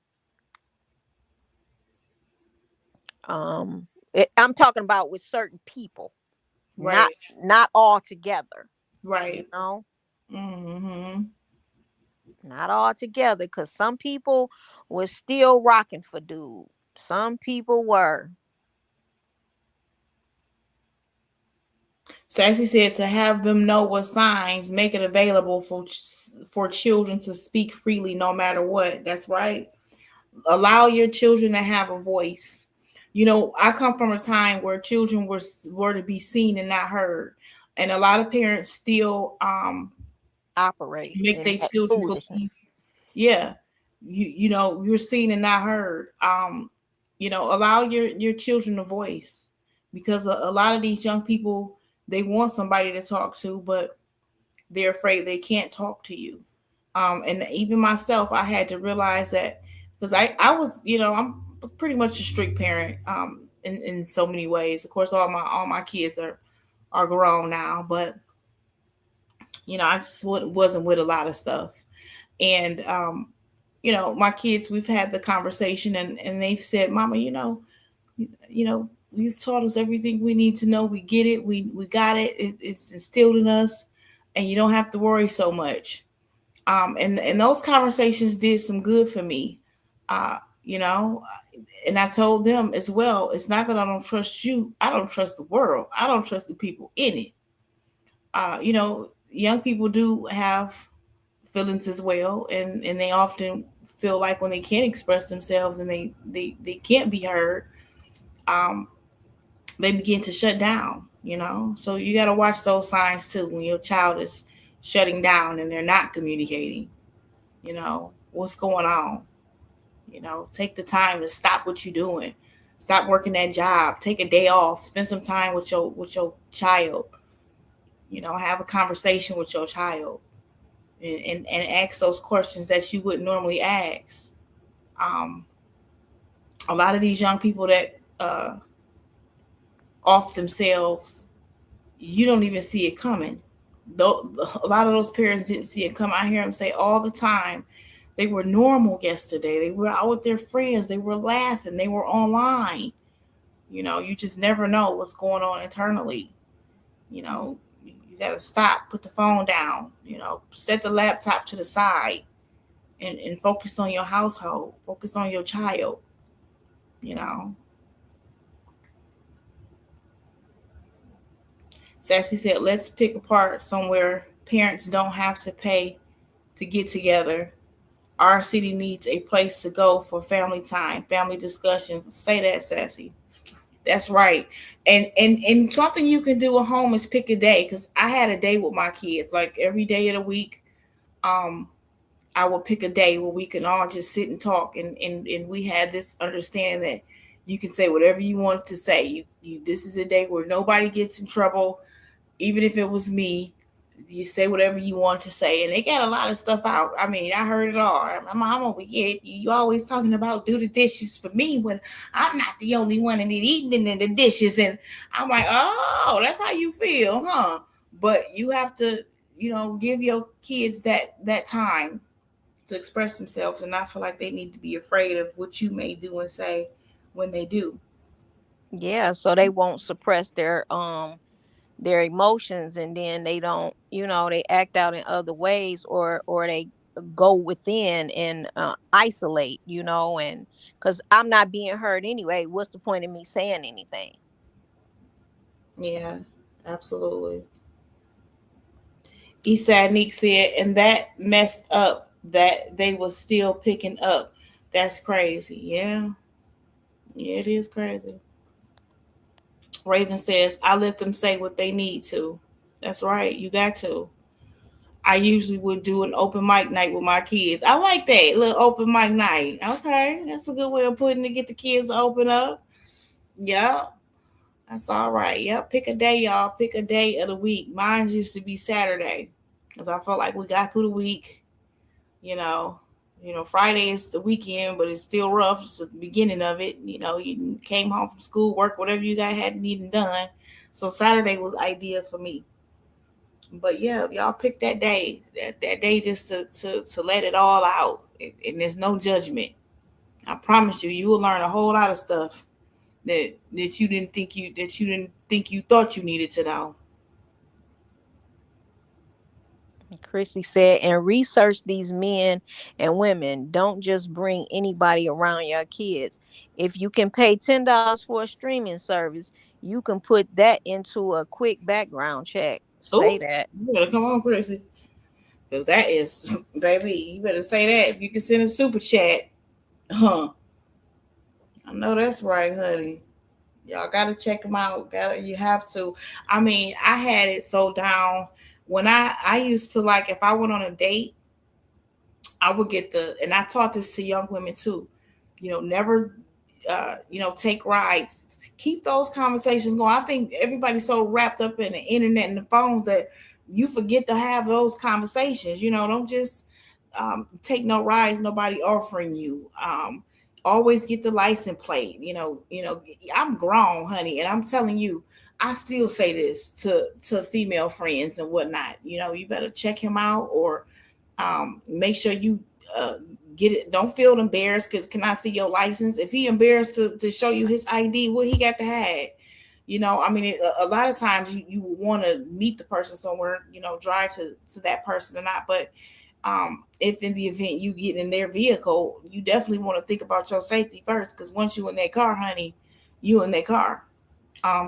I'm talking about with certain people, not Right. not all together. You Right. know, Mm-hmm. not all together, because some people were still rocking for dude. Some people were. Sassy said to have them know what signs make it available for children to speak freely no matter what. That's right. Allow your children to have a voice. I come from a time where children were to be seen and not heard, and a lot of parents still Operate make in their that children foolishness. believe. Yeah, you're seen and not heard. Allow your children a voice, because a lot of these young people, they want somebody to talk to, but they're afraid they can't talk to you. And even myself, I had to realize that, because I was, I'm pretty much a strict parent, in so many ways. Of course, all my kids are grown now, but I just wasn't with a lot of stuff. And my kids, we've had the conversation, and they've said, Mama, you've taught us everything we need to know. We get it. We got it. It's instilled in us, and you don't have to worry so much. And those conversations did some good for me. You know, and I told them as well, it's not that I don't trust you. I don't trust the world. I don't trust the people in it. Young people do have feelings as well, and they often feel like when they can't express themselves and they can't be heard, um, they begin to shut down. So you got to watch those signs too when your child is shutting down and they're not communicating. What's going on. Take the time to stop what you're doing. Stop working that job. Take a day off. Spend some time with your child. Have a conversation with your child, and ask those questions that you wouldn't normally ask. A lot of these young people that off themselves, you don't even see it coming. Though a lot of those parents didn't see it come. I hear them say all the time, they were normal yesterday. They were out with their friends. They were laughing. They were online. You just never know what's going on internally. You got to stop, put the phone down, set the laptop to the side and focus on your household, focus on your child, you know. Sassy said, let's pick apart somewhere parents don't have to pay to get together. Our city needs a place to go for family time, family discussions. Say that, Sassy. That's right. And something you can do at home is pick a day. Because I had a day with my kids, like every day of the week. I will pick a day where we can all just sit and talk, and we had this understanding that you can say whatever you want to say. You this is a day where nobody gets in trouble, even if it was me. You say whatever you want to say, and they got a lot of stuff out. I mean, I heard it all. My mom over here, you always talking about do the dishes for me when I'm not the only one in it eating in the dishes, and I'm like, oh, that's how you feel, huh? But you have to, give your kids that time to express themselves and not feel like they need to be afraid of what you may do and say when they do. Yeah, so they won't suppress their emotions, and then they don't, they act out in other ways, or they go within and isolate, and because I'm not being heard anyway, what's the point of me saying anything? Yeah, absolutely. Nick said, and that messed up that they was still picking up. That's crazy. Yeah. Yeah, it is crazy. Raven says, I let them say what they need to. That's right. You got to. I usually would do an open mic night with my kids. I like that little open mic night. Okay, that's a good way of putting to get the kids to open up. Yeah, that's all right. Yep, pick a day, y'all. Pick a day of the week. Mine used to be Saturday because I felt like we got through the week. You know, Friday is the weekend, but it's still rough. It's the beginning of it. You came home from school, work, whatever you guys had needed done. So Saturday was ideal for me. But yeah, y'all pick that day, that day just to let it all out, and there's no judgment. I promise you, you will learn a whole lot of stuff that you didn't think you thought you needed to know. Chrissy said, and research these men and women. Don't just bring anybody around your kids. If you can pay $10 for a streaming service, you can put that into a quick background check. Say that. You better come on, Chrissy. Because that is, baby, you better say that. If you can send a super chat. Huh. I know that's right, honey. Y'all gotta check them out. You have to. I mean, I had it so down when I used to, like, if I went on a date, I would get and I taught this to young women too. Never, take rides. Keep those conversations going. I think everybody's so wrapped up in the internet and the phones that you forget to have those conversations. Don't just take no rides nobody offering you. Always get the license plate. I'm grown, honey, and I'm telling you, I still say this to female friends and whatnot. You better check him out, or make sure you get it. Don't feel embarrassed because can I see your license? If he embarrassed to show you his ID, what he got to have? I mean, a lot of times you want to meet the person somewhere, drive to that person or not. But If in the event you get in their vehicle, you definitely want to think about your safety first, because once you in that car, honey, you in that car.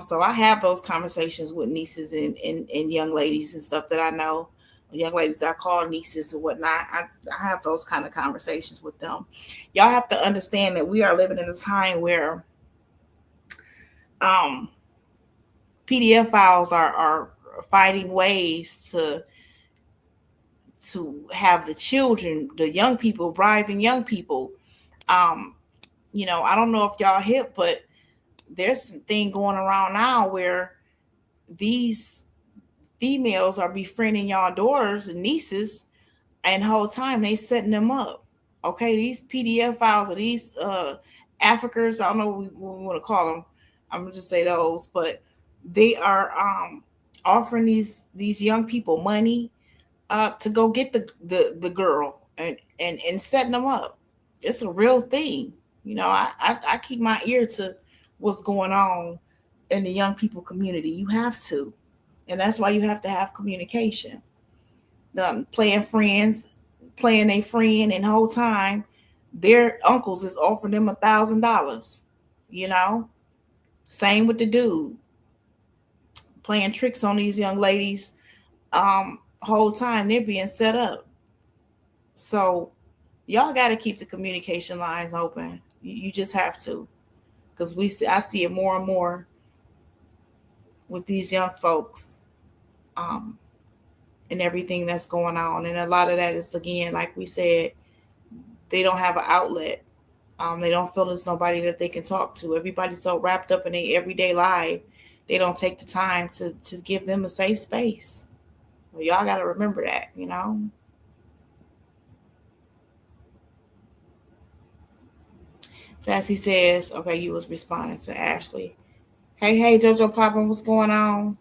So I have those conversations with nieces and young ladies and stuff that I know, young ladies I call nieces and whatnot. I have those kind of conversations with them. Y'all have to understand that we are living in a time where um, PDF files are finding ways to have the children, the young people, bribing young people. Um, I don't know if y'all hip, but there's a thing going around now where these females are befriending y'all daughters and nieces, and the whole time they setting them up. Okay, these PDF files or these Africans, I don't know what we want to call them. I'm gonna just say those, but they are offering these young people money to go get the girl and setting them up. It's a real thing. I keep my ear to what's going on in the young people community. You have to, and that's why you have to have communication. Playing friends, playing a friend, and the whole time their uncles is offering them $1,000. You know, same with the dude playing tricks on these young ladies. Whole time they're being set up. So y'all got to keep the communication lines open. You just have to, because I see it more and more with these young folks, and everything that's going on. And a lot of that is, again, like we said, they don't have an outlet. They don't feel there's nobody that they can talk to. Everybody's so wrapped up in their everyday life, they don't take the time to give them a safe space. Well, y'all got to remember that, Sassy says, okay, you was responding to Ashley. Hey, JoJo Poppin', what's going on?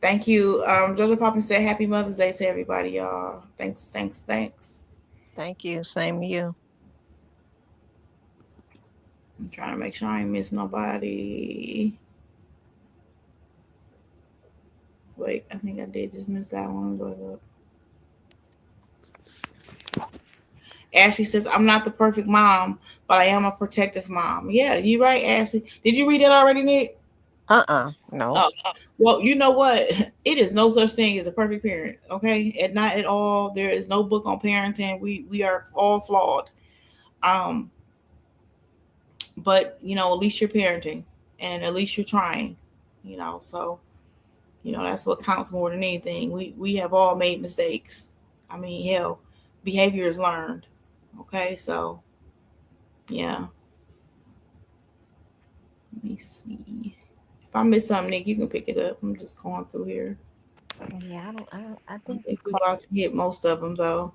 Thank you. JoJo Poppin said happy Mother's Day to everybody, y'all. Thanks. Thank you. Same to you. I'm trying to make sure I ain't miss nobody. Wait, I think I did just miss that one. Ashley says, I'm not the perfect mom, but I am a protective mom. Yeah, you right, Ashley. Did you read that already, Nick? No. Oh, well, you know what? It is no such thing as a perfect parent, okay? And not at all. There is no book on parenting. We are all flawed. But at least you're parenting, and at least you're trying. So that's what counts more than anything. We have all made mistakes. I mean, hell, behavior is learned. Okay, so yeah. Let me see. If I miss something, Nick, you can pick it up. I'm just going through here. Yeah, I I think think we about to hit most of them though.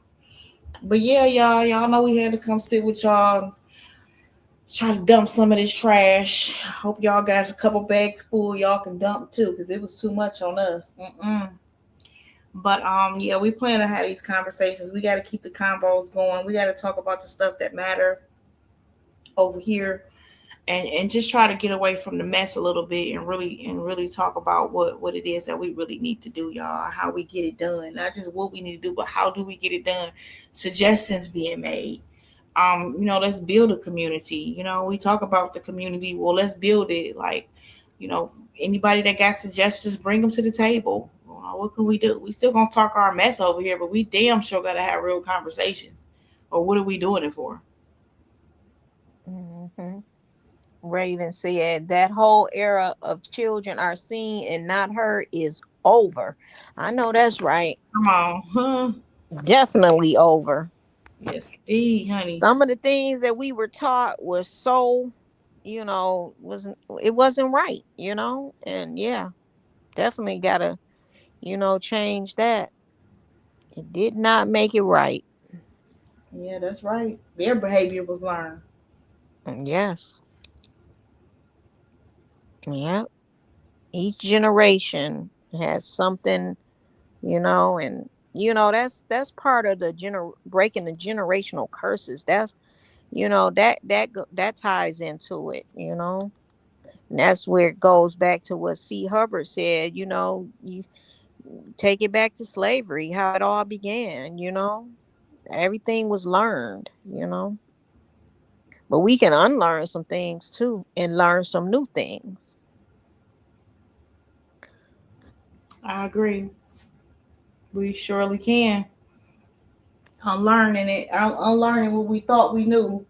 But yeah, y'all know we had to come sit with y'all, try to dump some of this trash. Hope y'all got a couple bags full y'all can dump too, because it was too much on us. But yeah, we plan to have these conversations. We got to keep the convos going. We got to talk about the stuff that matter over here, and just try to get away from the mess a little bit, and really talk about what it is that we really need to do, y'all. How we get it done, not just what we need to do, but how do we get it done. Suggestions being made. Let's build a community. We talk about the community. Well, let's build it. Like, anybody that got suggestions, bring them to the table. What can we do? We still gonna talk our mess over here, but we damn sure gotta have real conversation. Or what are we doing it for? Raven said that whole era of children are seen and not heard is over. I know that's right. Come on, huh? Definitely over. Yes, indeed, honey. Some of the things that we were taught was so, wasn't right, and yeah, definitely gotta, change that. It did not make it right. Yeah, that's right. Their behavior was learned. Yes. Yeah. Each generation has something, and that's part of the breaking the generational curses. That's that ties into it, and that's where it goes back to what C. Hubbard said. take it back to slavery, how it all began, everything was learned, but we can unlearn some things too and learn some new things. I agree. We surely can. Unlearning what we thought we knew,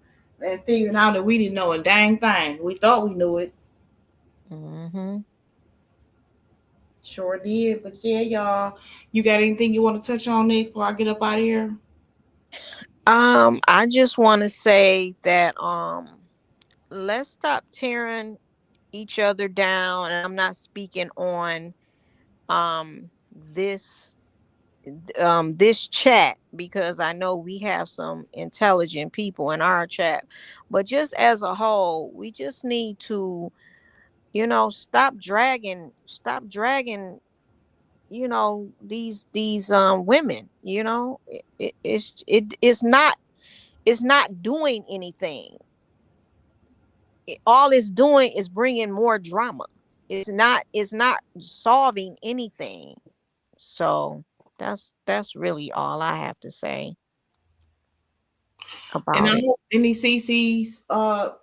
and figuring out that we didn't know a dang thing. We thought we knew it. Mm-hmm. Sure did. But yeah, y'all, you got anything you want to touch on, Nick, before I get up out of here? I just want to say that let's stop tearing each other down. And I'm not speaking on this this chat, because I know we have some intelligent people in our chat, but just as a whole, we just need to, stop dragging these women. It's not doing anything. All it's doing is bringing more drama. It's not solving anything. So that's really all I have to say And about I it. hope any CCs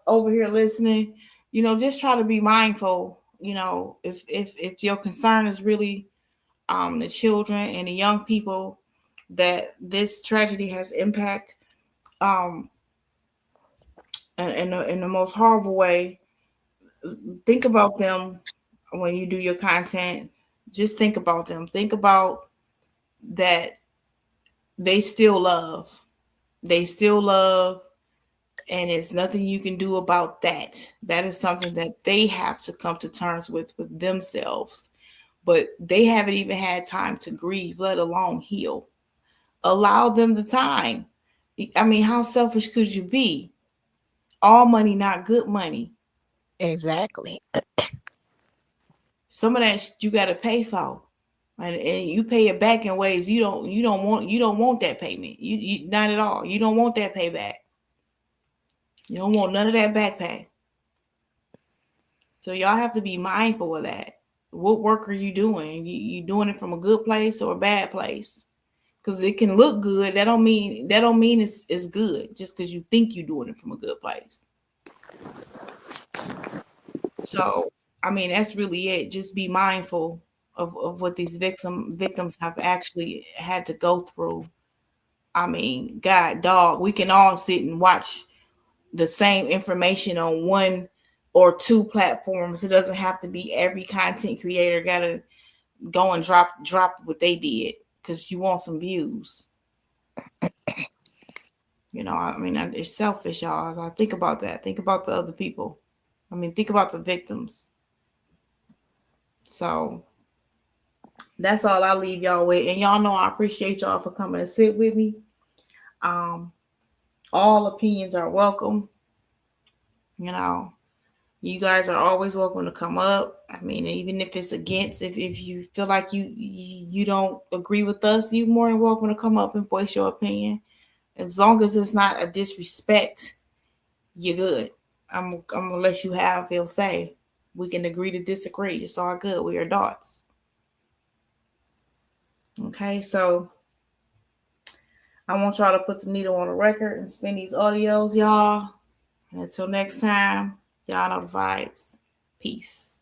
over here listening, just try to be mindful. If your concern is really the children and the young people that this tragedy has impact um in the most horrible way, think about them when you do your content. Just think about them. Think about that they still love. They still love, and it's nothing you can do about that. That is something that they have to come to terms with themselves. But they haven't even had time to grieve, let alone heal. Allow them the time. I mean, how selfish could you be? All money, not good money. Exactly. Some of that you got to pay for, and you pay it back in ways you don't want that payment. You not at all. You don't want that payback. You don't want none of that back pay. So y'all have to be mindful of that. What work are you doing? You doing it from a good place or a bad place? Because it can look good. That don't mean it's good just because you think you're doing it from a good place. So I mean that's really it. Just be mindful of what these victims have actually had to go through. I mean, God dog, we can all sit and watch the same information on one or two platforms. It doesn't have to be every content creator gotta go and drop what they did because you want some views. I mean, it's selfish, y'all. I gotta think about that. Think about the other people. I mean, think about the victims. So that's all I leave y'all with. And y'all know I appreciate y'all for coming to sit with me. All opinions are welcome. You guys are always welcome to come up. I mean, even if it's against, if you feel like you don't agree with us, you're more than welcome to come up and voice your opinion. As long as it's not a disrespect, you're good. I'm gonna let you have your say. We can agree to disagree. It's all good. We are adults. Okay, so I want y'all to put the needle on the record and spin these audios, y'all. And until next time, y'all know the vibes. Peace.